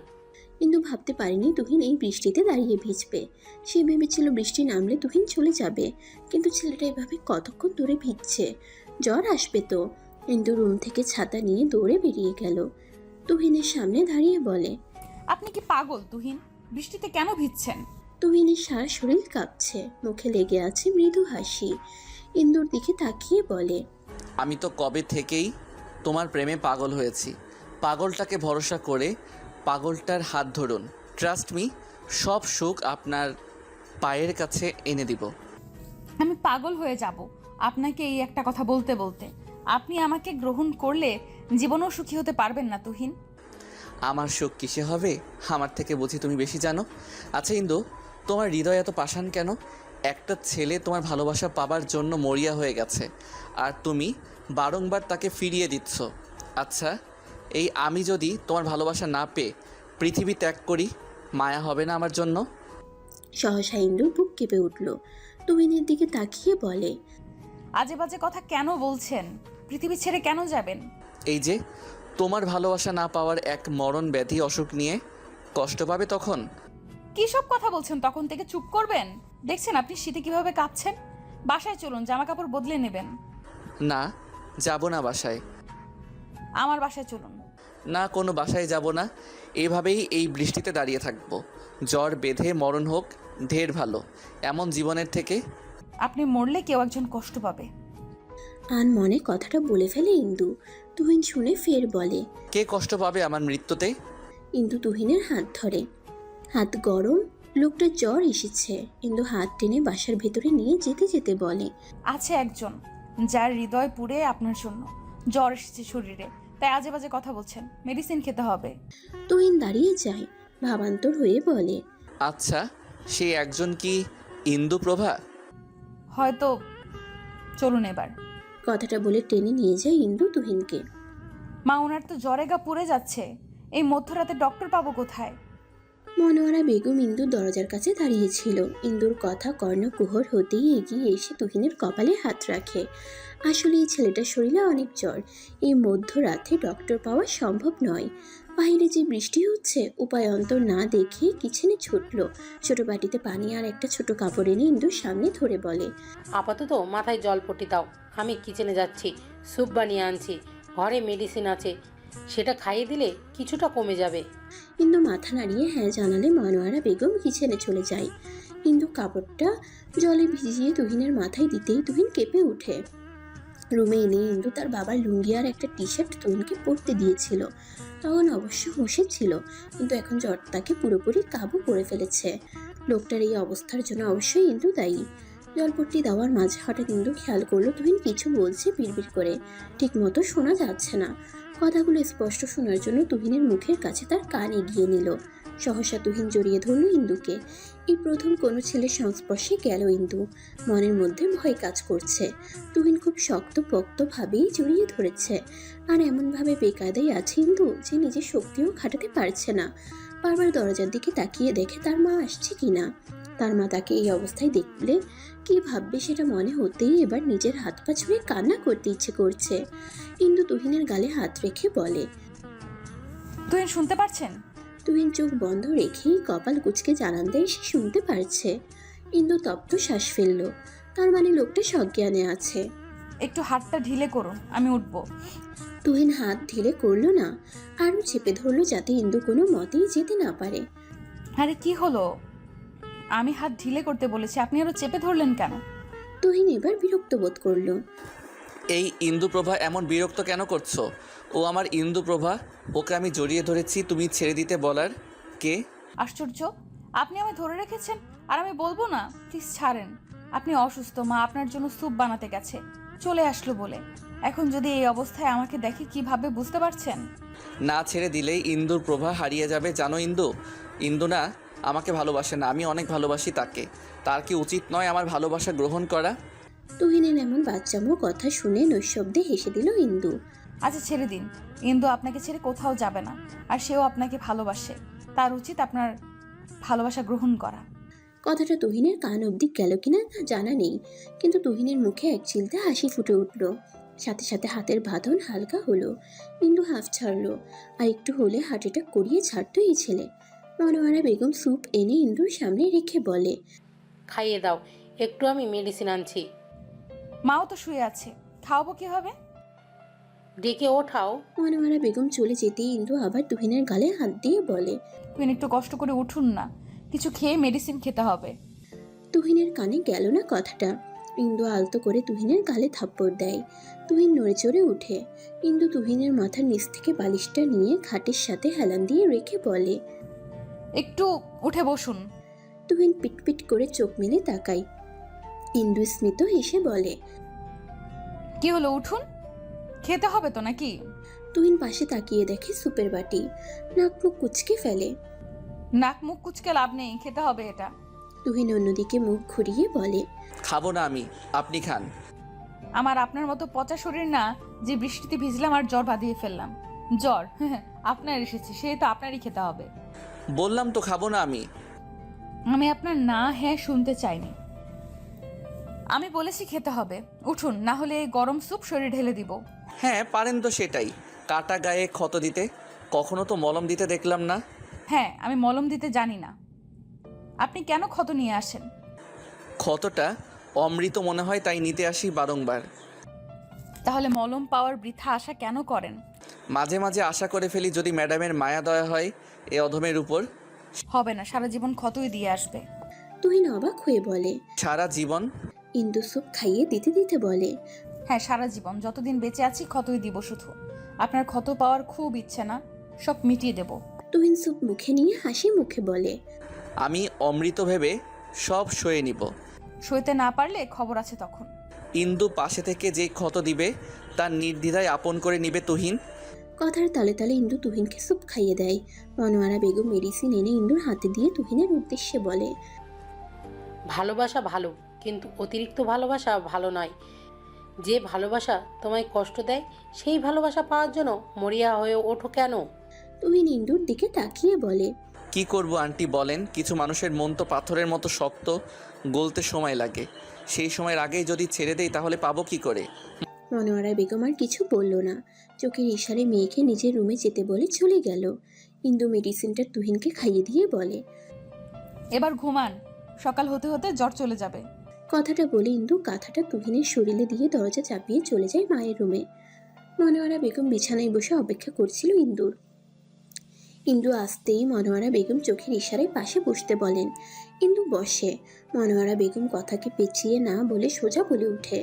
ইন্দু ভাবতে পারেনি তুহিন এই বৃষ্টিতে দাঁড়িয়ে ভিজবে। সে ভেবেছিল বৃষ্টি নামলে তুহিন চলে যাবে, কিন্তু ছেলেটা এভাবে কতক্ষণ ধরে ভিজছে, জ্বর আসবে তো। ইন্দু রুম থেকে ছাতা নিয়ে দৌড়ে বেরিয়ে গেল। তুহিনের সামনে দাঁড়িয়ে বলে, আপনি কি পাগল তুহিন? বৃষ্টিতে কেন ভিজছেন? তুহিনের সারা শরীর কাঁপছে, মুখে লেগে আছে মৃদু হাসি। ইন্দুর দিকে তাকিয়ে বলে, আমি তো কবে থেকেই তোমার প্রেমে পাগল হয়েছি। পাগলটাকে ভরসা করে পাগলটার হাত ধরুন। ট্রাস্ট মি, সব সুখ আপনার পায়ের কাছে এনে দিব। আমি পাগল হয়ে যাব আপনাকে এই একটা কথা বলতে বলতে। আপনি আমাকে গ্রহণ করলে জীবনেও সুখী হতে পারবেন না তুহিন। আমার সুখ কিসে হবে? আমার থেকে বুঝি তুমি বেশি জানো। আচ্ছা ইন্দু, তোমার হৃদয় এত পাষাণ কেন? একটা ছেলে তোমার ভালোবাসা পাবার জন্য মরিয়া হয়ে গেছে, আর তুমি বারংবার তাকে ফিরিয়ে দিচ্ছ। আচ্ছা, এই আমি যদি তোমার ভালোবাসা না পেয়ে পৃথিবী ত্যাগ করি, মায়া হবে না আমার জন্য? সহসা ইন্দুর বুক কেঁপে উঠল। তুহিনের দিকে তাকিয়ে বলে, আজে বাজে কথা কেন বলছেন? পৃথিবী ছেড়ে কেন যাবেন? এই যে তোমার ভালোবাসা না পাওয়ার এক মরণ ব্যাধি অসুখ নিয়ে কষ্ট পাবে তখন। কি সব কথা বলছেন? তখন থেকে চুপ করবেন? দেখছেন আপনি শীতে কিভাবে কাঁপছেন। বাসায় চলুন, জামা কাপড় বদলে নেবেন। না, যাব না বাসায়। আমার বাসায় চলুন। না, কোনো বাসায় যাব না। এভাবেই এই বৃষ্টিতে দাঁড়িয়ে থাকবো। জ্বর বেঁধে মরণ হোক ঢের ভালো এমন জীবনের থেকে। আপনি মরলে কেউ একজন কষ্ট পাবে। আন মনে কথাটা বলে ফেলে ইন্দু। তুহিন শুনে ফের বলে, কে কষ্ট পাবে আমার মৃত্যুতে? ইন্দু তুহিনের হাত ধরে। হাত গরম, লোকটার জ্বর এসেছে। ইন্দু হাত টেনে বাসার ভেতরে নিয়ে যেতে যেতে বলে, আছে একজন যার হৃদয় পুড়ে আপনার জন্য। জ্বর এসেছে শরীরে, তাই আজে বাজে কথা বলছেন। মেডিসিন খেতে হবে। তুহিন দাঁড়িয়ে যায়, ভাবান্তর হয়ে বলে, আচ্ছা, সে একজন কি ইন্দুপ্রভা? হয়তো। চলুন এবার। কথাটা বলে টেনে নিয়ে যায় ইন্দু তুহিনকে। মা, ওনার তো জ্বরে গা পুড়ে যাচ্ছে। এই মধ্যরাতে ডক্টর পাবো কোথায়? মনোয়ারা বেগম ইন্দুর দরজার কাছে দাঁড়িয়েছিল। ইন্দুর কথা কর্ণকুহর হতেই এগিয়ে এসে তুহিনের কপালে হাত রাখে। আসলে এই ছেলেটার শরীরে অনেক জ্বর। এই মধ্যরাতে ডক্টর পাওয়া সম্ভব নয়। বাইরে যে বৃষ্টি হচ্ছে, উপায় অন্তর না দেখে কিচেনে ছুটল। ছোট বাটিতে পানি আর একটা ছোট কাপড় এনে ইন্দুর সামনে ধরে বলে, আপাতত মাথায় জলপট্টি দাও, আমি কিচেনে যাচ্ছি, স্যুপ বানিয়ে আনছি, ঘরে মেডিসিন আছে, সেটা খাইয়ে দিলে কিছুটা কমে যাবে। ইন্দু মাথা নাড়িয়ে হ্যাঁ জানালে মনোয়ারা বেগম কিচেনে চলে যায়। ইন্দু কাপড়টা জলে ভিজিয়ে তুহিনের মাথায় দিতেই তুহিন কেঁপে ওঠে। রুমে এনে ইন্দু তার বাবার লুঙ্গি আর একটা টি শার্ট তুহিনকে পরতে দিয়েছিল। তখন অবশ্য হুঁশে ছিল, কিন্তু এখন জ্বর তাকে পুরোপুরি কাবু করে ফেলেছে। লোকটার এই অবস্থার জন্য অবশ্যই ইন্দু দায়ী। জলপট্টি দেওয়ার মাঝে হঠাৎ ইন্দু খেয়াল করলো তুহিন কিছু বলছে বিড়বিড় করে, ঠিক মতো শোনা যাচ্ছে না। কথাগুলো স্পষ্ট শোনার জন্য তুহিনের মুখের কাছে তার কান এগিয়ে নিল। সহসা তুহিন জড়িয়ে ধরল ইন্দুকে। এই প্রথম কোনো ছেলের সংস্পর্শে গেল ইন্দু। মনের মধ্যে ভয় কাজ করছে। তুহিন খুব শক্তপোক্তভাবেই জড়িয়ে ধরেছে, আর এমনভাবে বেকায়দায় আছে ইন্দু যে নিজের শক্তিও খাটাতে পারছে না। বারবার দরজার দিকে তাকিয়ে দেখে তার মা আসছে কিনা। তার মা তাকে এই অবস্থায় দেখলে কি ভাববে সেটা মনে হতেই এবার নিজের হাত পা ছুঁয়ে কান্না করতে ইচ্ছে করছে। ইন্দু তুহিনের গালে হাত রেখে বলে, তুহিন শুনতে পারছেন? তুহিন চোখ বন্ধ রেখেই কপাল কুঁচকে জানান দেয় সে শুনতে পারছে। ইন্দু তপ্ত শ্বাস ফেলল। তার মানে লোকটা সজ্ঞানে আছে। একটু হাতটা ঢিলে করুন, আমি উঠবো। তুহিন হাত ঢিলে করলো না, আরও চেপে ধরলো যাতে ইন্দু কোনো মতেই যেতে না পারে। আরে কি হলো? আমি হাত ঢিলে করতে বলেছি, আপনি আরো চেপে ধরলেন কেন? তুহিন এবার বিরক্ত বোধ করলো। এই ইন্দুপ্রভা এমন বিরক্ত কেন করছো? ও আমার ইন্দুপ্রভা, ওকে আমি জড়িয়ে ধরেছি, তুমি ছেড়ে দিতে বলার কে? আশ্চর্য, আপনি আমায় ধরে রেখেছেন আর আমি বলবো না? প্লিজ ছাড়েন। আপনি অসুস্থ, মা আপনার জন্য স্যুপ বানাতে গেছে, চলে আসলো বলে। এখন যদি এই অবস্থায় আমাকে দেখে কিভাবে, বুঝতে পারছেন? না ছেড়ে দিলেই ইন্দুর প্রভা হারিয়ে যাবে, জানো ইন্দু? ইন্দু না আমাকে ভালোবাসে না, আমি অনেক ভালোবাসি তাকে। তার কি উচিত নয় আমার ভালোবাসা গ্রহণ করা? তুহিনের এমন বাচ্চামো কথা শুনে নৈশব্দে হেসে দিল ইন্দু। আচ্ছা ছেড়ে দিন, ইন্দু আপনাকে ছেড়ে কোথাও যাবে না, আর সেও আপনাকে ভালোবাসে। তার উচিত আপনার ভালোবাসা গ্রহণ করা। কথাটা তুহিনের কান অবধি গেল কিনা তা জানা নেই, কিন্তু তুহিনের মুখে এক চিলতে হাসি ফুটে উঠল। সাথে সাথে হাতের বাঁধন হালকা হলো। ইন্দু হাফ ছাড়লো, আর একটু হলে হার্ট অ্যাটাক করিয়ে ছাড়তো এই ছেলে। মনোয়ারা বেগম স্যুপ এনে ইন্দুর সামনে রেখে বলে, খাইয়ে দাও, একটু আমি মেডিসিন আনছি। মাও তো শুয়ে আছে, খাওয়াবো কিভাবে? ডেকে ওঠাও। মনোয়ারা বেগম চলে যেতেই ইন্দু আবার তুহিনের গালে হাত দিয়ে বলে, তুহিন একটু কষ্ট করে উঠুন না, কিছু খেয়ে মেডিসিন খেতে হবে। তুহিনের কানে গেল না কথাটা। ইন্দু আলতো করে তুহিনের গালে থাপ্পড় দেয়। তুহিন নড়ে চড়ে উঠে। ইন্দু তুহিনের মাথার নিচ থেকে বালিশটা নিয়ে খাটের সাথে হেলান দিয়ে রেখে বলে, একটু উঠে বসুন। তুহিন পিটপিট করে চোখ মেলে তাকায়। ইন্দু স্মিত হেসে বলে, কি হলো, উঠুন, খেতে হবে তো নাকি? তুহিন পাশে তাকিয়ে দেখে সুপের বাটি। নাক মুখ কুচকে ফেলে। নাক মুখ কুচকে লাভ নেই, খেতে হবে এটা। তুহিন অন্যদিকে মুখ ঘুরিয়ে বলে, খাবো না আমি, আপনি খান। আমার আপনার মতো পচা শরীর না যে বৃষ্টিতে ভিজলাম আর জ্বর বাঁধিয়ে ফেললাম। জ্বর আপনার এসেছে, সে তো আপনারই খেতে হবে। বললাম তো খাবো না আমি। আমি আপনার না হ্যাঁ শুনতে চাইনি, আমি বলেছি খেতে হবে। উঠুন, না হলে এই গরম স্যুপ শরীরে ঢেলে দিব। হ্যাঁ পারেন তো সেটাই, কাটা গায়ে ক্ষত দিতে। কখনো তো মলম দিতে দেখলাম না। হ্যাঁ, আমি মলম দিতে জানি না। আপনি কেন ক্ষত নিয়ে আসেন? ক্ষতটা অমৃত মনে হয় তাই নিতে আসি বারংবার। তাহলে মলম পাওয়ার বৃথা আশা কেন করেন? মাঝে মাঝে আশা করে ফেলি যদি ম্যাডামের মায়া দয়া হয় এ অধমের উপর। হবে না, সারা জীবন ক্ষতই দিয়ে আসবে। তুহিন অবাক হয়ে বলে, সারা জীবন? ইন্দু স্যুপ খাইয়ে দিতে দিতে বলে, হ্যাঁ সারা জীবন, যতদিন বেঁচে আছি ক্ষতই দিব শুধু। আপনার ক্ষত পাওয়ার খুব ইচ্ছে না? সব মিটিয়ে দেব। তুহিন স্যুপ মুখে নিয়ে হাসি মুখে বলে, আমি অমৃত ভেবে সব সয়ে নিব। সইতে না পারলে খবর আছে তখন। ইন্দু পাশে থেকে যে ক্ষত দিবে তার নির্দ্বিধায় আপন করে নিবে তুহিন। কথার তালে তালে ইন্দু তুহিনকে স্যুপ খাইয়ে দেয়। মনোয়ারা বেগম মেডিসিন এনে ইন্দুর হাতে দিয়ে তুহিনের উদ্দেশ্যে বলে, ভালোবাসা ভালো, কিন্তু অতিরিক্ত ভালোবাসা ভালো নয়। যে ভালোবাসা তোমায় কষ্ট দেয় সেই ভালোবাসা পাওয়ার জন্য মরিয়া হয়ে ওঠো কেন? তুহিন ইন্দুর দিকে তাকিয়ে বলে, কি করব আন্টি বলেন? কিছু মানুষের মন তো পাথরের মতো শক্ত, গলতে সময় লাগে। সেই সময়ের আগেই যদি ছেড়ে দেই তাহলে পাবো কি করে? মনোয়ারা বেগম আর কিছু বলল না। চোখের ইশারে মেয়েকে নিজের রুমে যেতে বলে চলে গেল। ইন্দু মেডিসিনটা তুহিনকে খাইয়ে দিয়ে বলে, এবার ঘুমান, সকাল হতে হতে জ্বর চলে যাবে। কথাটা বলে ইন্দু কাঁথাটা তুহিনের শরীরে দিয়ে দরজা চাপিয়ে চলে যায় মায়ের রুমে। মনোয়ারা বেগম বিছানায় বসে অপেক্ষা করছিল ইন্দুর। ইন্দু আসতেই মনোয়ারা বেগম চোখের ইশারায় পাশে বসতে বলেন। ইন্দু বসে। মনোয়ারা বেগম কথাকে পেঁচিয়ে না বলে সোজা বলে উঠে,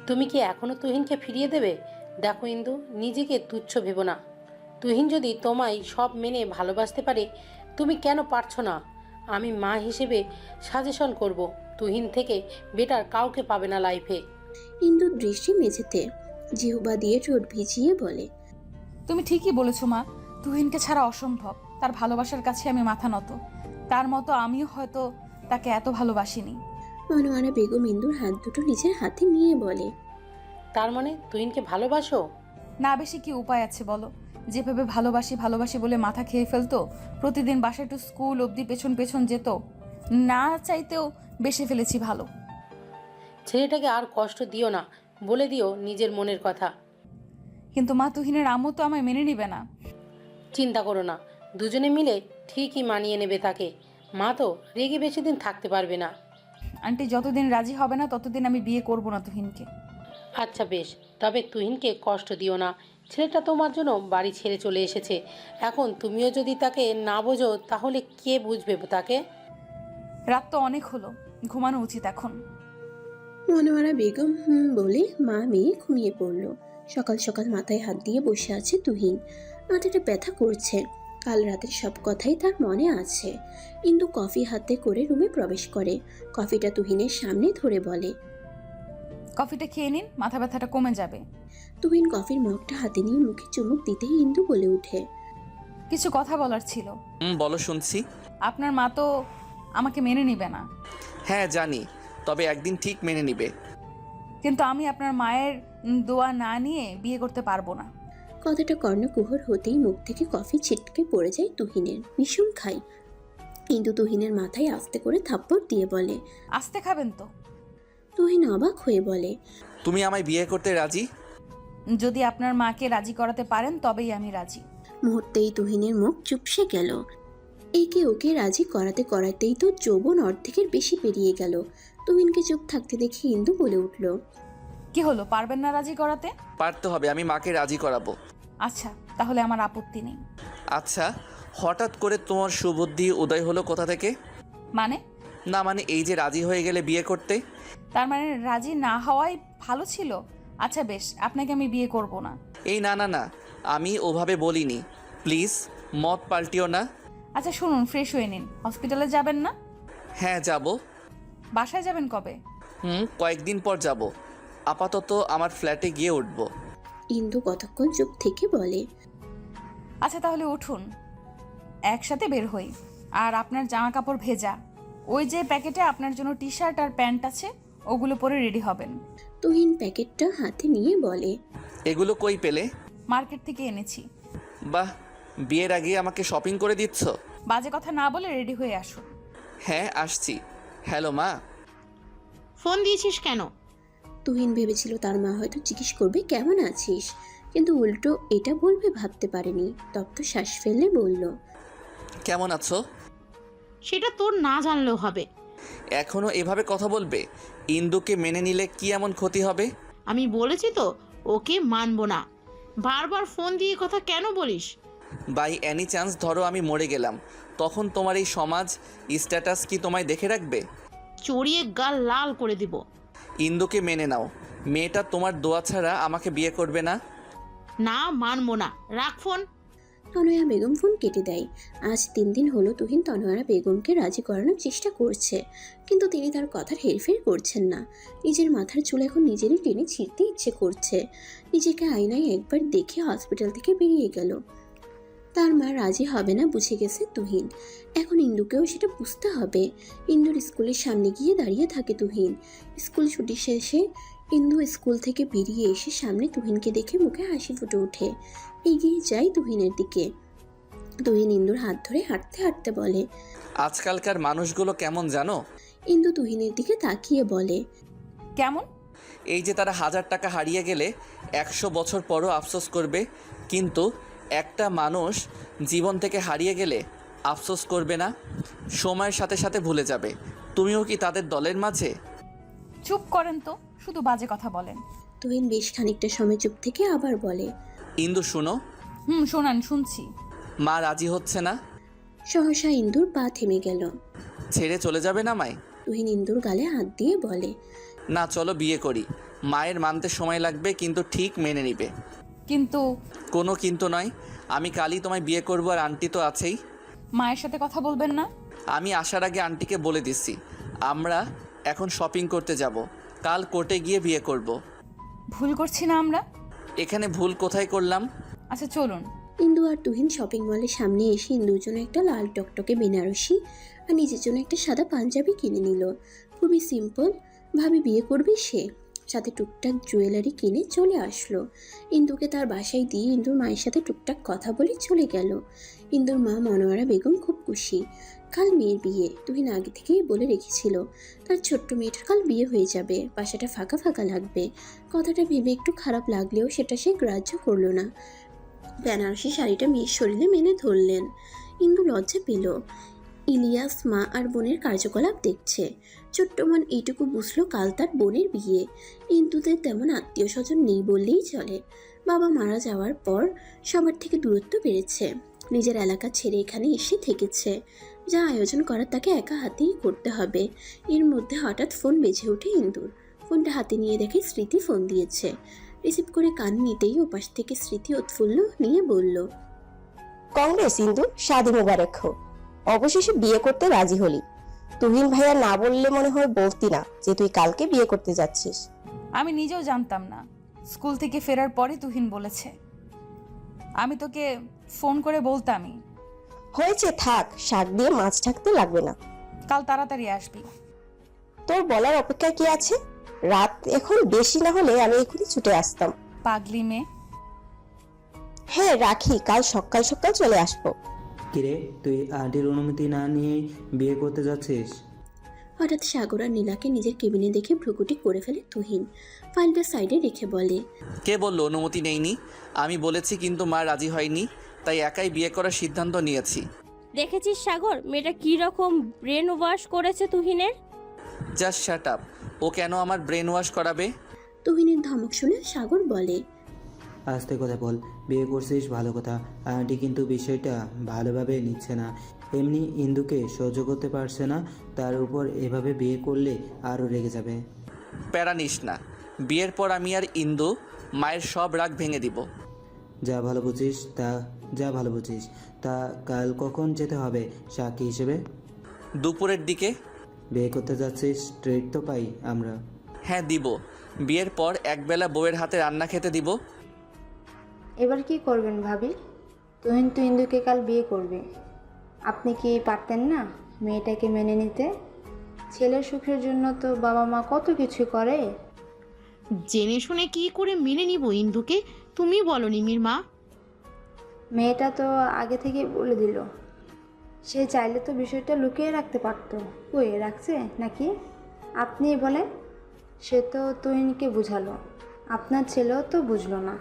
তুমি কি এখনো তুহিনকে ফিরিয়ে দেবে? দেখো ইন্দু, নিজেকে তুচ্ছ ভেবো না। তুহিন যদি তোমায় সব মেনে ভালোবাসতে পারে, তুমি কেন পারছো না? আমি মা হিসেবে সাজেশন করব, তুহিন থেকে বেটার কাউকে পাবে না লাইফে। ইন্দুর দৃষ্টি মেঝেতে, জিহ্বা দিয়ে ঠোঁট ভিজিয়ে বলে, তুমি ঠিকই বলেছো মা, তুহিনকে ছাড়া অসম্ভব। তার ভালোবাসার কাছে আমি মাথা নত। তার মতো আমিও হয়তো তাকে এত ভালোবাসিনি। মনোয়ারা বেগম ইন্দুর হাত দুটো নিজের হাতে নিয়ে বলে, তার মানে তুহিনকে ভালোবাসো? না বেশি কি উপায় আছে বলো? যেভাবে ভালোবাসি ভালোবাসি বলে মাথা খেয়ে ফেলতো, প্রতিদিন বাসায় টু স্কুল অবধি পেছন পেছন যেত, না চাইতেও বেশি ফেলেছি ভালো। ছেলেটাকে আর কষ্ট দিও না, বলে দিও নিজের মনের কথা। কিন্তু মা, তুহিনের আম্মু তো আমায় মেনে নিবে না। চিন্তা করো না, দুজনে মিলে ঠিকই মানিয়ে নেবে তাকে। মা তো রেগে বেশি দিন থাকতে পারবে না। আন্টি যতদিন রাজি হবে না ততদিন আমি বিয়ে করব না তুহিনকে। আচ্ছা বেশ, তবে তুহিনকে কষ্ট দিও না। ছেলেটা তোমার জন্য বাড়ি ছেড়ে চলে এসেছে। এখন তুমিও যদি তাকে না বোঝো তাহলে কে বুঝবে তাকে? রাত তো অনেক হলো, ঘুমানো উচিত এখন। মনোয়ারা বেগম বলে মা মেয়ে ঘুমিয়ে পড়ল। সকাল সকাল মাথায় হাত দিয়ে বসে আছে তুহিন। মাথাটা ব্যথা করছে। কাল রাতের সব কথাই তার মনে আছে। ইন্দু কফি হাতে করে রুমে প্রবেশ করে। কফিটা তুহিনের সামনে ধরে বলে, কফিটা খেয়ে নিন, মাথা ব্যথাটা কমে যাবে। তুহিন কফির মগটা হাতে নিয়ে মুখে চুমুক দিতেই ইন্দু বলে ওঠে, কিছু কথা বলার ছিল। বলো, শুনছি। আপনার মা তো আমাকে মেনে নিবে না। হ্যাঁ জানি, তবে একদিন ঠিক মেনে নিবে। কিন্তু আমি আপনার মায়ের দোয়া না নিয়ে বিয়ে করতে পারবো না। কথাটা কর্ণকুহর হতেই মুখ থেকে কফি ছিটকে পড়ে যায় তুহিনের। ভীষণ খাই। ইন্দু তুহিনের মাথায় আস্তে করে থাপ্পড় দিয়ে বলে, আস্তে খাবেন তো? তুহিন অবাক হয়ে বলে, তুমি আমায় বিয়ে করতে রাজি? যদি আপনার মাকে রাজি করাতে পারেন তবেই আমি রাজি। মুহূর্তেই তুহিনের মুখ চুপসে গেল। একে ওকে রাজি করাতে করাতেই তো যৌবন অর্ধেকের বেশি পেরিয়ে গেল। তুহিনকে চুপ থাকতে দেখে ইন্দু বলে উঠল, কি হলো, পারবেন না রাজি করাতে? পারতে হবে, আমি মাকে রাজি করাবো। আচ্ছা, তাহলে আমার আপত্তি নেই। আচ্ছা, হঠাৎ করে তোমার সুবুদ্ধি উদয় হলো কোথা থেকে? মানে? না মানে এই যে রাজি হয়ে গেলে বিয়ে করতে। তার মানে রাজি না হওয়াই ভালো ছিল? আচ্ছা বেশ, আপনাকে আমি বিয়ে করব না। এই না না না, আমি ওভাবে বলিনি। প্লিজ মত পাল্টিও না। আচ্ছা শুনুন, ফ্রেশ হয়ে নিন। হসপিটালে যাবেন না? হ্যাঁ যাব। বাসায় যাবেন কবে? কয়েকদিন পর যাব। আপাতত আমার ফ্ল্যাটে গিয়ে উঠব। ইন্দু কতক্ষণ চুপ থেকে বলে, আচ্ছা তাহলে উঠুন, একসাথে বের হই। আর আপনার জামা কাপড় ভেজা, ওই যে প্যাকেটে আপনার জন্য টি শার্ট আর প্যান্ট আছে, ওগুলো পরে রেডি হবেন। তুহিন প্যাকেটটা হাতে নিয়ে বলে, এগুলো কই পেলে? মার্কেট থেকে এনেছি। বাহ, বিয়ের আগে আমাকে শপিং করে দিচ্ছ। বাজে কথা না বলে রেডি হয়ে আসুন। হ্যাঁ আসছি। হ্যালো মা। ফোন দিয়েছিস কেন? তুহিন ভেবেছিল তার মা হয়তো জিজ্ঞেস করবে কেমন আছিস, কিন্তু উল্টো এটা বলবে ভাবতে পারেনি। তপ্ত শ্বাস ফেলে বলল, কেমন আছো? সেটা তোর না জানলেও হবে। এখনো এভাবে কথা বলবে? ইন্দুকে মেনে নিলে কি এমন ক্ষতি হবে? আমি বলেছি তো ওকে মানবো না। বারবার ফোন দিয়ে কথা কেন বলিস? বাই এনি চান্স ধরো আমি মরে গেলাম, তখন তোমার এই সমাজ স্ট্যাটাস কি তোমায় দেখে রাখবে? চড়িয়ে গাল লাল করে দিব। ইন্দুকে মেনে নাও, মেয়েটা তোমার দোয়া ছাড়া আমাকে বিয়ে করবে না। না, মানবো না। রাখ ফোন। তনয়া বেগম ফোন কেটে দেয়। আজ 3 দিন হলো তুহিন তনয়া বেগমকে রাজি করানোর চেষ্টা করছে, কিন্তু তিনি তার কথার হেরফের করছেন না। নিজের মাথার চুল এখন নিজেরই টেনে ছিঁড়তে ইচ্ছে করছে। নিজেকে আয়নায় একবার দেখে হসপিটাল থেকে বেরিয়ে গেল। তার মা রাজি হবে না বুঝে গেছে তুহিন। এখন ইন্দুকেও সেটা বুঝতে হবে। ইন্দুর স্কুলের সামনে গিয়ে দাঁড়িয়ে থাকে তুহিন। স্কুল ছুটি শেষে ইন্দু স্কুল থেকে বেরিয়ে এসে সামনে তুহিনকে দেখে মুখে হাসি ফুটে ওঠে। এগিয়ে যায় তুহিনের দিকে। তুহিন ইন্দুর হাত ধরে হাঁটতে হাঁটতে বলে, আজকালকার মানুষগুলো কেমন জানো? ইন্দু তুহিনের দিকে তাকিয়ে বলে, কেমন? এই যে তারা 1000 টাকা হারিয়ে গেলে 100 বছর পরও আফসোস করবে, কিন্তু একটা মানুষ জীবন থেকে হারিয়ে গেলে আফসোস করবে না, সময়ের সাথে সাথে ভুলে যাবে। তুমিও কি তাদের দলের মাঝে? চুপ করেন তো, শুধু বাজে কথা বলেন। তুহিন বেশ খানিকটা সময় চুপ থেকে আবার বলে, ইন্দু শুনো। শোনান, শুনছি। মা রাজি হচ্ছে না। সহসা ইন্দুর পা থেমে গেল। ছেড়ে চলে যাবে না মাই? তুহিন ইন্দুর গালে হাত দিয়ে বলে, না চলো বিয়ে করি। মায়ের মানতে সময় লাগবে, কিন্তু ঠিক মেনে নিবে। কিন্তু? কোনো কিন্তু নয়, আমি কালই তোমায় বিয়ে করবো, আর আন্টি তো আছেই। মায়ের সাথে কথা বলবেন না? আমি আসার আগে আন্টিকে বলে দিচ্ছি আমরা এখন শপিং করতে যাব, কাল কোর্টে গিয়ে বিয়ে করব। ভুল করছি না আমরা? এখানে ভুল কোথায় করলাম? আচ্ছা চলুন, ইন্দু আর তুহিন শপিং মলের সামনে এসে ইন্দুর জন্য একটা লাল টকটকে বেনারসি আর নিজের জন্য একটা সাদা পাঞ্জাবি কিনে নিল। খুবই সিম্পল ভাবে বিয়ে করবে সে, সাথে টুকটাক জুয়েলারি কিনে চলে আসলো। ইন্দুকে তার বাসায় দিয়ে ইন্দুর মায়ের সাথে টুকটাক কথা বলে চলে গেল। ইন্দুর মা মনোয়ারা বেগম খুব খুশি। কাল মেয়ের বিয়ে, তুহিন আগে থেকেই বলে রেখেছিল তার ছোট্ট মেয়েটার কাল বিয়ে হয়ে যাবে, বাসাটা ফাঁকা ফাঁকা লাগবে। কথাটা ভেবে একটু খারাপ লাগলেও সেটা সে গ্রাহ্য করলো না। বেনারসি শাড়িটা মেয়ের শরীরে মেনে ধরলেন। ইন্দু লজ্জা পেল। ইলিয়াস মা আর বোনের কার্যকলাপ দেখছে। ছোট্ট মন এইটুকু বুঝলো কাল তার বোনের বিয়ে। ইন্দুদের তেমন আত্মীয় স্বজন নেই বললেই চলে। বাবা মারা যাওয়ার পর সবার থেকে দূরত্ব বেড়েছে। নিজের এলাকা ছেড়ে এখানে এসে থেকেছে। যা আয়োজন করার তাকে একা হাতেই করতে হবে। এর মধ্যে হঠাৎ ফোন বেজে ওঠে ইন্দুর। ফোনটা হাতে নিয়ে দেখে স্মৃতি ফোন দিয়েছে। রিসিভ করে কান নিতেই ওপাশ থেকে স্মৃতি উৎফুল্ল নিয়ে বলল, কংগ্রেস ইন্দু, শাদি মোবারক হো। অবশেষে বিয়ে করতে রাজি হলি। তুহিন ভাইয়া না বললে মনে হয় বলতি না যে তুই কালকে বিয়ে করতে যাচ্ছিস। আমি নিজেও জানতাম না, স্কুল থেকে ফেরার পরে তুহিন বলেছে। আমি তোকে ফোন করে বলতামই। হয়েছে, থাক, শাক দিয়ে মাছ ঢাকতে লাগবে না। কাল তাড়াতাড়ি আসবি। তোর বলার অপেক্ষা কি আছে? রাত এখন বেশি না হলে আমি এখনই ছুটে আসতাম। পাগলি মেয়ে। হ্যাঁ রাখি, কাল সকাল সকাল চলে আসবো। কিরে, তুই আন্টির অনুমতি না নিয়েই বিয়ে করতে যাচ্ছিস? হঠাৎ সাগর আর নীলাকে নিজের কেবিনে দেখে ভ্রুকুটি করে ফেলে তুহিন। ফাইলটা সাইডে রেখে বলে, কে বললো অনুমতি নেইনি? আমি বলেছি কিন্তু মা রাজি হয়নি, তাই একাই বিয়ে করার সিদ্ধান্ত নিয়েছি। দেখেছিস সাগর, মেয়েটা কি রকম ব্রেন ওয়াশ করেছে তুহিনের। Just shut up. ও কেন আমার ব্রেন ওয়াশ করাবে? তুহিনের ধমক শুনে সাগর বলে, আস্তে কথা বল, বিয়ে করছিস ভালো কথা, আন্টি কিন্তু বিষয়টা ভালোভাবে নিচ্ছে না। এমনি ইন্দুকে সহ্য করতে পারছে না, তার উপর এভাবে বিয়ে করলে আরও রেগে যাবে। প্যারা নিস না, বিয়ের পর আমি আর ইন্দু মায়ের সব রাগ ভেঙে দিব। যা ভালো বুঝিস তা কাল কখন যেতে হবে সাক্ষী হিসেবে? দুপুরের দিকে। বিয়ে করতে যাচ্ছিস, ট্রিট তো পাই আমরা। হ্যাঁ দিব, বিয়ের পর একবেলা বউয়ের হাতে রান্না খেতে দিব। এবার কি করবেন ভাবি? তুহিন তো ইন্দুকে কাল বিয়ে করবে। আপনি কি পারতেন না মেয়েটাকে মেনে নিতে? ছেলের সুখের জন্য তো বাবা মা কত কিছু করে। জেনে শুনে কি করে মেনে নিব ইন্দুকে? তুমি বলো নিমির মা। মেয়েটা তো আগে থেকে বলে দিল। সে চাইলে তো বিষয়টা লুকিয়ে রাখতে পারতো। কই রাখছে নাকি? আপনি বলেন। সে তো তুহিনকে বুঝালো, আপনার ছেলেও তো বুঝলো না।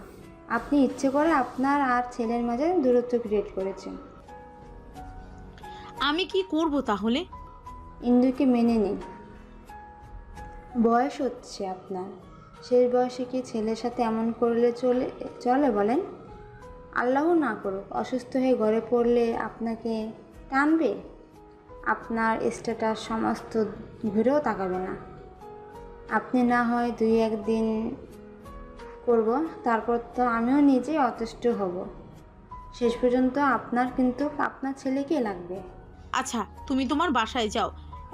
আপনি ইচ্ছে করে আপনার আর ছেলের মাঝে দূরত্ব ক্রিয়েট করেছেন। আমি কি করব তাহলে? ইন্দুকে মেনে নিন। বয়স হচ্ছে আপনার, শেষ বয়সে কি ছেলের সাথে এমন করলে চলে বলেন? আল্লাহ না করুক অসুস্থ হয়ে ঘরে পড়লে আপনাকে টানবে? আপনার স্ট্যাটাস সমস্ত ঘুরেও তাকাবে না। আপনি না হয় 2-1 দিন করব, তারপর তো আমিও নিজে অতুষ্ট হব। শেষ পর্যন্ত আপনার কিন্তু আপনার ছেলেকে লাগবে। আচ্ছা, তুমি তোমার বাসায় যাও,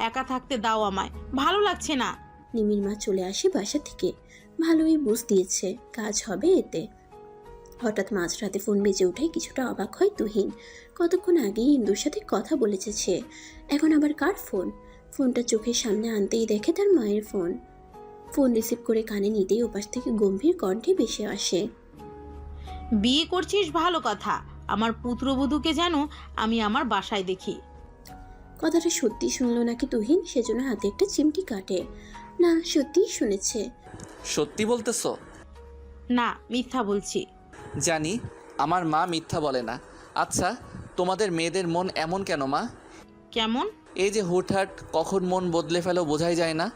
একা থাকতে দাও আমায়, ভালো লাগছে না। নিমির মা চলে আসে বাসা থেকে। ভালোই বুঝ দিয়েছে কাজ হবে এতে। হঠাৎ মাঝরাতে ফোন বেজে উঠে কিছুটা অবাক হয় তুহিন। কতক্ষণ আগেই ইন্দুর সাথে কথা বলেছে সে, এখন আবার কার ফোন? ফোনটা চোখের সামনে আনতেই দেখে তার মায়ের ফোন। ফোন রিসিভ করে কানে নিতেই ওপাশ থেকে গম্ভীর কণ্ঠে ভেসে আসে, বিয়ে করছিস ভালো কথা, আমার পুত্রবধূকে যেন আমি আমার বাসায় দেখি। কথাটা সত্যি শুনলো নাকি তুহিন, সেজন্য হাতে একটা চিমটি কাটে। না, সত্যিই শুনেছে। সত্যি বলতেছো? না, মিথ্যা বলছি। জানি আমার মা মিথ্যা বলে না। আচ্ছা, তোমাদের মেয়েদের মন এমন কেন মা? কেমন? এই যে হুটহাট কখন মন বদলে ফেলো বোঝাই যায় না।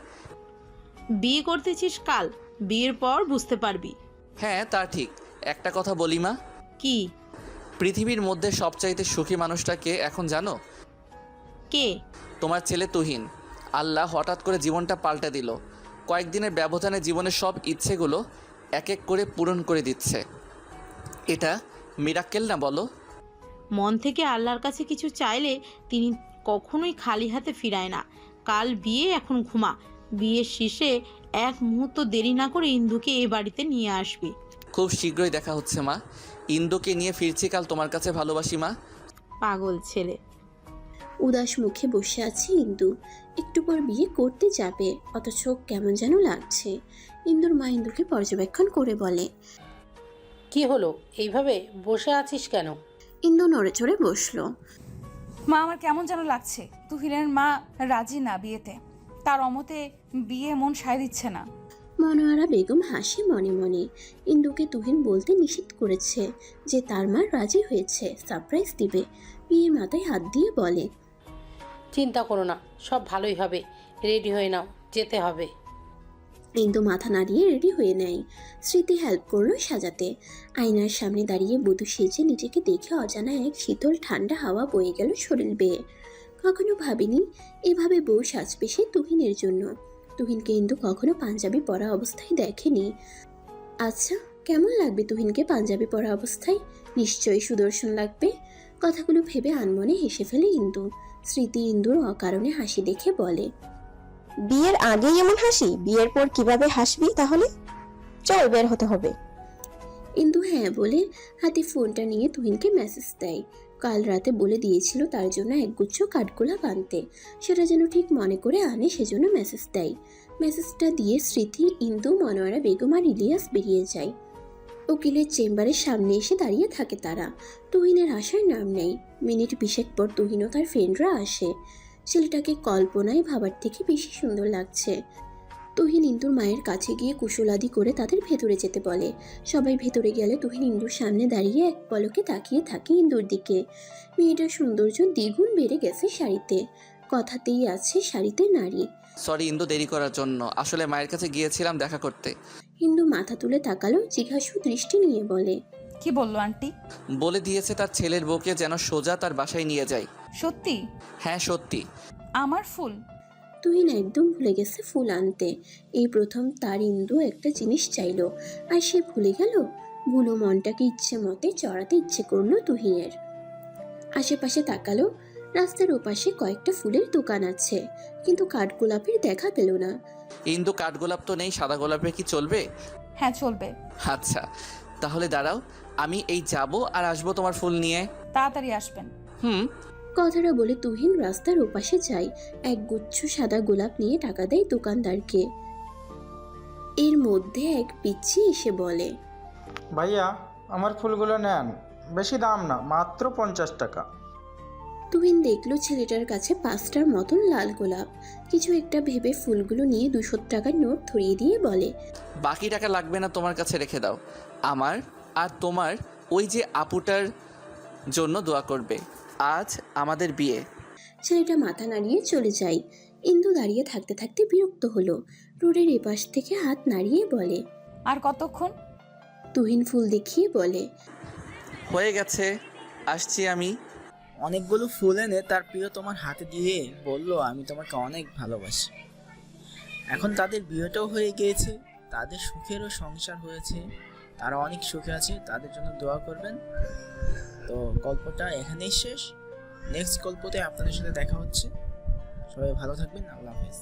বিয়ে করতেছিস কাল, বিয়ের পর বুঝতে পারবি। হ্যাঁ তা ঠিক। একটা কথা বলি মা। কি? পৃথিবীর মধ্যে সবচাইতে সুখী মানুষটা কে এখন জানো? কে? তোমার ছেলে তুহিন। আল্লাহ হঠাৎ করে জীবনটা পাল্টে দিল। কয়েকদিনের ব্যবধানে জীবনের সব ইচ্ছেগুলো এক এক করে পূরণ করে দিচ্ছে। এটা মিরাক্কেল না বলো? মন থেকে আল্লাহর কাছে কিছু চাইলে তিনি কখনোই খালি হাতে ফিরায় না। কাল বিয়ে, এখন ঘুমা। বিয়ের শেষে এক মুহূর্ত দেরি না করে ইন্দুকে এ বাড়িতে নিয়ে আসবি। খুব শীঘ্রই দেখা হচ্ছে মা। ইন্দুকে নিয়ে ফিরছি কাল তোমার কাছে, ভালোবাসি মা। পাগল ছেলে। উদাস মুখে বসে আছে ইন্দু। একটু পর বিয়ে করতে যাবে, অথচ কেমন যেন লাগছে। ইন্দুর মা ইন্দুকে পর্যবেক্ষণ করে বলে, কি হলো, এইভাবে বসে আছিস কেন? ইন্দু নড়ে চড়ে বসলো। মা আমার কেমন যেন লাগছে। তুহিনের মা রাজি না বিয়েতে, তার অমতে বিয়ে মন সায় দিচ্ছে না। মনোয়ারা বেগম হাসি মনে মনে। ইন্দুকে তুহিন বলতে নিষেধ করেছে যে তার মা রাজি হয়েছে, সারপ্রাইজ দিবে। বিয়ে মাথায় হাত দিয়ে বলে, চিন্তা করো না, সব ভালোই হবে। রেডি হয়ে নাও, যেতে হবে। ইন্দু মাথা নাড়িয়ে রেডি হয়ে নেয়। স্মৃতি হেল্প করলো সাজাতে। আয়নার সামনে দাঁড়িয়ে বধূ সেজে নিজেকে দেখে অজানা এক শীতল ঠান্ডা হাওয়া বয়ে গেল শরীর বেয়ে। কখনো ভাবিনি এভাবে বউ সাজবে সে তুহিনের জন্য। তুহিনকে ইন্দু কখনো পাঞ্জাবি পরা অবস্থায় দেখেনি। আচ্ছা, কেমন লাগবে তুহিনকে পাঞ্জাবি পরা অবস্থায়? নিশ্চয়ই সুদর্শন লাগবে। কথাগুলো ভেবে আনমনে হেসে ফেলে ইন্দু। স্মৃতি ইন্দুর অকারণে হাসি দেখে বলে, বিয়ের আগেই এমন হাসি, বিয়ের পর কিভাবে হাসবি তাহলে? চল বের হতে হবে। ইন্দু হ্যাঁ বলে হাতে ফোনটা নিয়ে তুহিনকে মেসেজ দেয়। কাল রাতে বলে দিয়েছিল তার জন্য একগুচ্ছ কাঠগোলাপ আনতে, সেটা যেন ঠিক মনে করে আনে, সেজন্য মেসেজ দেয়। মেসেজটা দিয়ে স্মৃতি, ইন্দু, মনোয়ারা বেগম আর ইলিয়াস বেরিয়ে যায়। উকিলের চেম্বারের সামনে এসে দাঁড়িয়ে থাকে তারা। তুহিনের আসার নাম নেই। মিনিট 20 পর তুহিন ও তার ফ্রেন্ডরা আসে। ছেলেটাকে কল্পনায় ভাবার থেকে বেশি সুন্দর লাগছে। তুহিন ইন্দুর মায়ের কাছে গিয়ে কুশলাদি করে তাদের ভেতরে যেতে বলে। সবাই ভেতরে গেলে তুহিন ইন্দুর সামনে দাঁড়িয়ে এক পলকে তাকিয়ে থাকে ইন্দুর দিকে। মেয়েটার সৌন্দর্য দ্বিগুণ বেড়ে গেছে শাড়িতে। কথাতেই আছে শাড়িতে নারী। সরি ইন্দু, দেরি করার জন্য। আসলে মায়ের কাছে গিয়েছিলাম দেখা করতে। ইন্দু মাথা তুলে তাকালো, জিজ্ঞাসু দৃষ্টি নিয়ে বলে, কি বললো আন্টি? বলে দিয়েছে তার ছেলের বউকে যেন সোজা তার বাসায় নিয়ে যায়। সত্যি? হ্যাঁ সত্যি। আমার ফুল? তুহিন একদম ভুলে গেছে ফুল আনতে। এই প্রথম তার ইন্দু একটা জিনিস চাইলো, আর সে ভুলে গেল। ভুলো মনটাকে ইচ্ছে মতে চড়াতে ইচ্ছে করলো তুহিনের। আশেপাশে তাকালো। রাস্তার ওপাশে কয়েকটা ফুলের দোকান আছে, কিন্তু কাঠগোলাপের দেখা পেল না। ইন্দু, কাঠগোলাপ তো নেই, সাদা গোলাপে কি চলবে? হ্যাঁ চলবে। আচ্ছা তাহলে দাঁড়াও, আমি এই যাব আর আসবো তোমার ফুল নিয়ে। তাড়াতাড়ি আসবেন। হুম। কথাটা বলে তুহিন রাস্তার ওপাশে যায়। এক গুচ্ছ সাদা গোলাপ নিয়ে টাকা দেয় দোকানদারকে। এর মধ্যে এক পিচ্চি এসে বলে, ভাইয়া আমার ফুলগুলো নেন, বেশি দাম না, মাত্র 50 টাকা। তুহিন দেখলো ছেলেটার কাছে 5টার মতন লাল গোলাপ। কিছু একটা ভেবে ফুলগুলো নিয়ে 200 টাকার নোট ধরিয়ে দিয়ে বলে, বাকি টাকা লাগবে না, তোমার কাছে রেখে দাও। আমার আর তোমার ওই যে আপুটার জন্য দোয়া করবে, আজ আমাদের বিয়ে। ছেলেটা মাথা নাড়িয়ে চলে যায়। ইন্দু দাঁড়িয়ে থাকতে থাকতে বিরক্ত হলো। রোডের এপাশ থেকে হাত নাড়িয়ে বলে, আর কতক্ষণ? তুহিন ফুল দেখিয়ে বলে, হয়ে গেছে, আসছি আমি। অনেকগুলো ফুল এনে তার প্রিয় তোমার হাতে দিয়ে বলল, আমি তোমাকে অনেক ভালোবাসি। এখন তাদের বিয়েটাও হয়ে গিয়েছে, তাদের সুখেরও সংসার হয়েছে, তারা অনেক সুখে আছে, তাদের জন্য দোয়া করবেন। তো গল্পটা এখানেই শেষ। নেক্সট গল্পতে আপনাদের সাথে দেখা হচ্ছে। সবাই ভালো থাকবেন। আল্লাহ হাফেজ।